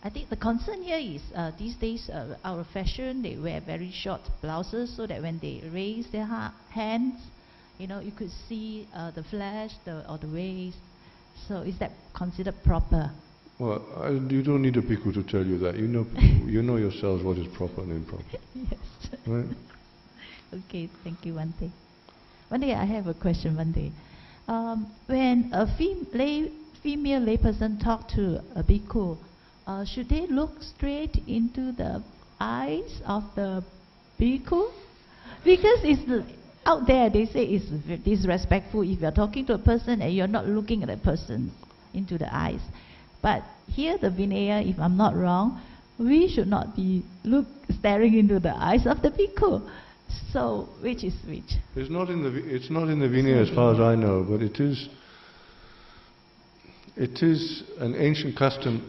I think the concern here is these days out of fashion, they wear very short blouses so that when they raise their hands, you could see the flesh or the waist. So is that considered proper?
Well, you don't need a bhikkhu to tell you that. You know yourselves what is proper and improper.
Yes.
Right?
Okay, thank you, Bhante. Bhante, I have a question, Bhante. When a female layperson talk to a bhikkhu, should they look straight into the eyes of the bhikkhu? Because out there they say it's disrespectful if you're talking to a person and you're not looking at that person into the eyes. But here the Vinaya, if I'm not wrong, we should not be staring into the eyes of the bhikkhu. So which is which?
It's not in the Vinaya as far as I know, but it is an ancient custom,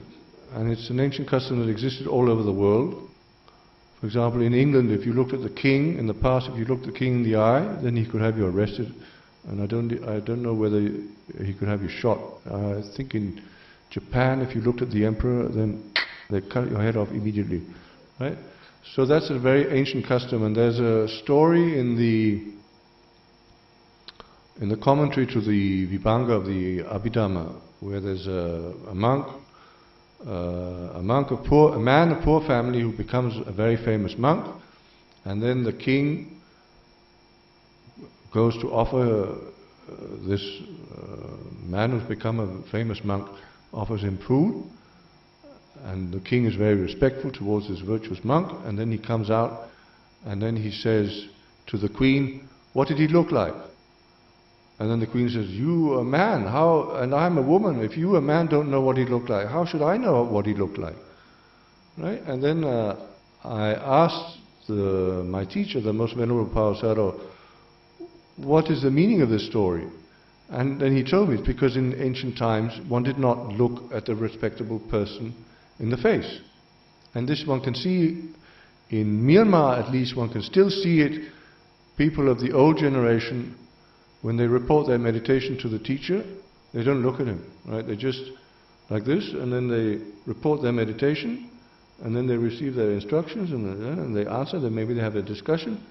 and it's an ancient custom that existed all over the world. For example, in England, if you looked at the king in the past, if you looked the king in the eye, then he could have you arrested, and I don't know whether he could have you shot. I think in Japan, if you looked at the emperor, then they cut your head off immediately, right? So that's a very ancient custom, and there's a story in the commentary to the Vibhanga of the Abhidhamma, where there's a man of poor family who becomes a very famous monk, and then the king goes to offer this man who's become a famous monk, offers him food, and the king is very respectful towards this virtuous monk, and then he comes out and then he says to the queen, "What did he look like?" And then the queen says, "You a man, how, and I'm a woman, if you a man don't know what he looked like, how should I know what he looked like?" Right? And then I asked my teacher, the Most Venerable Pa-Auk, what is the meaning of this story? And then he told me it's because in ancient times one did not look at a respectable person in the face. And this one can see, in Myanmar at least, one can still see it. People of the old generation, when they report their meditation to the teacher, they don't look at him, right? They just like this, and then they report their meditation, and then they receive their instructions, and they answer, then maybe they have a discussion,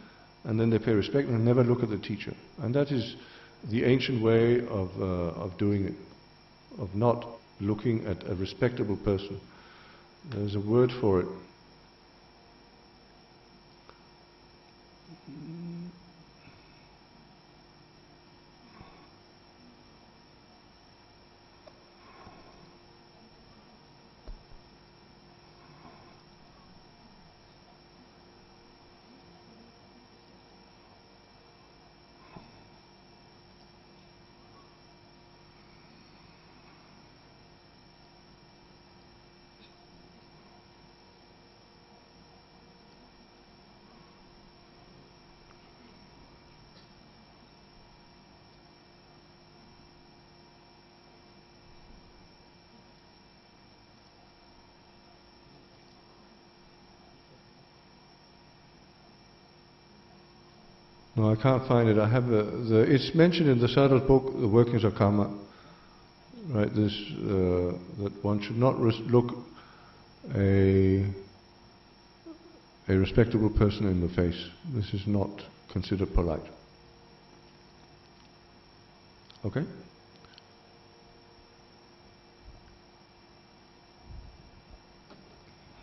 and then they pay respect and never look at the teacher. And that is the ancient way of doing it, of not looking at a respectable person. There's a word for it. No, I can't find it. I have it's mentioned in the Sarda's book, The Workings of Karma, right? This that one should not look a respectable person in the face. This is not considered polite. Okay?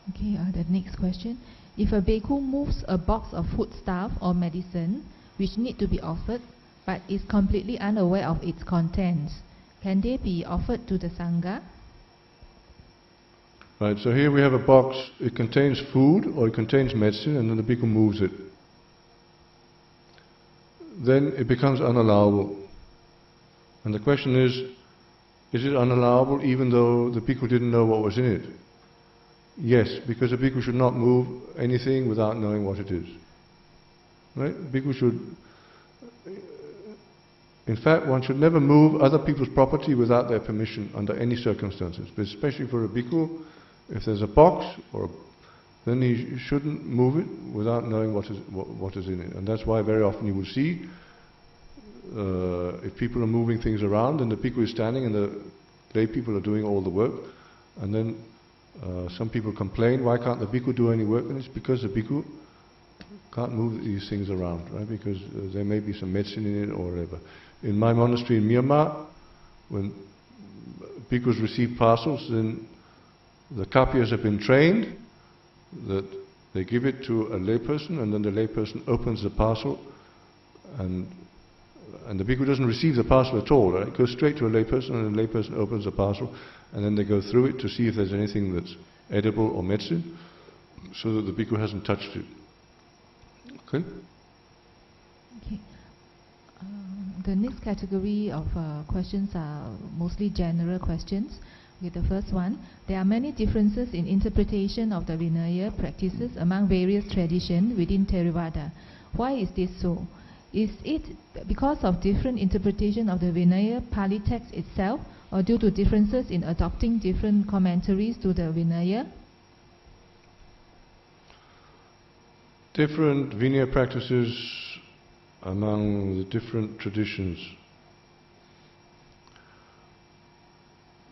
Okay, the next question. If a bhikkhu moves a box of foodstuff or medicine which need to be offered, but is completely unaware of its contents, can they be offered to the Sangha?
Right, so here we have a box. It contains food or it contains medicine, and then the bhikkhu moves it. Then it becomes unallowable. And the question is it unallowable even though the bhikkhu didn't know what was in it? Yes, because a bhikkhu should not move anything without knowing what it is. Right? Bhikkhu should, in fact, one should never move other people's property without their permission under any circumstances. But especially for a bhikkhu, if there's a box, then he shouldn't move it without knowing what is in it. And that's why very often you will see, if people are moving things around, and the bhikkhu is standing and the lay people are doing all the work, and then some people complain, why can't the bhikkhu do any work? And it's because the bhikkhu can't move these things around, right? Because there may be some medicine in it or whatever. In my monastery in Myanmar, when bhikkhus receive parcels, then the kapias have been trained that they give it to a layperson, and then the layperson opens the parcel, and the bhikkhu doesn't receive the parcel at all, right? It goes straight to a layperson, and the layperson opens the parcel, and then they go through it to see if there's anything that's edible or medicine, so that the bhikkhu hasn't touched it. Okay?
Okay. The next category of questions are mostly general questions. With the first one, there are many differences in interpretation of the Vinaya practices among various traditions within Theravada. Why is this so? Is it because of different interpretation of the Vinaya Pali text itself, or due to differences in adopting different commentaries to the Vinaya?
Different Vinaya practices among the different traditions.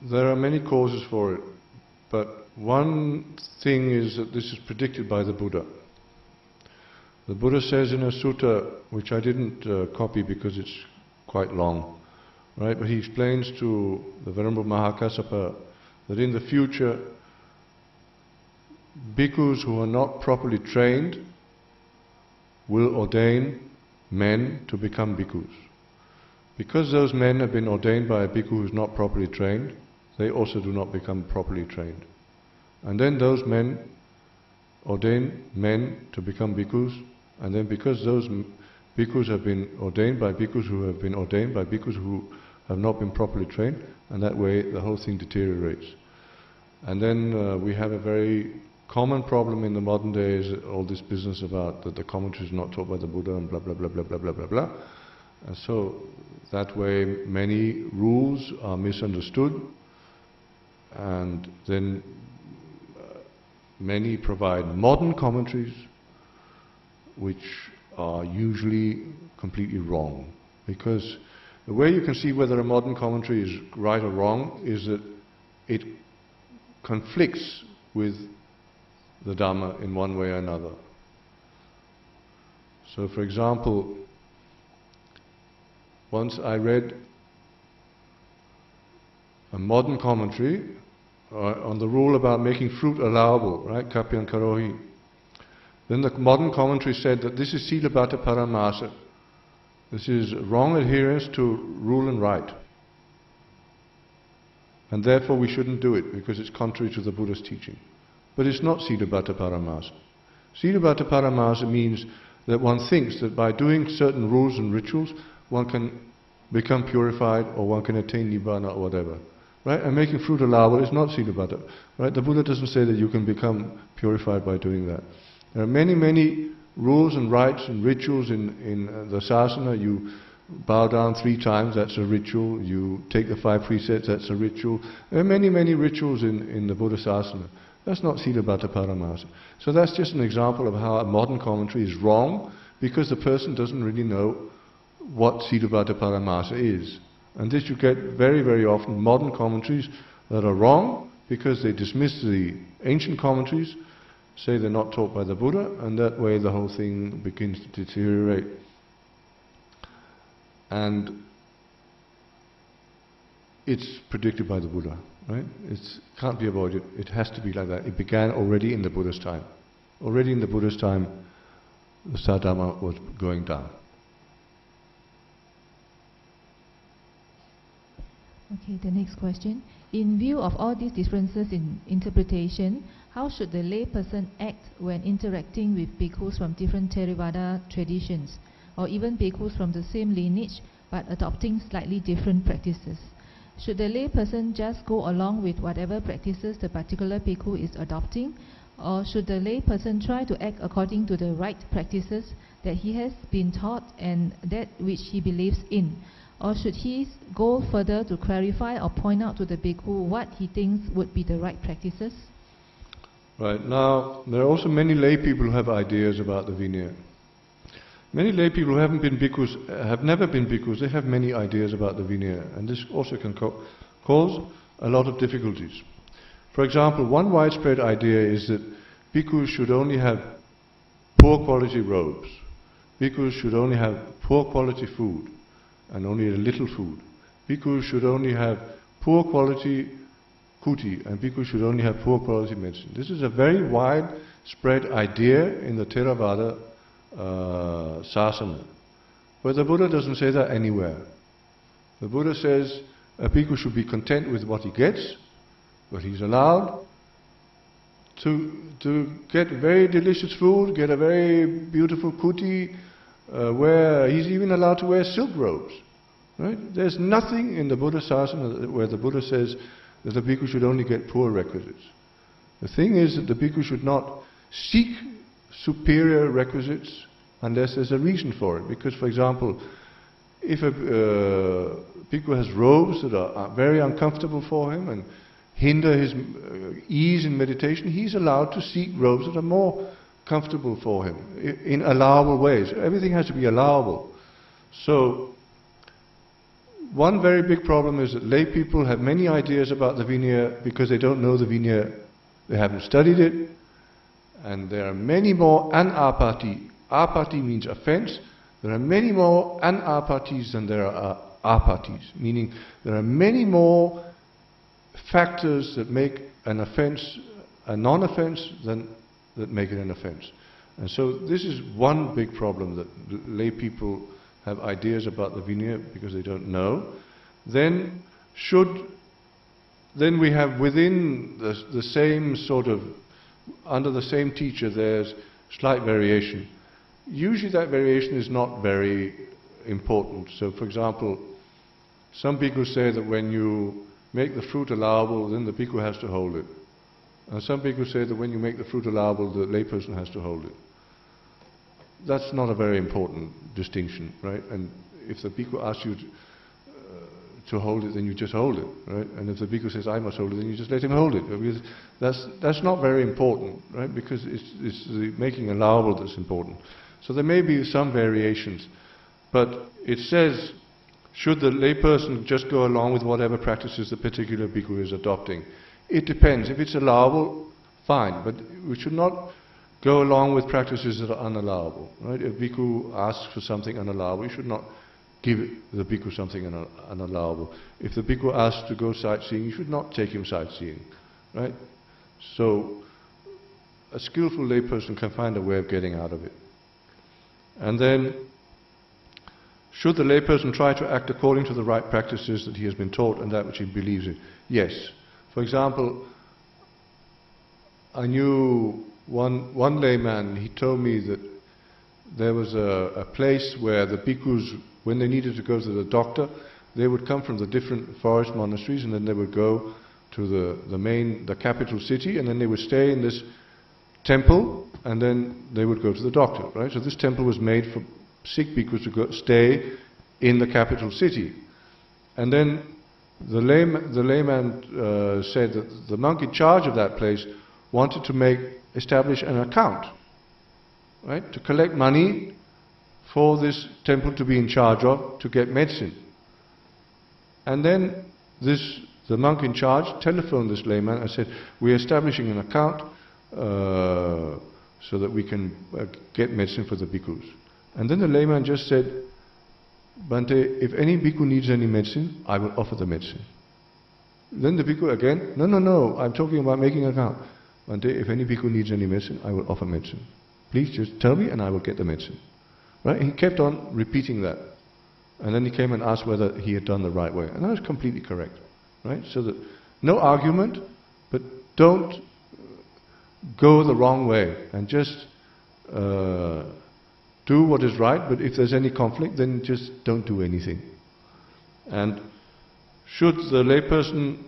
There are many causes for it, but one thing is that this is predicted by the Buddha. The Buddha says in a sutta, which I didn't copy because it's quite long, right? But he explains to the Venerable Mahakassapa that in the future, bhikkhus who are not properly trained will ordain men to become bhikkhus. Because those men have been ordained by a bhikkhu who is not properly trained, they also do not become properly trained. And then those men ordain men to become bhikkhus, and then because those bhikkhus have been ordained by bhikkhus who have been ordained by bhikkhus who have not been properly trained, and that way the whole thing deteriorates. And then we have a very common problem in the modern days, all this business about that the commentary is not taught by the Buddha and blah blah blah blah blah blah blah blah. And so that way many rules are misunderstood, and then many provide modern commentaries which are usually completely wrong. Because the way you can see whether a modern commentary is right or wrong is that it conflicts with the Dhamma in one way or another. So for example, once I read a modern commentary on the rule about making fruit allowable, right, Kapyan Karohi. Then the modern commentary said that this is Sila Bhatta Paramasa. This is wrong adherence to rule and right. And therefore we shouldn't do it because it's contrary to the Buddha's teaching. But it's not Sila Bhatta Paramasa. Sila Bhatta Paramasa means that one thinks that by doing certain rules and rituals, one can become purified or one can attain Nibbana or whatever. Right? And making fruit allowable is not Sila Bhatta. Right? The Buddha doesn't say that you can become purified by doing that. There are many, many rules and rites and rituals in the sasana. You bow down 3 times, that's a ritual. You take the 5 precepts, that's a ritual. There are many, many rituals in the Buddha sasana. That's not Sila Bhatta Paramasa. So that's just an example of how a modern commentary is wrong because the person doesn't really know what Sila Bhatta Paramasa is. And this you get very, very often, modern commentaries that are wrong because they dismiss the ancient commentaries, say they're not taught by the Buddha, and that way the whole thing begins to deteriorate. And it's predicted by the Buddha, right? It can't be avoided. It has to be like that. It began already in the Buddha's time. Already in the Buddha's time, the Sadhama was going down.
Okay, the next question. In view of all these differences in interpretation, how should the lay person act when interacting with bhikkhus from different Theravada traditions, or even bhikkhus from the same lineage but adopting slightly different practices? Should the lay person just go along with whatever practices the particular bhikkhu is adopting, or should the lay person try to act according to the right practices that he has been taught and that which he believes in? Or should he go further to clarify or point out to the bhikkhu what he thinks would be the right practices?
Right, now there are also many lay people who have ideas about the Vinaya. Many lay people who haven't been bhikkhus, have never been bhikkhus, they have many ideas about the Vinaya, and this also can cause a lot of difficulties. For example, one widespread idea is that bhikkhus should only have poor quality robes, bhikkhus should only have poor quality food, and only a little food. Bhikkhus should only have poor quality kuti, and bhikkhus should only have poor quality medicine. This is a very widespread idea in the Theravada sasana. But the Buddha doesn't say that anywhere. The Buddha says a bhikkhu should be content with what he gets, but he's allowed to get very delicious food, get a very beautiful kuti, where he's even allowed to wear silk robes. Right? There's nothing in the Buddha Sasana where the Buddha says that the bhikkhu should only get poor requisites. The thing is that the bhikkhu should not seek superior requisites unless there's a reason for it. Because, for example, if a bhikkhu has robes that are very uncomfortable for him and hinder his ease in meditation, he's allowed to seek robes that are more comfortable for him in allowable ways. Everything has to be allowable. So, one very big problem is that lay people have many ideas about the Vinaya because they don't know the Vinaya, they haven't studied it, and there are many more anapati. Apati means offense. There are many more anapatis than there are apatis, meaning there are many more factors that make an offense a non-offense than that make it an offense. And so this is one big problem, that lay people have ideas about the Vinaya because they don't know. Then we have within the same sort of, under the same teacher, there's slight variation. Usually that variation is not very important. So for example, some bhikkhus say that when you make the fruit allowable, then the bhikkhu has to hold it. And some bhikkhus say that when you make the fruit allowable, the layperson has to hold it. That's not a very important distinction, right? And if the bhikkhu asks you to hold it, then you just hold it, right? And if the bhikkhu says, I must hold it, then you just let him hold it. Because that's not very important, right? Because it's the making allowable that's important. So there may be some variations, but it says, should the layperson just go along with whatever practices the particular bhikkhu is adopting? It depends. If it's allowable, fine, but we should not go along with practices that are unallowable, right? If bhikkhu asks for something unallowable, you should not give the bhikkhu something unallowable. If the bhikkhu asks to go sightseeing, you should not take him sightseeing, right? So a skillful layperson can find a way of getting out of it. And then, should the layperson try to act according to the right practices that he has been taught and that which he believes in? Yes. For example, I knew one layman, he told me that there was a place where the bhikkhus, when they needed to go to the doctor, they would come from the different forest monasteries and then they would go to the capital city, and then they would stay in this temple and then they would go to the doctor, right? So this temple was made for sick bhikkhus to stay in the capital city. And then the layman said that the monk in charge of that place wanted to establish an account, right, to collect money for this temple to be in charge of, to get medicine. And then the monk in charge telephoned this layman and said, we're establishing an account so that we can get medicine for the bhikkhus. And then the layman just said, Bhante, if any bhikkhu needs any medicine, I will offer the medicine. Then the bhikkhu again, no, I'm talking about making an account. Bhante, if any bhikkhu needs any medicine, I will offer medicine. Please just tell me and I will get the medicine. Right? He kept on repeating that. And then he came and asked whether he had done the right way. And that was completely correct. Right? So that no argument, but don't go the wrong way and just do what is right, but if there's any conflict, then just don't do anything. And should the layperson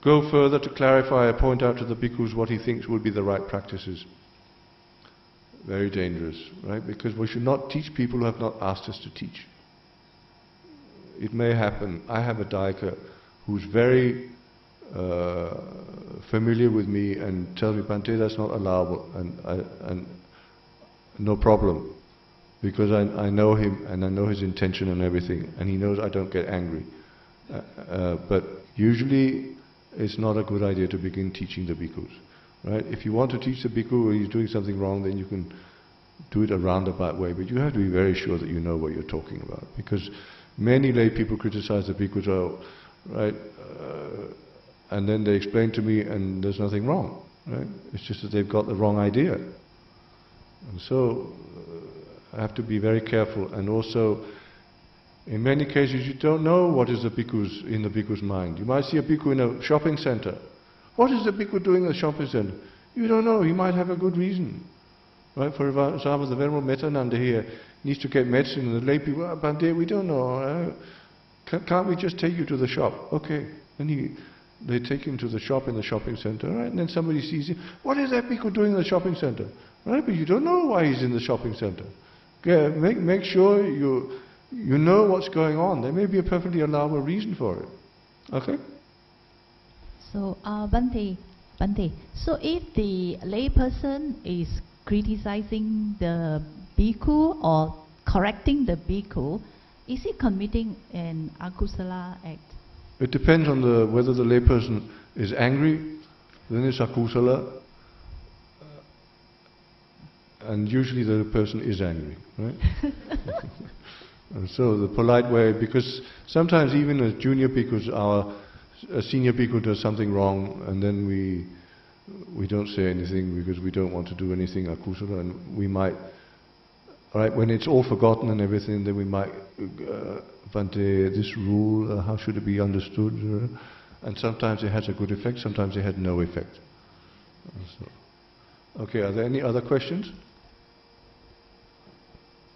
go further to clarify or point out to the bhikkhus what he thinks would be the right practices? Very dangerous, right? Because we should not teach people who have not asked us to teach. It may happen. I have a daika who's very familiar with me and tells me, Bhante, that's not allowable, and no problem, because I know him and I know his intention and everything, and he knows I don't get angry. But usually it's not a good idea to begin teaching the bhikkhus. Right? If you want to teach the bhikkhu or he's doing something wrong, then you can do it a roundabout way, but you have to be very sure that you know what you're talking about, because many lay people criticize the bhikkhus, right? And then they explain to me and there's nothing wrong, right? It's just that they've got the wrong idea. And so I have to be very careful. And also, in many cases, you don't know what is in the bhikkhu's mind. You might see a bhikkhu in a shopping center. What is the bhikkhu doing in the shopping center? You don't know. He might have a good reason. Right? For example, the Venerable Metananda here, needs to get medicine, and the lay people, Bhante, we don't know. Can't we just take you to the shop? Okay. Then they take him to the shop in the shopping center, right? And then somebody sees him. What is that bhikkhu doing in the shopping center? Right? But you don't know why he's in the shopping center. Okay, make sure you know what's going on. There may be a perfectly allowable reason for it. Okay?
So, Bhante, so if the layperson is criticizing the bhikkhu or correcting the bhikkhu, is he committing an akusala act?
It depends on whether the layperson is angry, then it's akusala, and usually the person is angry, right? And so the polite way, because sometimes even as junior bhikkhus, a senior bhikkhu does something wrong, and then we don't say anything because we don't want to do anything akusala, and we might, right, when it's all forgotten and everything, then we might, Bhante, this rule, how should it be understood? And sometimes it has a good effect, sometimes it has no effect. So, okay, are there any other questions?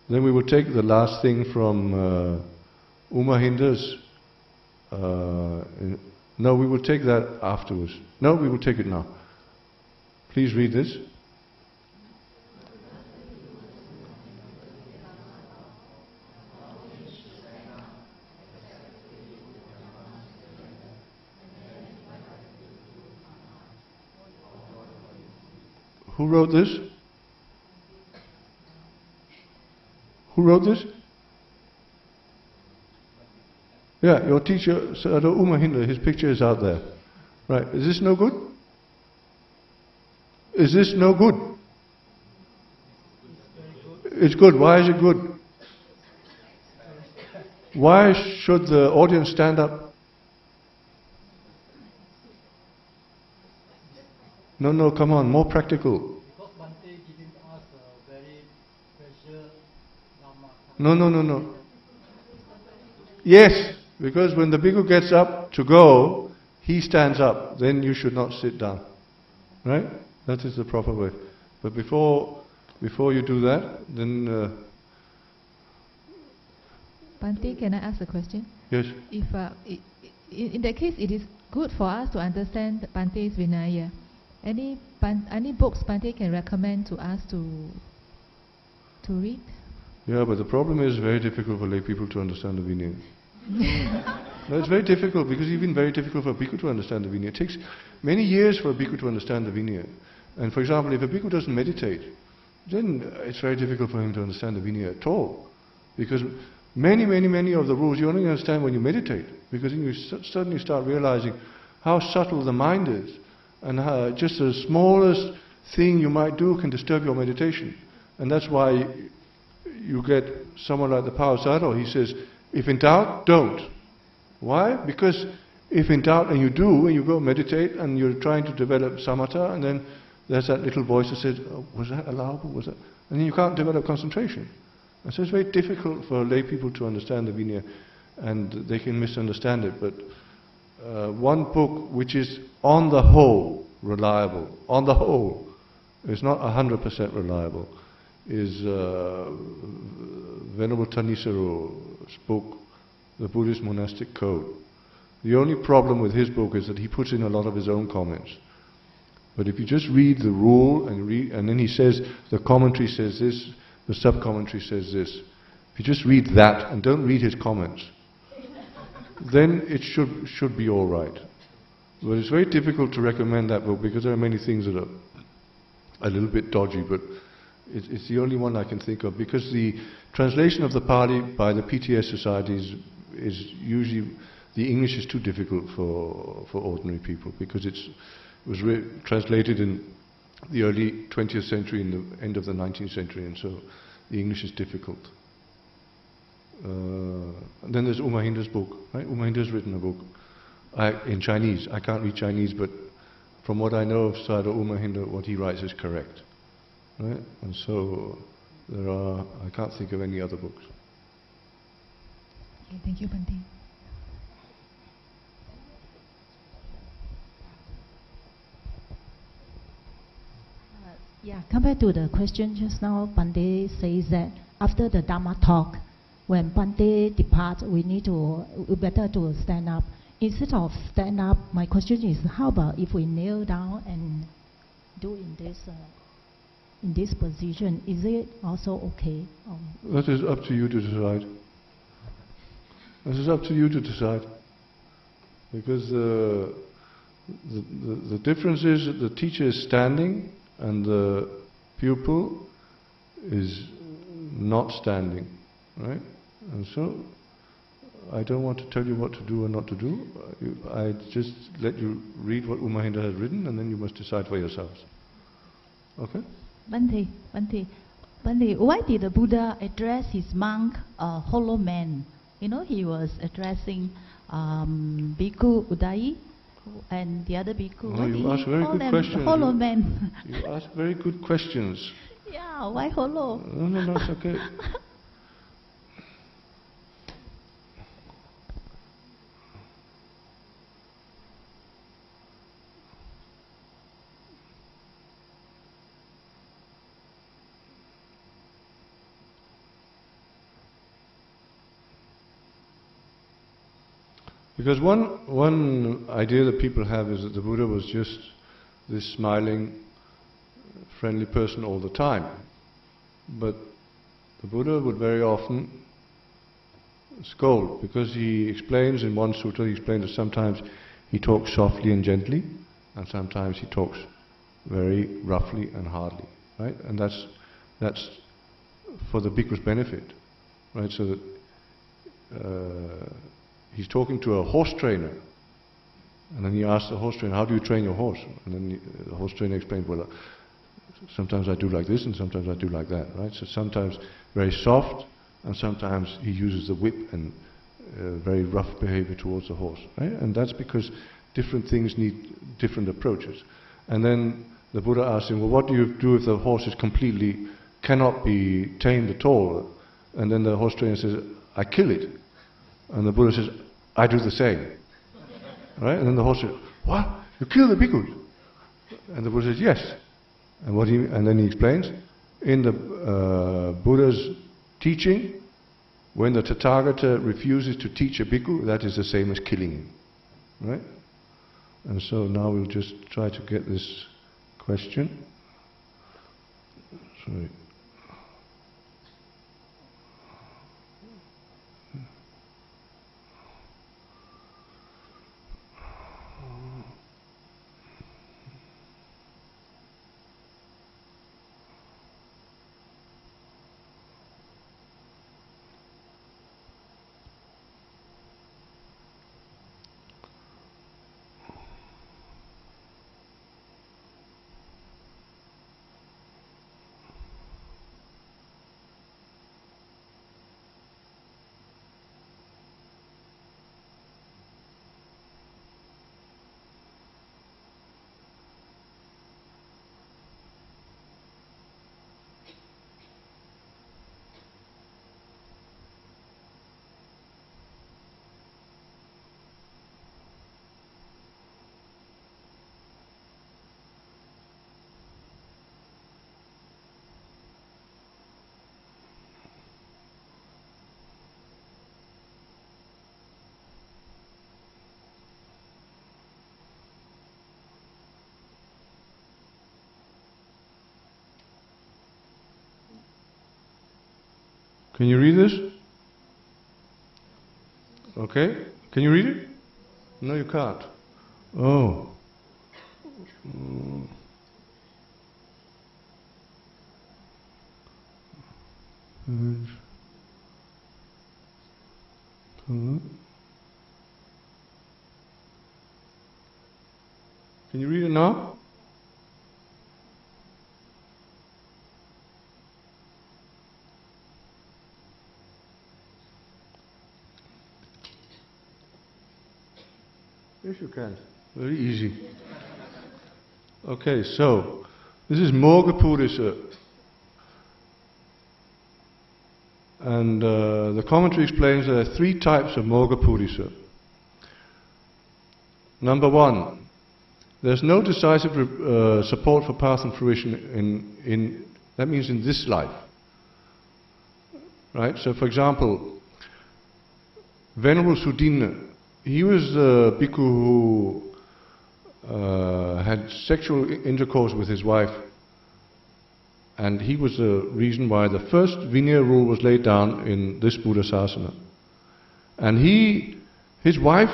Then we will take the last thing from Umahinda's. No, we will take that afterwards. No, we will take it now. Please read this. Who wrote this? Who wrote this? Yeah, your teacher, Sayadaw U Mahinda, his picture is out there. Right, is this no good? Is this no good? It's good. Why is it good? Why should the audience stand up? No, come on, more practical.
Because Bhante giving us a very pressure Dhamma.
No. Yes, because when the bhikkhu gets up to go, he stands up. Then you should not sit down. Right? That is the proper way. But before you do that, then...
Bhante, can I ask a question?
Yes.
If in that case, it is good for us to understand Bhante's Vinaya. Any books Bhante can recommend to us to read?
Yeah, but the problem is very difficult for lay people to understand the Vinaya. No, it's very difficult, because it's even very difficult for a bhikkhu to understand the Vinaya. It takes many years for a bhikkhu to understand the Vinaya. And for example, if a bhikkhu doesn't meditate, then it's very difficult for him to understand the Vinaya at all. Because many of the rules you only understand when you meditate, because then you suddenly start realizing how subtle the mind is, and how just the smallest thing you might do can disturb your meditation. And that's why you get someone like the Pa-Auk Sayadaw, he says, if in doubt, don't. Why? Because if in doubt and you do, and you go meditate and you're trying to develop samatha, and then there's that little voice that says, oh, was that allowable? Was that? And then you can't develop concentration. And so it's very difficult for lay people to understand the Vinaya, and they can misunderstand it. But one book which is on the whole reliable, on the whole, is not 100% reliable, is Venerable Thanissaro book, The Buddhist Monastic Code. The only problem with his book is that he puts in a lot of his own comments. But if you just read the rule and then he says the commentary says this, the sub-commentary says this. If you just read that and don't read his comments, then it should be all right. But it's very difficult to recommend that book because there are many things that are a little bit dodgy, but it's the only one I can think of, because the translation of the Pali by the PTS societies is usually, the English is too difficult for ordinary people, because it was translated in the early 20th century and the end of the 19th century, and so the English is difficult. And then there's Umahinda's book, right? Umahinda's written a book in Chinese. I can't read Chinese, but from what I know of Sayadaw Umahinda, what he writes is correct. Right? And so I can't think of any other books.
Okay, thank you, Bhante.
Yeah, come back to the question just now. Bhante says that after the Dhamma talk, when Bhante depart, we better to stand up. Instead of stand up, my question is, how about if we kneel down and do in this position? Is it also okay?
That is up to you to decide. This is up to you to decide. Because the difference is that the teacher is standing and the pupil is not standing, right? And so, I don't want to tell you what to do and not to do. I just let you read what Umahinda has written, and then you must decide for yourselves. Okay?
Bhante, why did the Buddha address his monk hollow man? You know, he was addressing Bhikkhu Udai and the other Bhikkhu.
Oh, you ask very good questions.
Hollow man.
You ask very good questions.
Yeah, why hollow?
No, it's okay. Because one idea that people have is that the Buddha was just this smiling, friendly person all the time. But the Buddha would very often scold, because he explains in one sutta, he explains that sometimes he talks softly and gently, and sometimes he talks very roughly and hardly, right? And that's for the bhikkhu's benefit, right? So that he's talking to a horse trainer, and then he asks the horse trainer, how do you train your horse? And then the horse trainer explains, well, sometimes I do like this and sometimes I do like that, right? So sometimes very soft, and sometimes he uses the whip and very rough behavior towards the horse, right? And that's because different things need different approaches. And then the Buddha asks him, well, what do you do if the horse is cannot be tamed at all? And then the horse trainer says, I kill it. And the Buddha says, I do the same. Right? And then the horse says, what? You kill the bhikkhus? And the Buddha says, yes. And then he explains, in the Buddha's teaching, when the Tathagata refuses to teach a bhikkhu, that is the same as killing him. Right? And so now we'll just try to get this question. Sorry. Can you read this? Okay. Can you read it? No, you can't. Oh. Can you read it now? Yes, you can. Very easy. Okay, so this is Mogapurisa. And the commentary explains there are three types of Mogapurisa. Number one, there's no decisive support for path and fruition that means in this life. right? So, for example, Venerable Sudina, he was a bhikkhu who had sexual intercourse with his wife, and he was the reason why the first Vinaya rule was laid down in this Buddha Sasana. And his wife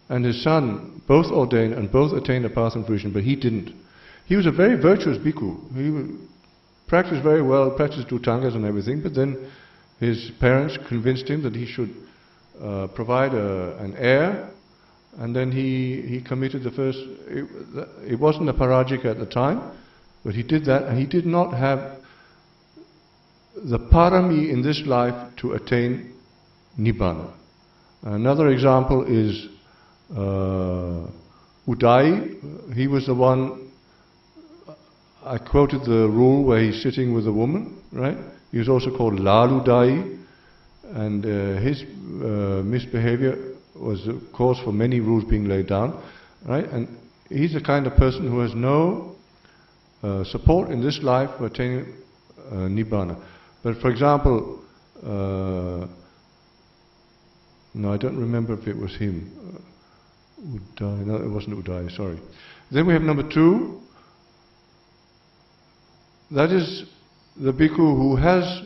and his son both ordained and both attained the path of fruition, but he didn't. He was a very virtuous bhikkhu. He practiced very well, practiced Dutangas and everything, but then his parents convinced him that he should provide an heir, and then he committed the first. It wasn't a parajika at the time, but he did that, and he did not have the parami in this life to attain nibbana. Another example is Udayi. He was the one, I quoted the rule where he's sitting with a woman, right? He was also called Laludayi, and his misbehavior was the cause for many rules being laid down, right? And he's the kind of person who has no support in this life for attaining nibbana. But for example, no, I don't remember if it was him. Udayi, no, it wasn't Udayi, sorry. Then we have number 2. That is the bhikkhu who has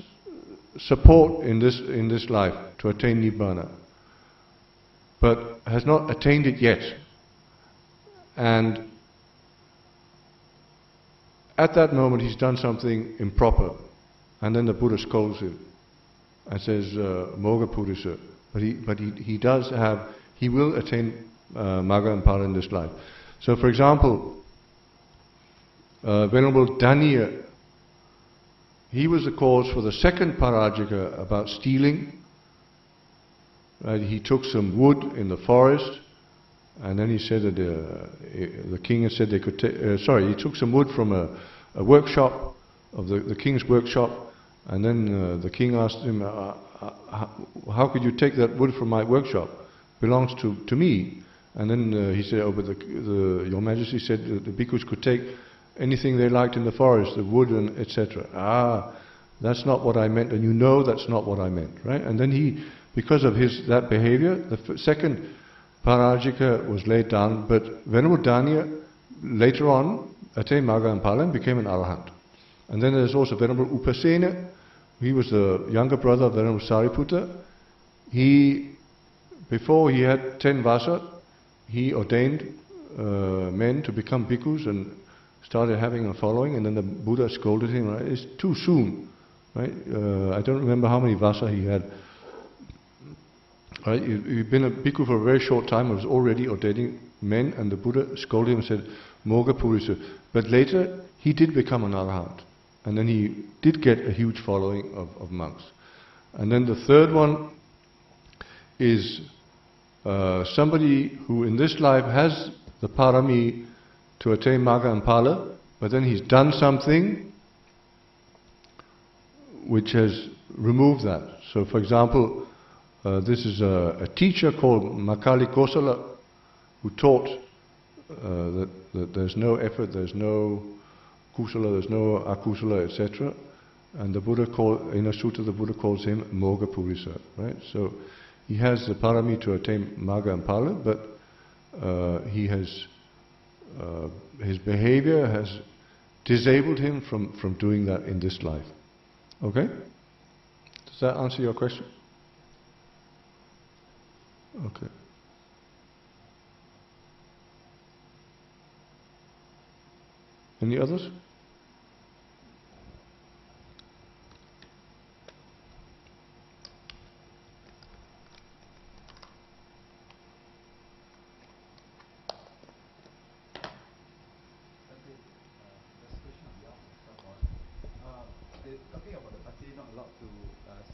support in this life to attain nibbana, but has not attained it yet. And at that moment he's done something improper, and then the Buddha scolds him and says, Moga Purisa. But he will attain Magga and Phala in this life. So for example, Venerable Daniya, he was the cause for the second parajika about stealing. Right? He took some wood in the forest, and then he said that the king had said they could take. He took some wood from a workshop of the king's workshop, and then the king asked him, "How could you take that wood from my workshop? It belongs to me." And then he said, "Oh, but Your Majesty said the bhikkhus could take anything they liked in the forest, the wood and etc." That's not what I meant, and you know that's not what I meant, right? And then he, because of that behavior, the second parajika was laid down, but Venerable Daniya later on attained Magga and Phala and became an arahant. And then there's also Venerable Upasena. He was the younger brother of Venerable Sariputta. Before he had 10 vasa, he ordained men to become bhikkhus and started having a following, and then the Buddha scolded him, right? It's too soon, right? I don't remember how many vasa he had. Right? You've been a bhikkhu for a very short time, was already ordaining men, and the Buddha scolded him and said, Moga Purisa. But later, he did become an arahant, and then he did get a huge following of monks. And then the third one is somebody who in this life has the parami to attain Magga and Phala, but then he's done something which has removed that. So for example, this is a teacher called Makali Kosala, who taught that there's no effort, there's no kusala, there's no akusala, etc. And the Buddha in a sutta, the Buddha calls him Moga Purisa, right? So he has the parami to attain Magga and Phala, but he has his behavior has disabled him from doing that in this life. Okay? Does that answer your question? Okay. Any others?
Talking about the Pati not allowed to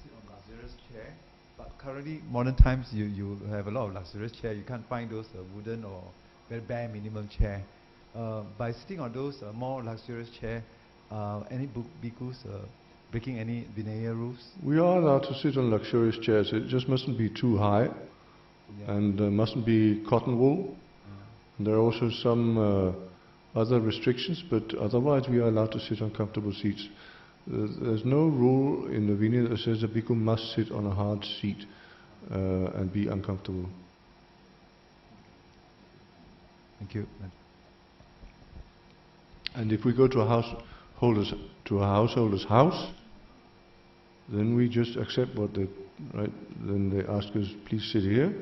sit on luxurious chair, but currently modern times you have a lot of luxurious chair. You can't find those wooden or very bare minimum chair. By sitting on those more luxurious chair, any bhikkhus breaking any Vinaya rules?
We are allowed to sit on luxurious chairs. It just mustn't be too high, and mustn't be cotton wool. And there are also some other restrictions, but otherwise we are allowed to sit on comfortable seats. There's no rule in the Vinaya that says a bhikkhu must sit on a hard seat and be uncomfortable.
Thank you.
And if we go to a householder's house, then we just accept what they, right? Then they ask us, please sit here,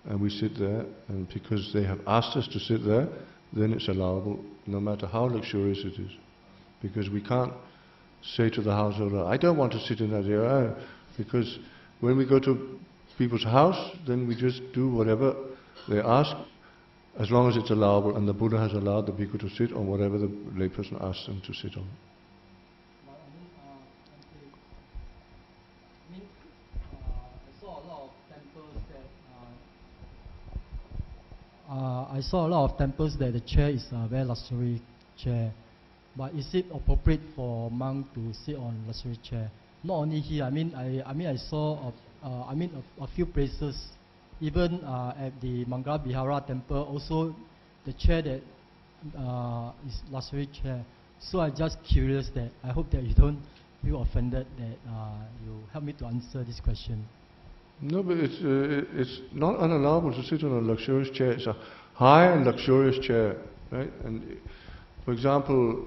and we sit there, and because they have asked us to sit there, then it's allowable, no matter how luxurious it is. Because we can't say to the householder, I don't want to sit in that area, because when we go to people's house, then we just do whatever they ask, as long as it's allowable, and the Buddha has allowed the bhikkhu to sit on whatever the layperson asks them to sit on.
But I saw a lot of temples that the chair is a very luxury chair. But is it appropriate for monk to sit on luxury chair? Not only here. I saw a few places, even at the Mangala Vihara temple. Also, the chair that is luxury chair. So I'm just curious that I hope that you don't feel offended that you help me to answer this question.
No, but it's not unallowable to sit on a luxurious chair. It's a high and luxurious chair, right? And for example,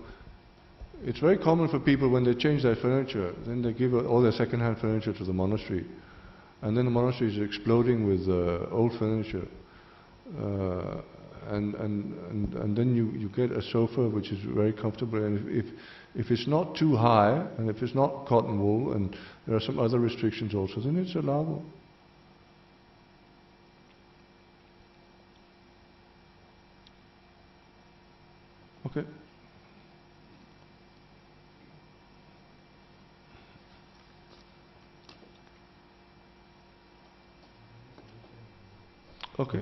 it's very common for people when they change their furniture, then they give all their second-hand furniture to the monastery, and then the monastery is exploding with old furniture, and then you get a sofa which is very comfortable. And if it's not too high, and if it's not cotton wool, and there are some other restrictions also, then it's allowable. Okay. Okay.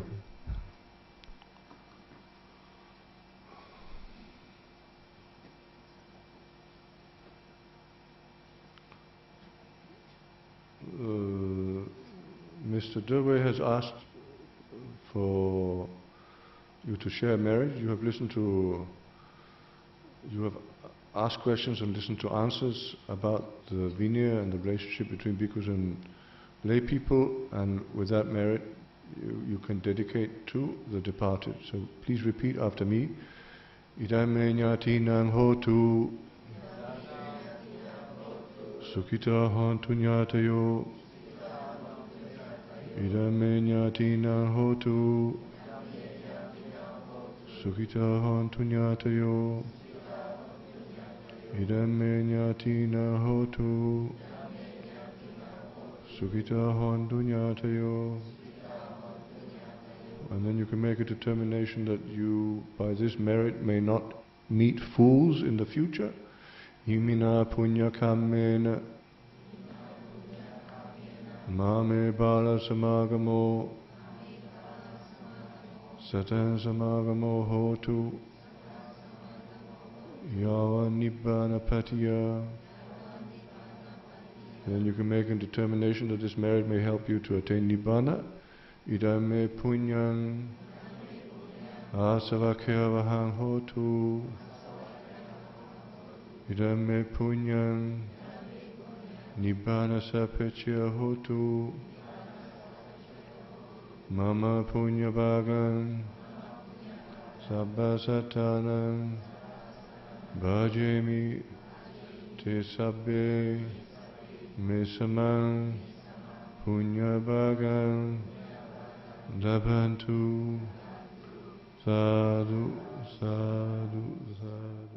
Mr. Dewey has asked for you to share marriage. You have asked questions and listened to answers about the Vinaya and the relationship between bhikkhus and lay people, and with that merit you can dedicate to the departed. So please repeat after me. Idame ñātīnaṃ hotu Sukhita hontu ñātayo. Idame ñātīnaṃ hotu Sukhita hontu ñātayo. Idame ñātīnaṃ hotu Sukhita hontu ñātayo. And then you can make a determination that you, by this merit, may not meet fools in the future. Imina punya kammena mame bala samagamo satan samagamo hotu yava nibbana patiya. Then you can make a determination that this merit may help you to attain nibbana. Idame punyam asavakhyavaham hotu. Idame punyam nibbana sapechya hotu. Mama punya bhagam sabba satanam bhajemi te sabbe me samam punya bhagam Labhantu sadhu sadhu sadhu.